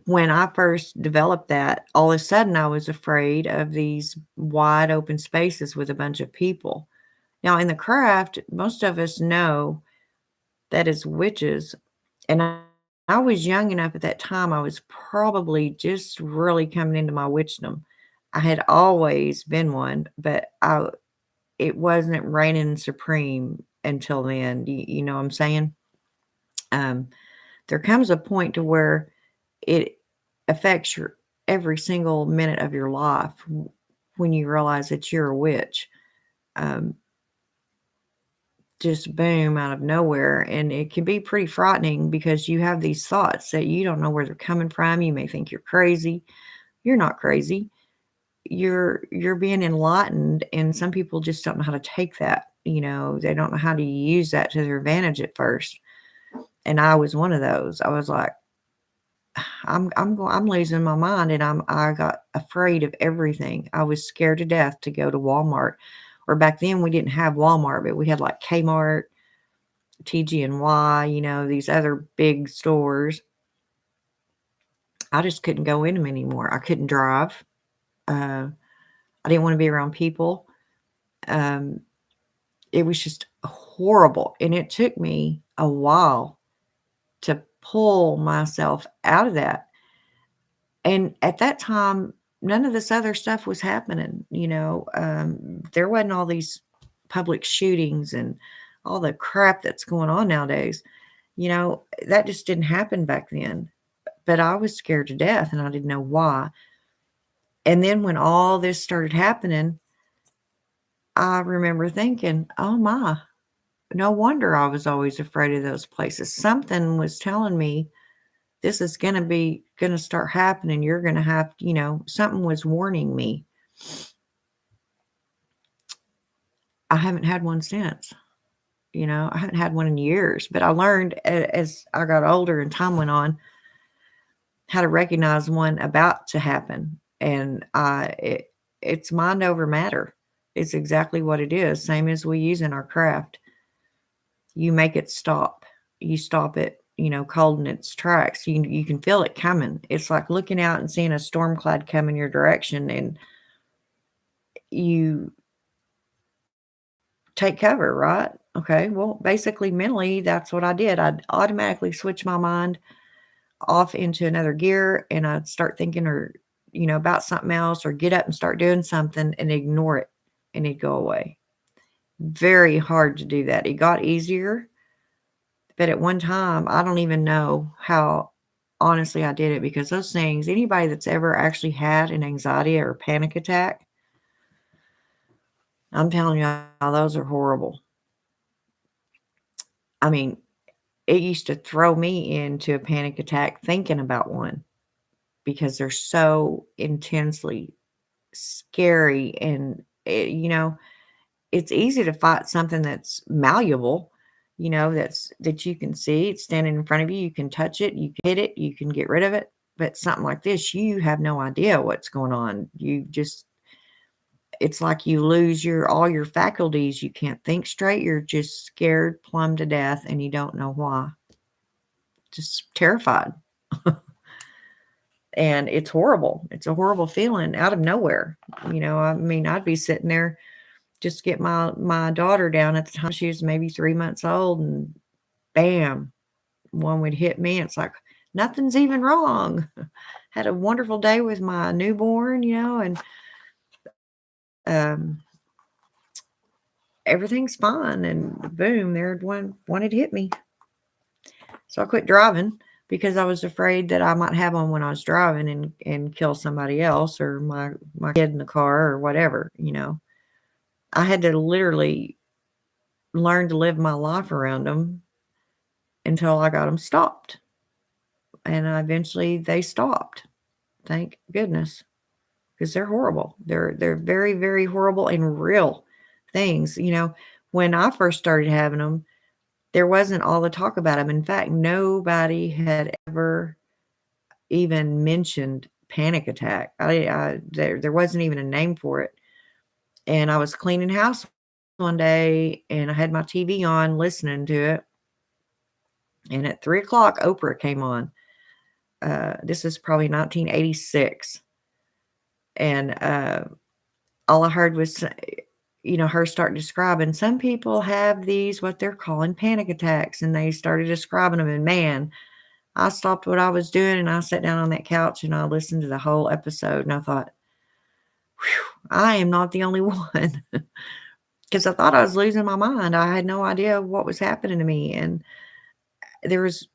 when I first developed that, all of a sudden I was afraid of these wide open spaces with a bunch of people. Now, in the craft, most of us know that as witches, and I was young enough at that time, I was probably just really coming into my witchdom. I had always been one, but it wasn't reigning supreme until then. You know what I'm saying? Um, there comes a point to where it affects your every single minute of your life when you realize that you're a witch. Um, just boom out of nowhere, and it can be pretty frightening because you have these thoughts that you don't know where they're coming from. You may think you're crazy. You're not crazy. You're being enlightened, and some people just don't know how to take that. They don't know how to use that to their advantage at first. And I was one of those. I was like, I'm losing my mind, and I got afraid of everything. I was scared to death to go to Walmart. Or back then we didn't have Walmart, but we had like Kmart, TG&Y, these other big stores. I just couldn't go in them anymore. I couldn't drive. I didn't want to be around people. Um, it was just horrible, and it took me a while to pull myself out of that. And at that time, none of this other stuff was happening. There wasn't all these public shootings and all the crap that's going on nowadays. That just didn't happen back then. But I was scared to death, and I didn't know why. And then when all this started happening, I remember thinking, oh my, no wonder I was always afraid of those places. Something was telling me this is gonna start happening. You're gonna have, something was warning me. I haven't had one since. I haven't had one in years, but I learned as I got older and time went on how to recognize one about to happen. And it's mind over matter. It's exactly what it is. Same as we use in our craft. You make it stop. You stop it, cold in its tracks. You can feel it coming. It's like looking out and seeing a storm cloud come in your direction, and you take cover, right? Okay. Well, basically mentally, that's what I did. I'd automatically switch my mind off into another gear, and I'd start thinking about something else, or get up and start doing something and ignore it, and it'd go away. Very hard to do that. It got easier, but at one time, I don't even know how honestly I did it, because those things, anybody that's ever actually had an anxiety or panic attack, I'm telling you, those are horrible. I mean, it used to throw me into a panic attack thinking about one, because they're so intensely scary. And it's easy to fight something that's malleable, that you can see. It's standing in front of you. You can touch it, you can hit it, you can get rid of it. But something like this, you have no idea what's going on. It's like you lose all your faculties. You can't think straight. You're just scared plumb to death, and you don't know why. Just terrified. And it's horrible. It's a horrible feeling out of nowhere. I mean, I'd be sitting there, just get my daughter down. At the time, she was maybe 3 months old, and bam, one would hit me. It's like nothing's even wrong. Had a wonderful day with my newborn, and um, everything's fine. And boom, there one had hit me. So I quit driving, because I was afraid that I might have one when I was driving and kill somebody else, or my kid in the car, or whatever. I had to literally learn to live my life around them until I got them stopped. And eventually they stopped. Thank goodness, because they're horrible. They're very, very horrible and real things. When I first started having them, there wasn't all the talk about them. In fact, nobody had ever even mentioned panic attack. There wasn't even a name for it. And I was cleaning house one day and I had my TV on listening to it. And at 3 o'clock, Oprah came on. This is probably 1986. And all I heard was, her start describing some people have these, what they're calling panic attacks. And they started describing them. And man, I stopped what I was doing and I sat down on that couch and I listened to the whole episode. And I thought, I am not the only one. Because I thought I was losing my mind. I had no idea what was happening to me. And there was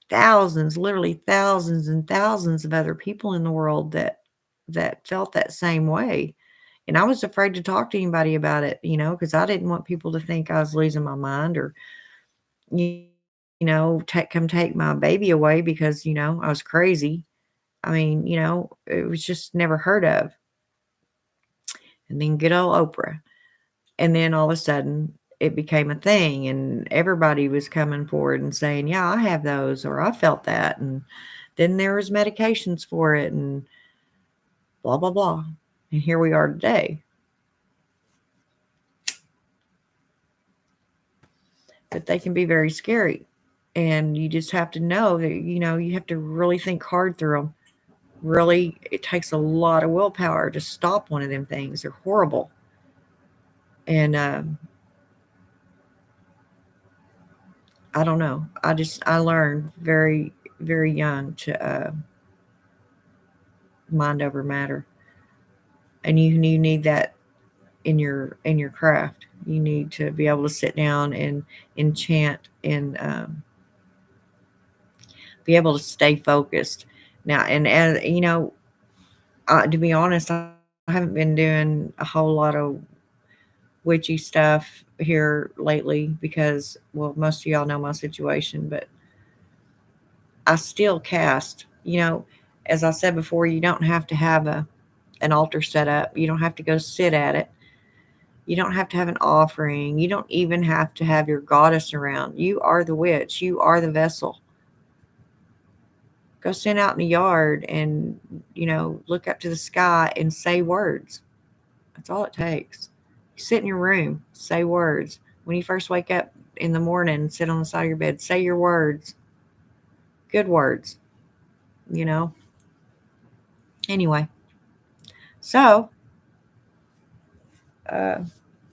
thousands, literally thousands and thousands of other people in the world that felt that same way. And I was afraid to talk to anybody about it, because I didn't want people to think I was losing my mind or, come take my baby away because, I was crazy. I mean, it was just never heard of. And then good old Oprah. And then all of a sudden it became a thing and everybody was coming forward and saying, yeah, I have those, or I felt that. And then there was medications for it and blah, blah, blah. And here we are today. But they can be very scary. And you just have to know that, you have to really think hard through them. Really, it takes a lot of willpower to stop one of them things. They're horrible. And I don't know. I learned very, very young to mind over matter. And you need that in your craft. You need to be able to sit down and enchant and be able to stay focused. Now, and as to be honest, I haven't been doing a whole lot of witchy stuff here lately because, well, most of y'all know my situation, but I still cast. As I said before, you don't have to have an altar set up. You don't have to go sit at it. You don't have to have an offering. You don't even have to have your goddess around. You are the witch. You are the vessel. Go stand out in the yard and, look up to the sky and say words. That's all it takes. You sit in your room, say words. When you first wake up in the morning, sit on the side of your bed, say your words. Good words, you know. Anyway, so uh,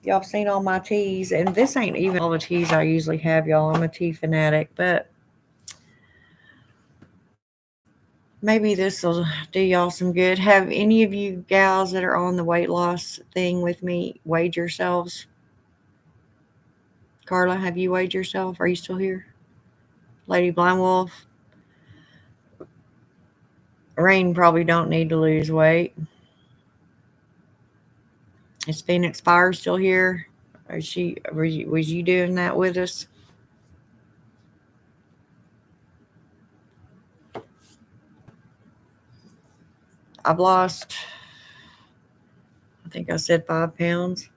y'all have seen all my teas, and this ain't even all the teas I usually have, y'all. I'm a tea fanatic, but maybe this will do y'all some good. Have any of you gals that are on the weight loss thing with me weighed yourselves? Carla, have you weighed yourself? Are you still here? Lady Blind Wolf? Rain probably don't need to lose weight. Is Phoenix Fire still here? Was you doing that with us? I've lost, I think I said 5 pounds.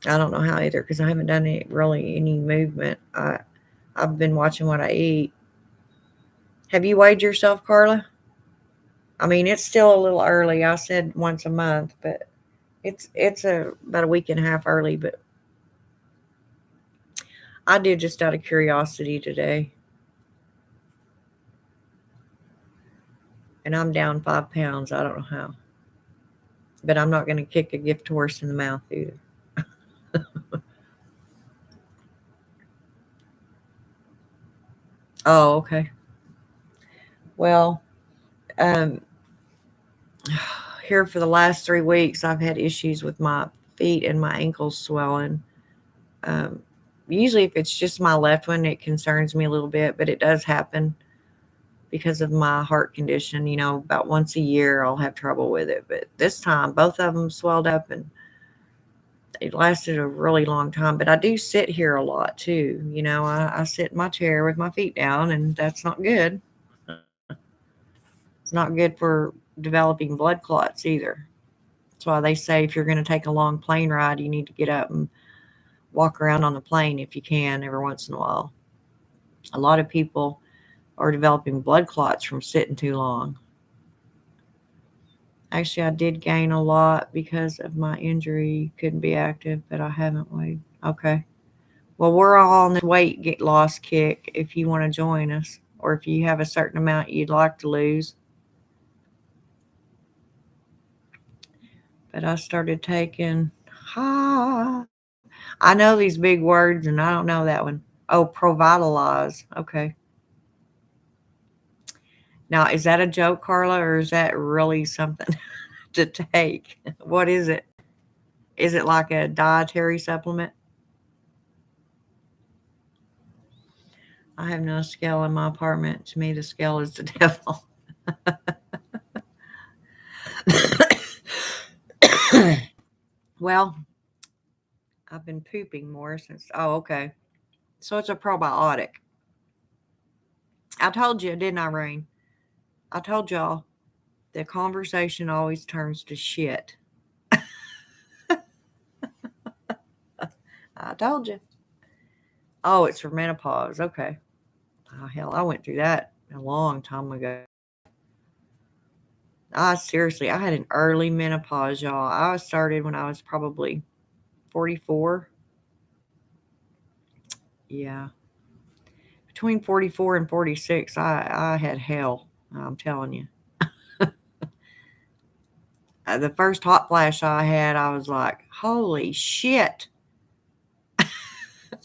I don't know how either because I haven't done any movement. I've been watching what I eat. Have you weighed yourself, Carla? I mean, it's still a little early. I said once a month, but it's about a week and a half early. But I did just out of curiosity today, and I'm down 5 pounds. I don't know how, but I'm not going to kick a gift horse in the mouth either. Oh, okay. Well, um, here for the last 3 weeks, I've had issues with my feet and my ankles swelling. Um, Usually, if it's just my left one, it concerns me a little bit, but it does happen because of my heart condition. About once a year, I'll have trouble with it. But this time, both of them swelled up and it lasted a really long time. But I do sit here a lot too. I sit in my chair with my feet down, and that's not good. It's not good for developing blood clots either. That's why they say if you're going to take a long plane ride, you need to get up and walk around on the plane if you can every once in a while. A lot of people are developing blood clots from sitting too long. Actually, I did gain a lot because of my injury. Couldn't be active, but I haven't weighed. Okay. Well, we're all on this weight get loss kick if you want to join us, or if you have a certain amount you'd like to lose. But I started taking, ah, I know these big words and I don't know that one. Oh, Provitalize. Okay. Now, is that a joke, Carla, or is that really something to take? What is it? Is it like a dietary supplement? I have no scale in my apartment. To me, the scale is the devil. Well, I've been pooping more since. Oh, okay. So it's a probiotic. I told you, didn't I, Rain? I told y'all the conversation always turns to shit. I told you. Oh, it's for menopause. Okay. Oh, hell, I went through that a long time ago. I seriously, I had an early menopause, y'all. I started when I was probably 44. Yeah. Between 44 and 46, I had hell. I'm telling you. The first hot flash I had, I was like, holy shit.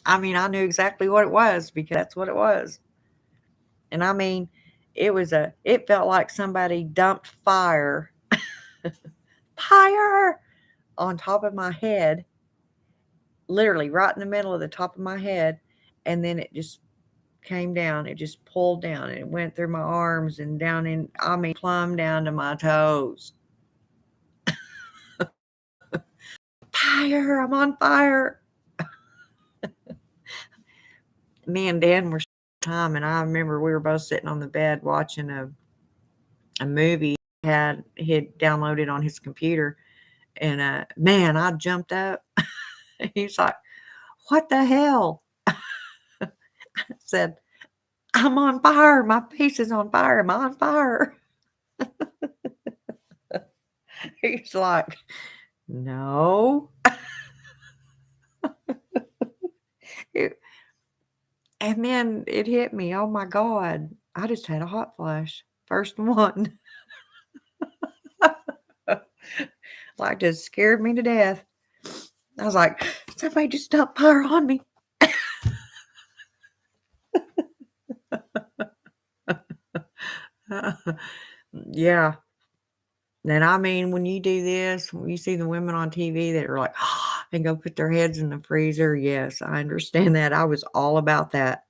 I mean, I knew exactly what it was because that's what it was. And I mean, it felt like somebody dumped fire on top of my head, literally right in the middle of the top of my head. And then it just came down. It just pulled down and it went through my arms and down in, I mean, plumb down to my toes. Fire! I'm on fire. Me and Dan were time, and I remember we were both sitting on the bed watching a movie he had downloaded on his computer, and man, I jumped up. He's like, "What the hell?" I said, "I'm on fire. My face is on fire. I'm on fire." He's like, "No." It- and then it hit me. Oh my God. I just had a hot flash. First one. Like, just scared me to death. I was like, somebody just dumped fire on me. Yeah. And I mean, when you do this, when you see the women on TV that are like, and go put their heads in the freezer. Yes, I understand that. I was all about that.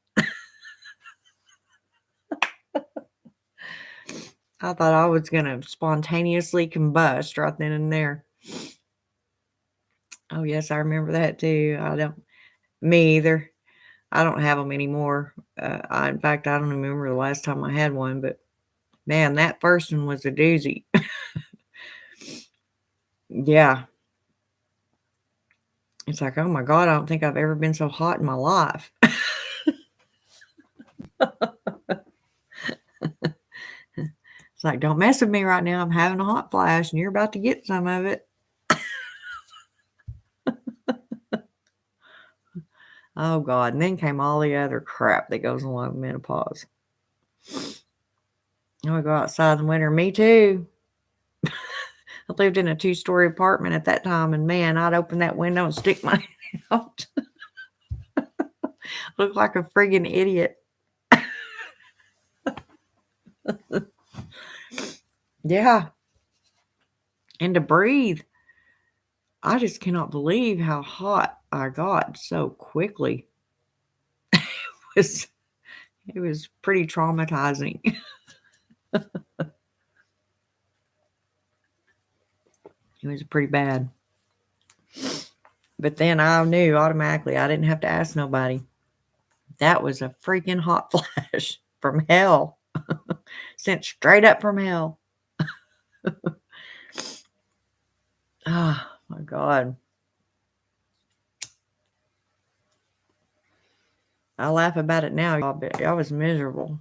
I thought I was going to spontaneously combust right then and there. Oh, yes, I remember that too. Me either. I don't have them anymore. In fact, I don't remember the last time I had one, but man, that first one was a doozy. Yeah. It's like, oh my God, I don't think I've ever been so hot in my life. It's like, don't mess with me right now. I'm having a hot flash and you're about to get some of it. Oh God. And then came all the other crap that goes along with menopause. Oh, I go outside in the winter. Me too. I lived in a 2-story apartment at that time, and man, I'd open that window and stick my head out. Look like a friggin' idiot. Yeah. And to breathe. I just cannot believe how hot I got so quickly. was it was pretty traumatizing. It was pretty bad. But then I knew automatically I didn't have to ask nobody. That was a freaking hot flash from hell. Sent straight up from hell. Oh my God. I laugh about it now, y'all, but I was miserable.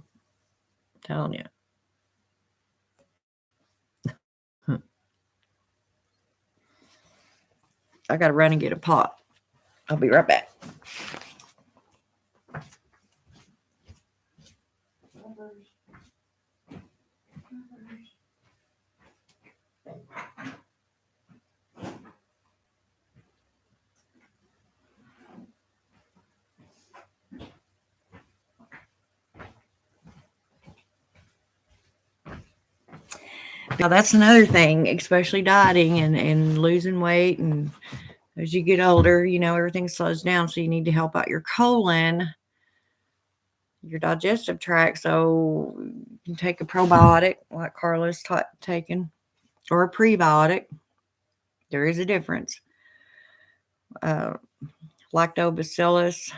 I'm telling you. I got to run and get a pot. I'll be right back. Now that's another thing, especially dieting and losing weight. And as you get older, everything slows down. So you need to help out your colon, your digestive tract. So you can take a probiotic like Carla's taking, or a prebiotic. There is a difference. Uh, Lactobacillus,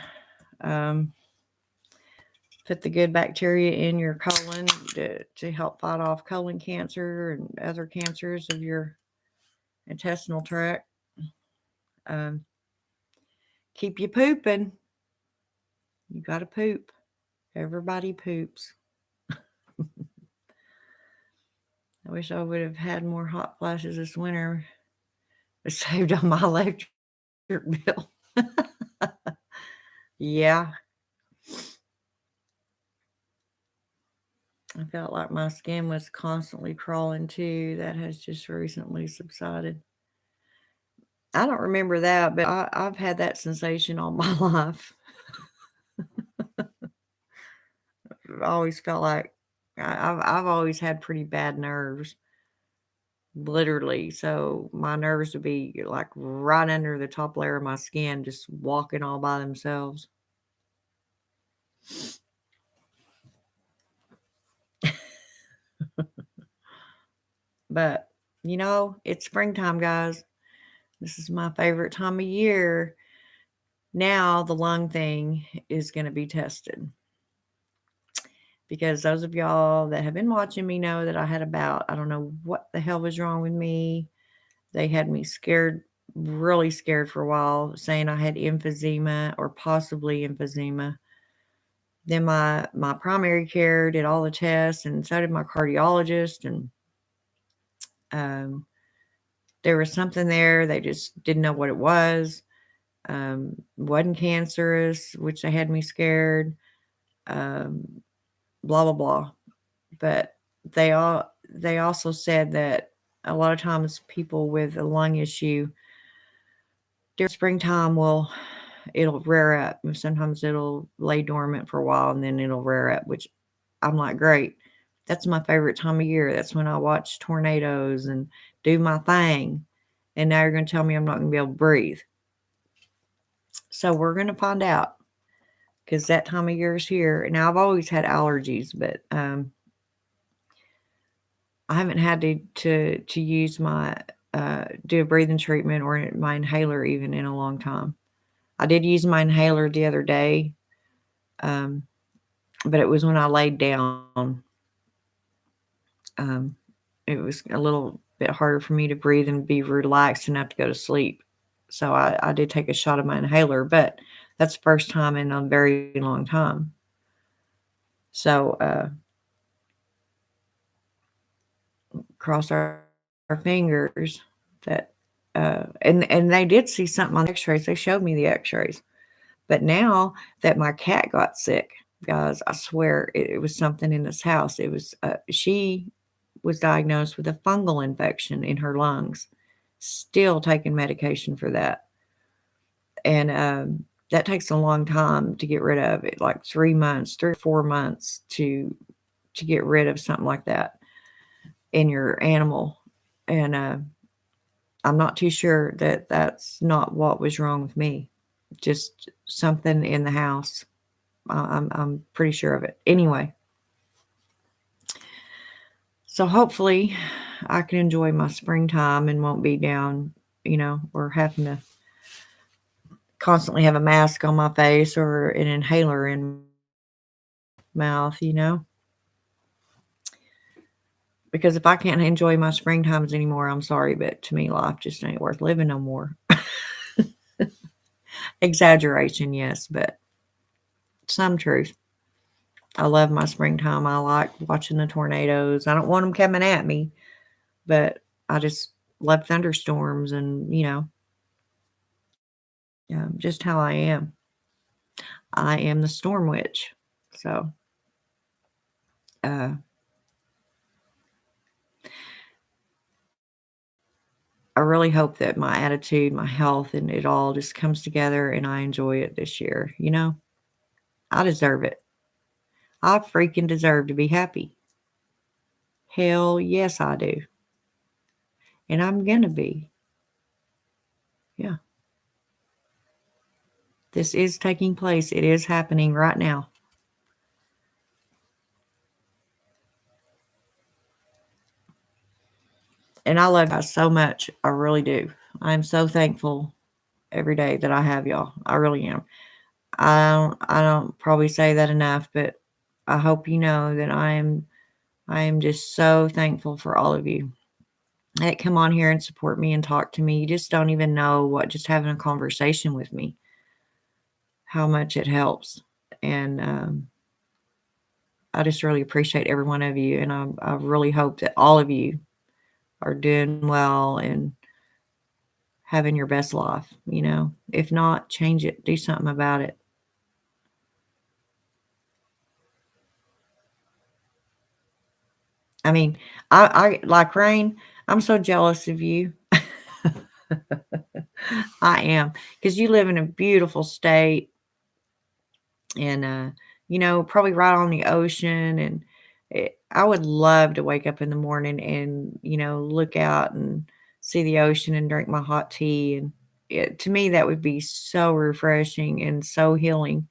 put the good bacteria in your colon to help fight off colon cancer and other cancers of your intestinal tract. Um, Keep you pooping. You got to poop. Everybody poops. I wish I would have had more hot flashes this winter. It saved on my electric bill. Yeah. I felt like my skin was constantly crawling too. That has just recently subsided. I don't remember that, but I've had that sensation all my life. I always felt like I've always had pretty bad nerves, literally. So my nerves would be like right under the top layer of my skin, just walking all by themselves. But it's springtime, guys. This is my favorite time of year. Now the lung thing is going to be tested. Because those of y'all that have been watching me know that I had I don't know what the hell was wrong with me. They had me scared, really scared for a while, saying I had emphysema or possibly emphysema. Then my primary care did all the tests, and so did my cardiologist. And there was something there. They just didn't know what it was. Wasn't cancerous, which they had me scared. Blah blah blah. But they also said that a lot of times people with a lung issue during springtime it'll rear up. Sometimes it'll lay dormant for a while and then it'll rear up, which I'm like, great. That's my favorite time of year. That's when I watch tornadoes and do my thing. And now you're going to tell me I'm not going to be able to breathe. So we're going to find out, because that time of year is here. Now, I've always had allergies, but I haven't had to use my do a breathing treatment or my inhaler even in a long time. I did use my inhaler the other day, but it was when I laid down. It was a little bit harder for me to breathe and be relaxed enough to go to sleep. So I did take a shot of my inhaler, but that's the first time in a very long time. So cross our fingers that and they did see something on the x-rays. They showed me the x-rays. But now that my cat got sick, guys, I swear it was something in this house. It was she was diagnosed with a fungal infection in her lungs, still taking medication for that. And that takes a long time to get rid of it, like 3 months, 3 or 4 months to get rid of something like that in your animal. And I'm not too sure that that's not what was wrong with me. Just something in the house. I'm pretty sure of it. Anyway, so hopefully I can enjoy my springtime and won't be down, or having to constantly have a mask on my face or an inhaler in my mouth. Because if I can't enjoy my springtimes anymore, I'm sorry, but to me, life just ain't worth living no more. Exaggeration, yes, but some truth. I love my springtime. I like watching the tornadoes. I don't want them coming at me, but I just love thunderstorms and, just how I am. I am the storm witch. So, uh, I really hope that my attitude, my health, and it all just comes together and I enjoy it this year. I deserve it. I freaking deserve to be happy. Hell yes, I do. And I'm going to be. Yeah. This is taking place. It is happening right now. And I love you guys so much. I really do. I'm so thankful every day that I have y'all. I really am. I don't probably say that enough, but I hope you know that I am just so thankful for all of you that come on here and support me and talk to me. You just don't even know what just having a conversation with me, how much it helps. And I just really appreciate every one of you. And I really hope that all of you are doing well and having your best life. If not, change it, do something about it. I mean, I like Rain, I'm so jealous of you. I am, because you live in a beautiful state and, probably right on the ocean. And I would love to wake up in the morning and, look out and see the ocean and drink my hot tea. And to me, that would be so refreshing and so healing,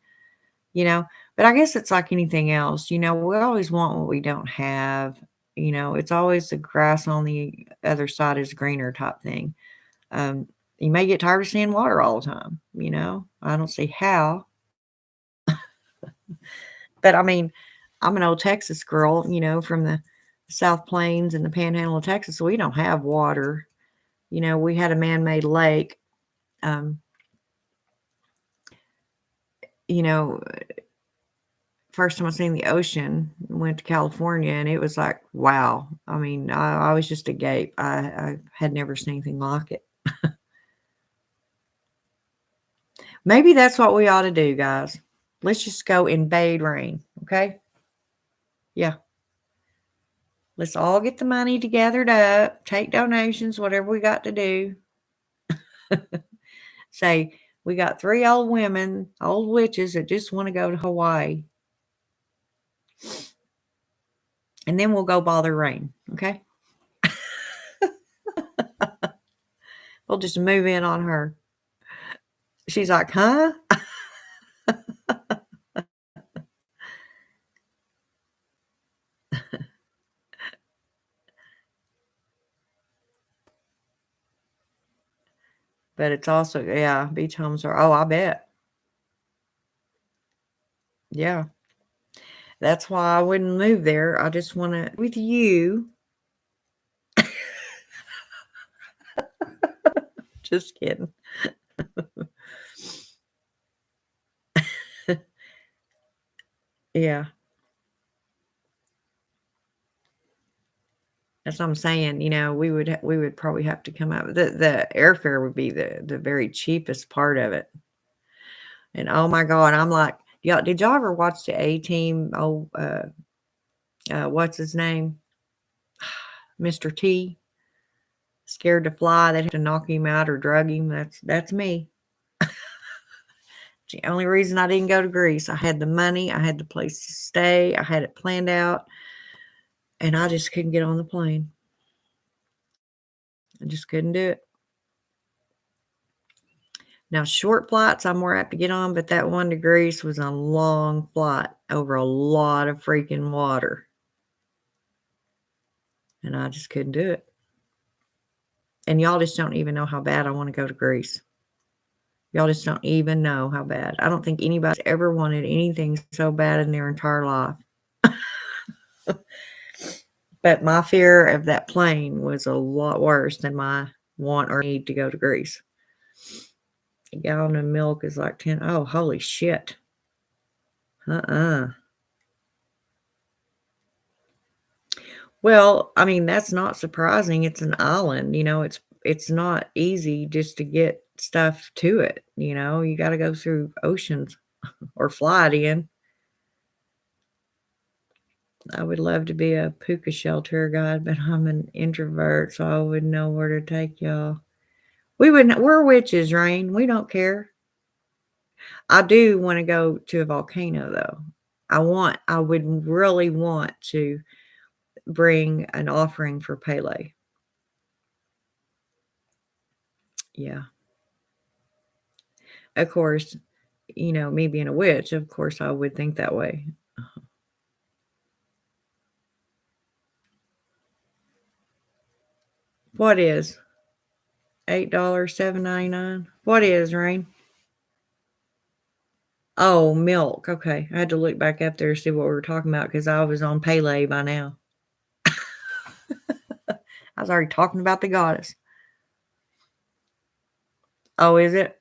you know. But I guess it's like anything else, we always want what we don't have. It's always the grass on the other side is greener type thing. Um, you may get tired of seeing water all the time. I don't see how. But I mean, I'm an old Texas girl, from the South Plains and the Panhandle of Texas. So we don't have water. We had a man-made lake. Um, you know, first time I seen the ocean, went to California, and it was like, wow. I mean, I was just agape. I had never seen anything like it. Maybe that's what we ought to do, guys. Let's just go invade Rain, okay? Yeah. Let's all get the money gathered up, take donations, whatever we got to do. Say, we got 3 old women, old witches that just want to go to Hawaii. And then we'll go bother Rain, okay? We'll just move in on her. She's like, huh? But it's also, yeah, beach homes are, oh, I bet. Yeah. That's why I wouldn't move there. I just want to, with you. Just kidding. Yeah. That's what I'm saying. We would probably have to come up. The airfare would be the very cheapest part of it. And oh my God, I'm like, y'all, did y'all ever watch the A Team? Oh, what's his name? Mr. T. Scared to fly. They'd have to knock him out or drug him. That's me. The only reason I didn't go to Greece. I had the money, I had the place to stay, I had it planned out, and I just couldn't get on the plane. I just couldn't do it. Now, short flights, I'm more apt to get on, but that one to Greece was a long flight over a lot of freaking water. And I just couldn't do it. And y'all just don't even know how bad I want to go to Greece. Y'all just don't even know how bad. I don't think anybody's ever wanted anything so bad in their entire life. But my fear of that plane was a lot worse than my want or need to go to Greece. A gallon of milk is like 10. Oh, holy shit. Uh-uh. Well, I mean, that's not surprising. It's an island, it's not easy just to get stuff to it, you got to go through oceans or fly it in. I would love to be a puka shell tour guide, but I'm an introvert, so I wouldn't know where to take y'all. We're witches, Rain. We don't care. I do want to go to a volcano though. I would really want to bring an offering for Pele. Yeah. Of course, me being a witch, of course I would think that way. What is $8, $7.99? What is, Rain? Oh, milk. Okay. I had to look back up there to see what we were talking about because I was on Pele by now. I was already talking about the goddess. Oh, is it?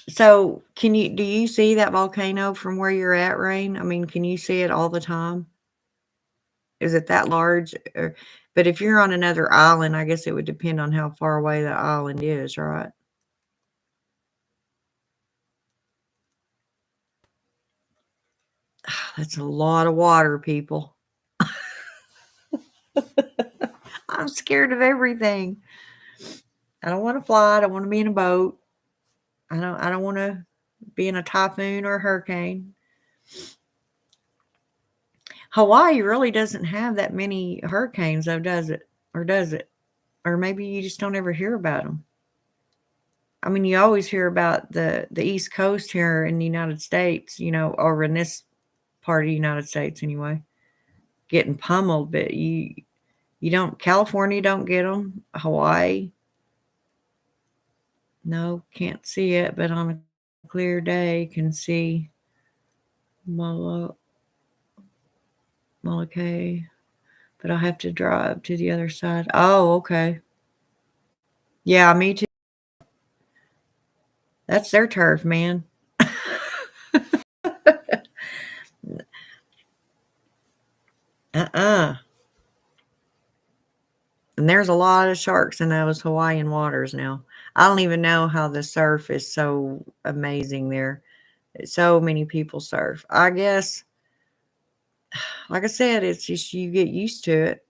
So, do you see that volcano from where you're at, Rain? I mean, can you see it all the time? Is it that large? But if you're on another island, I guess it would depend on how far away the island is, right? That's a lot of water, people. I'm scared of everything. I don't want to fly. I don't want to be in a boat. I don't want to be in a typhoon or a hurricane. Hawaii really doesn't have that many hurricanes, though, does it? Or does it? Or maybe you just don't ever hear about them. I mean, you always hear about the East Coast here in the United States, or in this part of the United States anyway, getting pummeled. But you don't. California don't get them. Hawaii, no, can't see it. But on a clear day, can see Molokai. But I have to drive to the other side. Oh, okay. Yeah, me too. That's their turf, man. Uh-uh. And there's a lot of sharks in those Hawaiian waters now. I don't even know how the surf is so amazing there. So many people surf. I guess, like I said, it's just you get used to it.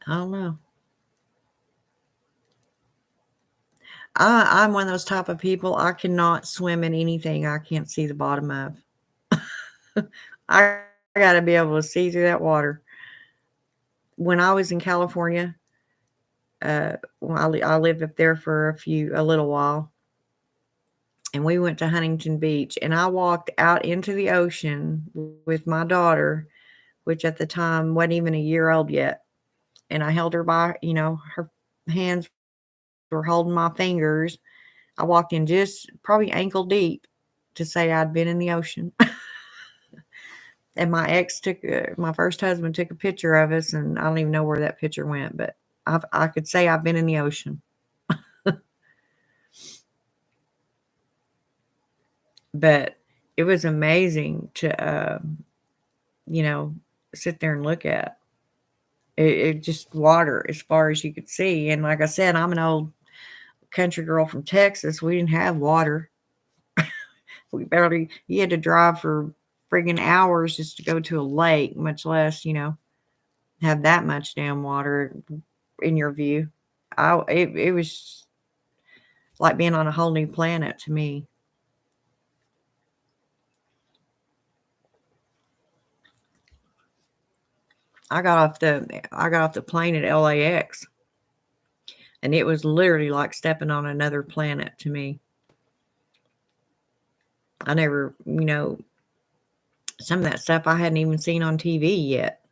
I don't know. I'm one of those type of people. I cannot swim in anything I can't see the bottom of. I got to be able to see through that water. When I was in California, I lived up there for a little while, and we went to Huntington Beach, and I walked out into the ocean with my daughter, which at the time wasn't even a year old yet, and I held her by, her hands were holding my fingers. I walked in just probably ankle deep to say I'd been in the ocean. And my first husband took a picture of us, and I don't even know where that picture went, but I could say I've been in the ocean. But it was amazing to, sit there and look at. It just water as far as you could see. And like I said, I'm an old country girl from Texas. We didn't have water. You had to drive for friggin' hours just to go to a lake, much less, have that much damn water in your view. It was like being on a whole new planet to me. I got off the plane at LAX, and it was literally like stepping on another planet to me. I never, some of that stuff I hadn't even seen on TV yet.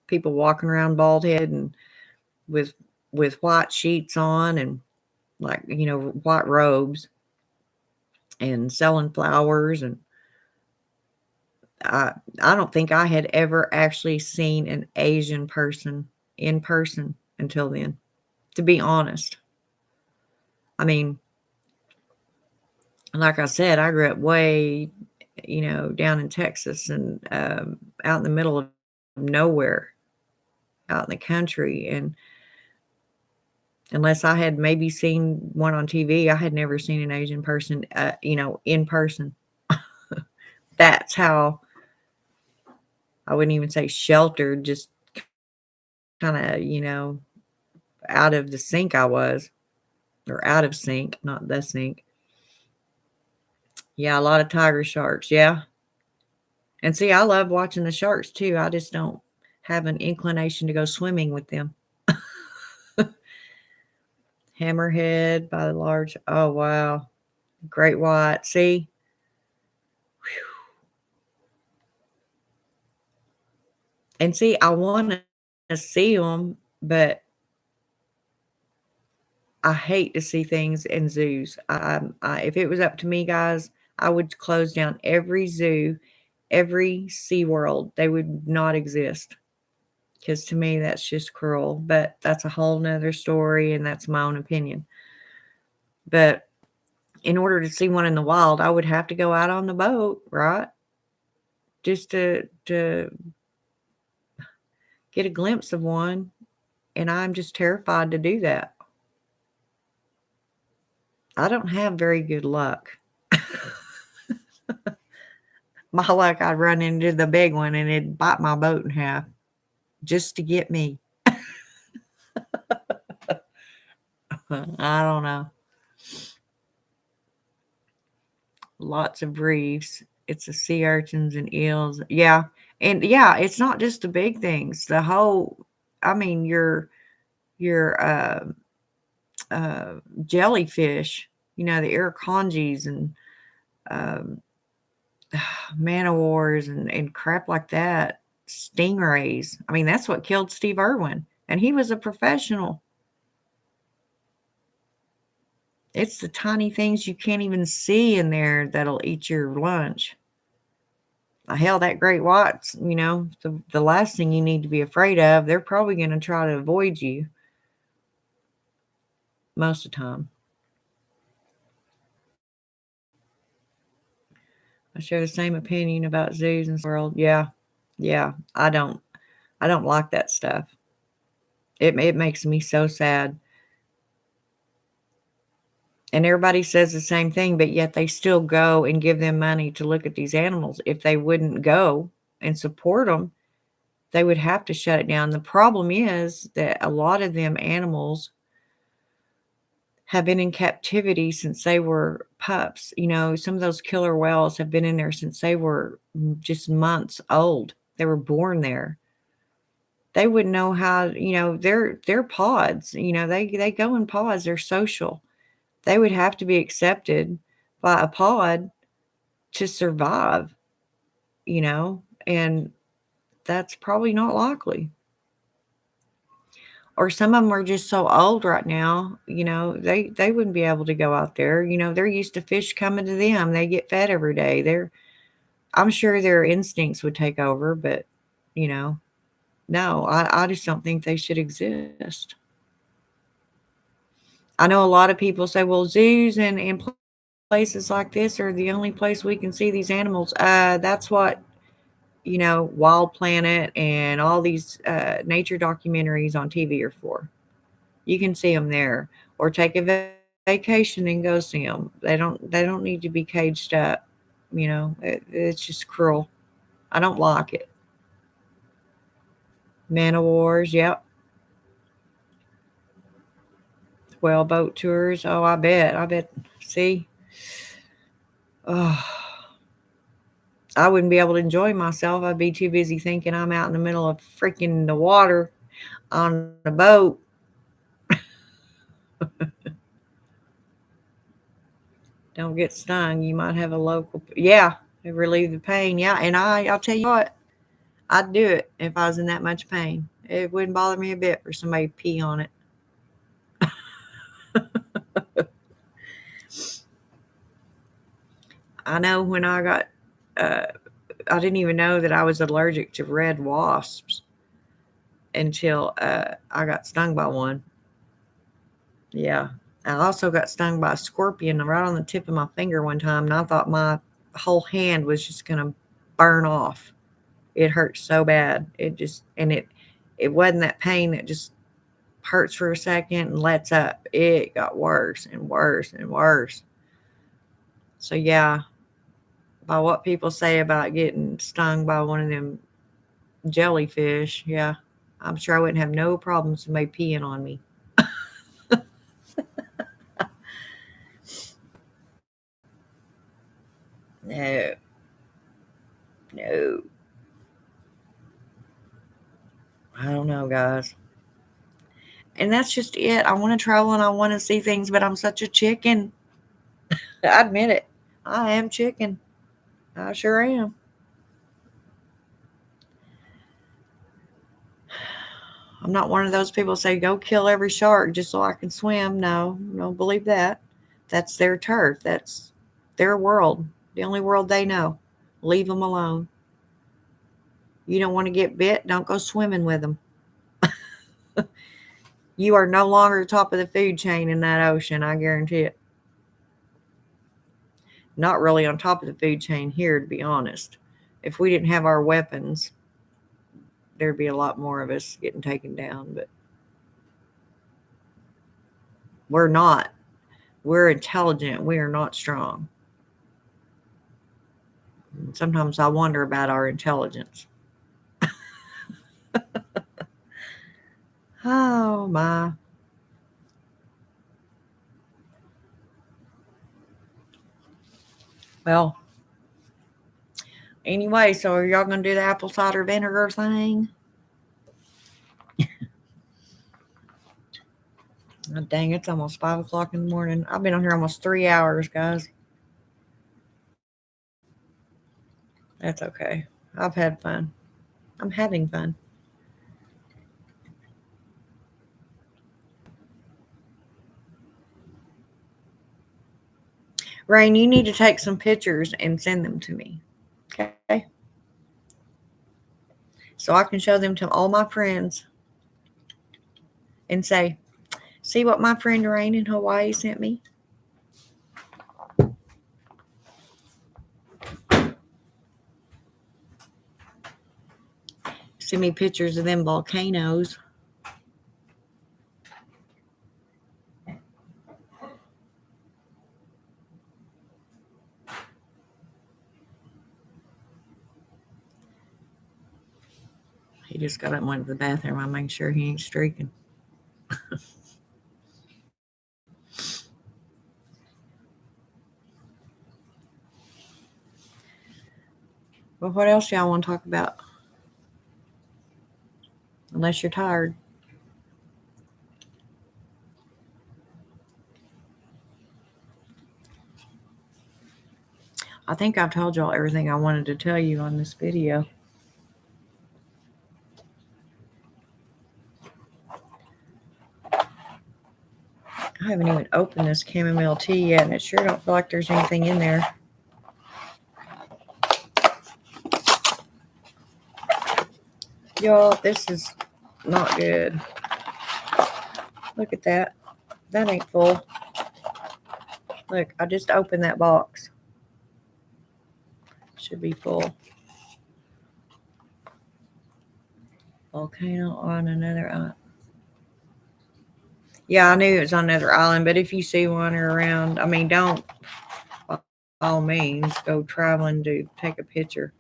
People walking around bald head and with white sheets on and like, white robes and selling flowers, and I don't think I had ever actually seen an Asian person in person until then, to be honest. I mean, like I said, I grew up way down in Texas and out in the middle of nowhere, out in the country. And unless I had maybe seen one on TV, I had never seen an Asian person, in person. That's how, I wouldn't even say sheltered, just kind of, out of the sink I was, or out of sync, not the sink. Yeah, a lot of tiger sharks. Yeah. And see, I love watching the sharks too. I just don't have an inclination to go swimming with them. Hammerhead by the large. Oh, wow. Great white. See? And see, I want to see them, but I hate to see things in zoos. If it was up to me, guys, I would close down every zoo, every SeaWorld. They would not exist because to me, that's just cruel. But that's a whole nother story, and that's my own opinion. But in order to see one in the wild, I would have to go out on the boat, right? Just to get a glimpse of one, and I'm just terrified to do that. I don't have very good luck. My luck, I'd run into the big one and it'd bite my boat in half just to get me. I don't know. Lots of reefs. It's the sea urchins and eels. Yeah. And yeah, it's not just the big things. The whole, I mean, your jellyfish, the irukandjis and um, man o' wars and crap like that. Stingrays. I mean, that's what killed Steve Irwin, and he was a professional. It's the tiny things you can't even see in there that'll eat your lunch. Hell, that great white's, the last thing you need to be afraid of. They're probably going to try to avoid you most of the time. I share the same opinion about zoos and world. Yeah, yeah. I don't like that stuff. It makes me so sad. And everybody says the same thing, but yet they still go and give them money to look at these animals. If they wouldn't go and support them, they would have to shut it down. The problem is that a lot of them animals have been in captivity since they were pups. Some of those killer whales have been in there since they were just months old. They were born there. They wouldn't know how, they're pods, they go in pods, they're social. They would have to be accepted by a pod to survive, and that's probably not likely. Or some of them are just so old right now, they wouldn't be able to go out there. They're used to fish coming to them. They get fed every day. I'm sure their instincts would take over, but, no, I just don't think they should exist. I know a lot of people say, well, zoos and places like this are the only place we can see these animals. That's what, Wild Planet and all these nature documentaries on TV are for. You can see them there, or take a vacation and go see them. They don't need to be caged up. It's just cruel. I don't like it. Man o' wars, yep. Whale boat tours. Oh, I bet. I bet. See, oh, I wouldn't be able to enjoy myself. I'd be too busy thinking I'm out in the middle of freaking the water on a boat. Don't get stung. You might have a local. Yeah, relieve the pain. Yeah, and I'll tell you what, I'd do it if I was in that much pain. It wouldn't bother me a bit for somebody to pee on it. I know when uh, I didn't even know that I was allergic to red wasps until I got stung by one. Yeah. I also got stung by a scorpion right on the tip of my finger one time, and I thought my whole hand was just going to burn off. It hurt so bad. It wasn't that pain that just hurts for a second and lets up. It got worse and worse and worse. So yeah, by what people say about getting stung by one of them jellyfish, yeah, I'm sure I wouldn't have no problems with somebody peeing on me. No, no. I don't know, guys. And that's just it. I want to travel and I want to see things, but I'm such a chicken. I admit it. I am chicken. I sure am. I'm not one of those people who say, go kill every shark just so I can swim. No, don't believe that. That's their turf. That's their world. The only world they know. Leave them alone. You don't want to get bit? Don't go swimming with them. You are no longer top of the food chain in that ocean, I guarantee it. Not really on top of the food chain here, to be honest. If we didn't have our weapons, there'd be a lot more of us getting taken down, but we're not. We're intelligent. We are not strong. Sometimes I wonder about our intelligence. Oh my. Well, anyway, so are y'all going to do the apple cider vinegar thing? Oh, dang, it's almost 5 o'clock in the morning. I've been on here almost 3 hours, guys. That's okay. I've had fun. I'm having fun. Rain, you need to take some pictures and send them to me. Okay? So I can show them to all my friends and say, see what my friend Rain in Hawaii sent me? Send me pictures of them volcanoes. He just got up and went to the bathroom. I'm making sure he ain't streaking. Well, what else y'all want to talk about? Unless you're tired. I think I've told y'all everything I wanted to tell you on this video. I haven't even opened this chamomile tea yet, and it sure don't feel like there's anything in there. Y'all, this is not good. Look at that. That ain't full. Look, I just opened that box. Should be full. Volcano on another island. Yeah, I knew it was on another island, but if you see one around, I mean, don't, by all means, go traveling to take a picture.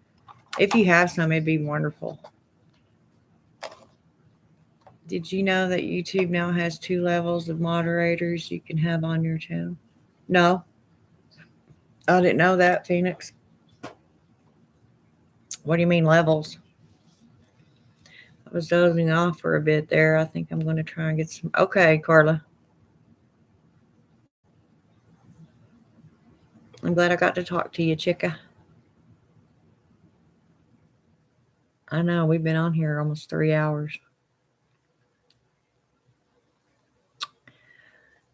If you have some, it'd be wonderful. Did you know that YouTube now has 2 levels of moderators you can have on your channel? No, I didn't know that, Phoenix. What do you mean levels? I was dozing off for a bit there. I think I'm going to try and get some. Okay, Carla. I'm glad I got to talk to you, chicka. I know, we've been on here almost 3 hours.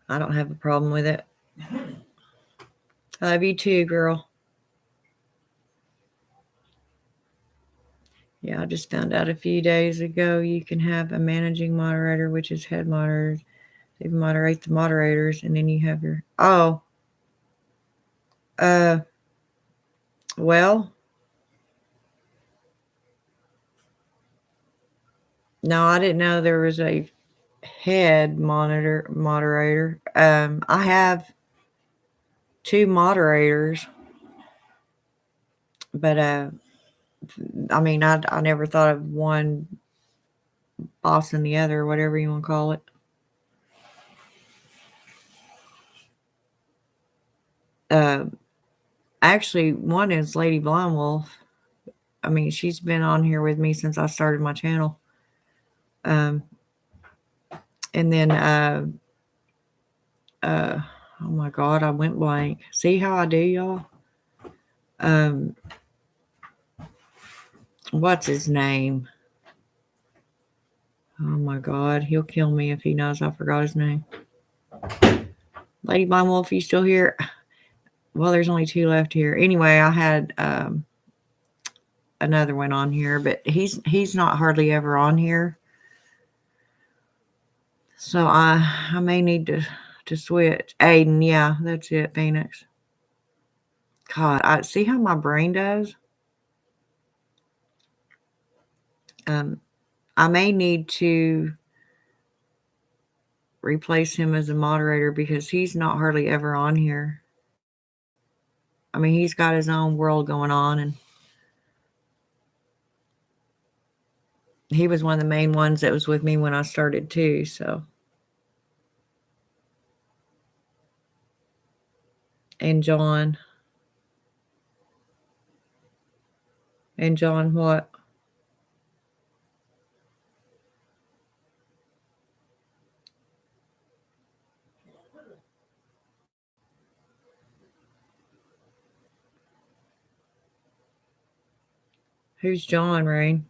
I don't have a problem with it. I love you too, girl. Yeah, I just found out a few days ago you can have a managing moderator, which is head moderator. You can moderate the moderators, and then you have your... Oh. Well, no, I didn't know there was a head moderator. I have two moderators, but I mean, I never thought of one boss and the other, whatever you want to call it. Uh, Actually, one is Lady Blind Wolf. I mean, she's been on here with me since I started my channel. Um, and then, oh my God, I went blank. See how I do, y'all? Um, what's his name? Oh my God, he'll kill me if he knows I forgot his name. Lady Blind Wolf, you still here? Well, there's only two left here. Anyway, I had another one on here, but he's not hardly ever on here. So I may need to switch. Aiden, yeah, that's it, Phoenix. God, I see how my brain does. I may need to replace him as a moderator because he's not hardly ever on here. I mean, he's got his own world going on, and he was one of the main ones that was with me when I started too. So, and John what? Who's John, Rain?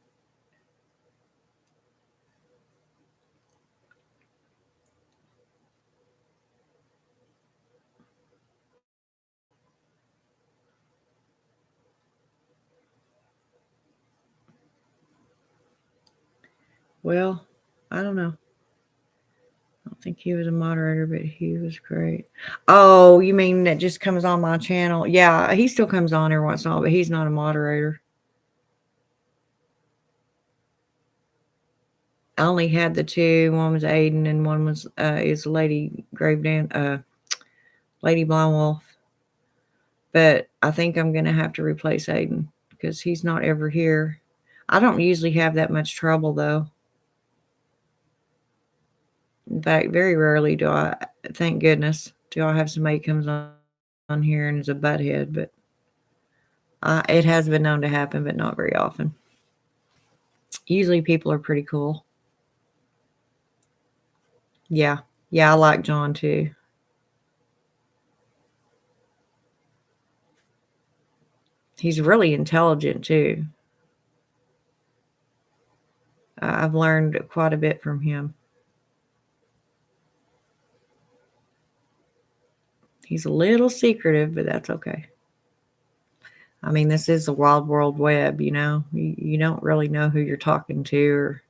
Well, I don't know. I don't think he was a moderator, but he was great. Oh, you mean that just comes on my channel? Yeah, he still comes on every once in a while, but he's not a moderator. I only had the two. One was Aiden, and one was is Lady Lady Blind Wolf. But I think I'm gonna have to replace Aiden because he's not ever here. I don't usually have that much trouble though. In fact, very rarely do I. Thank goodness, do I have somebody comes on here and is a butthead. But it has been known to happen, but not very often. Usually, people are pretty cool. Yeah, I like John too. He's really intelligent too. I've learned quite a bit from him. He's a little secretive, but that's okay. I mean, this is the wild world web, you know. You don't really know who you're talking to. Or,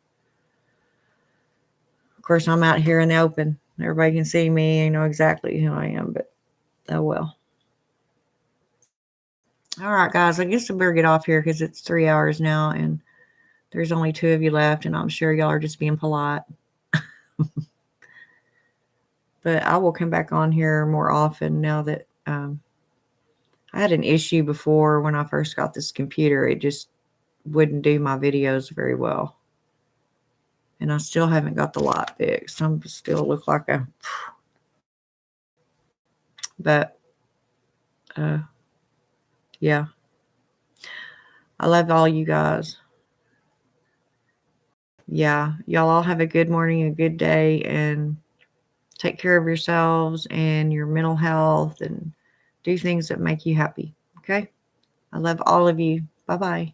of course, I'm out here in the open. Everybody can see me. You know exactly who I am, but oh well. All right, guys. I guess I better get off here because it's 3 hours now, and there's only two of you left, and I'm sure y'all are just being polite. But I will come back on here more often now that I had an issue before when I first got this computer. It just wouldn't do my videos very well. And I still haven't got the light fixed. I'm still look like a... But, yeah. I love all you guys. Yeah. Y'all all have a good morning, a good day, and take care of yourselves and your mental health and do things that make you happy. Okay? I love all of you. Bye-bye.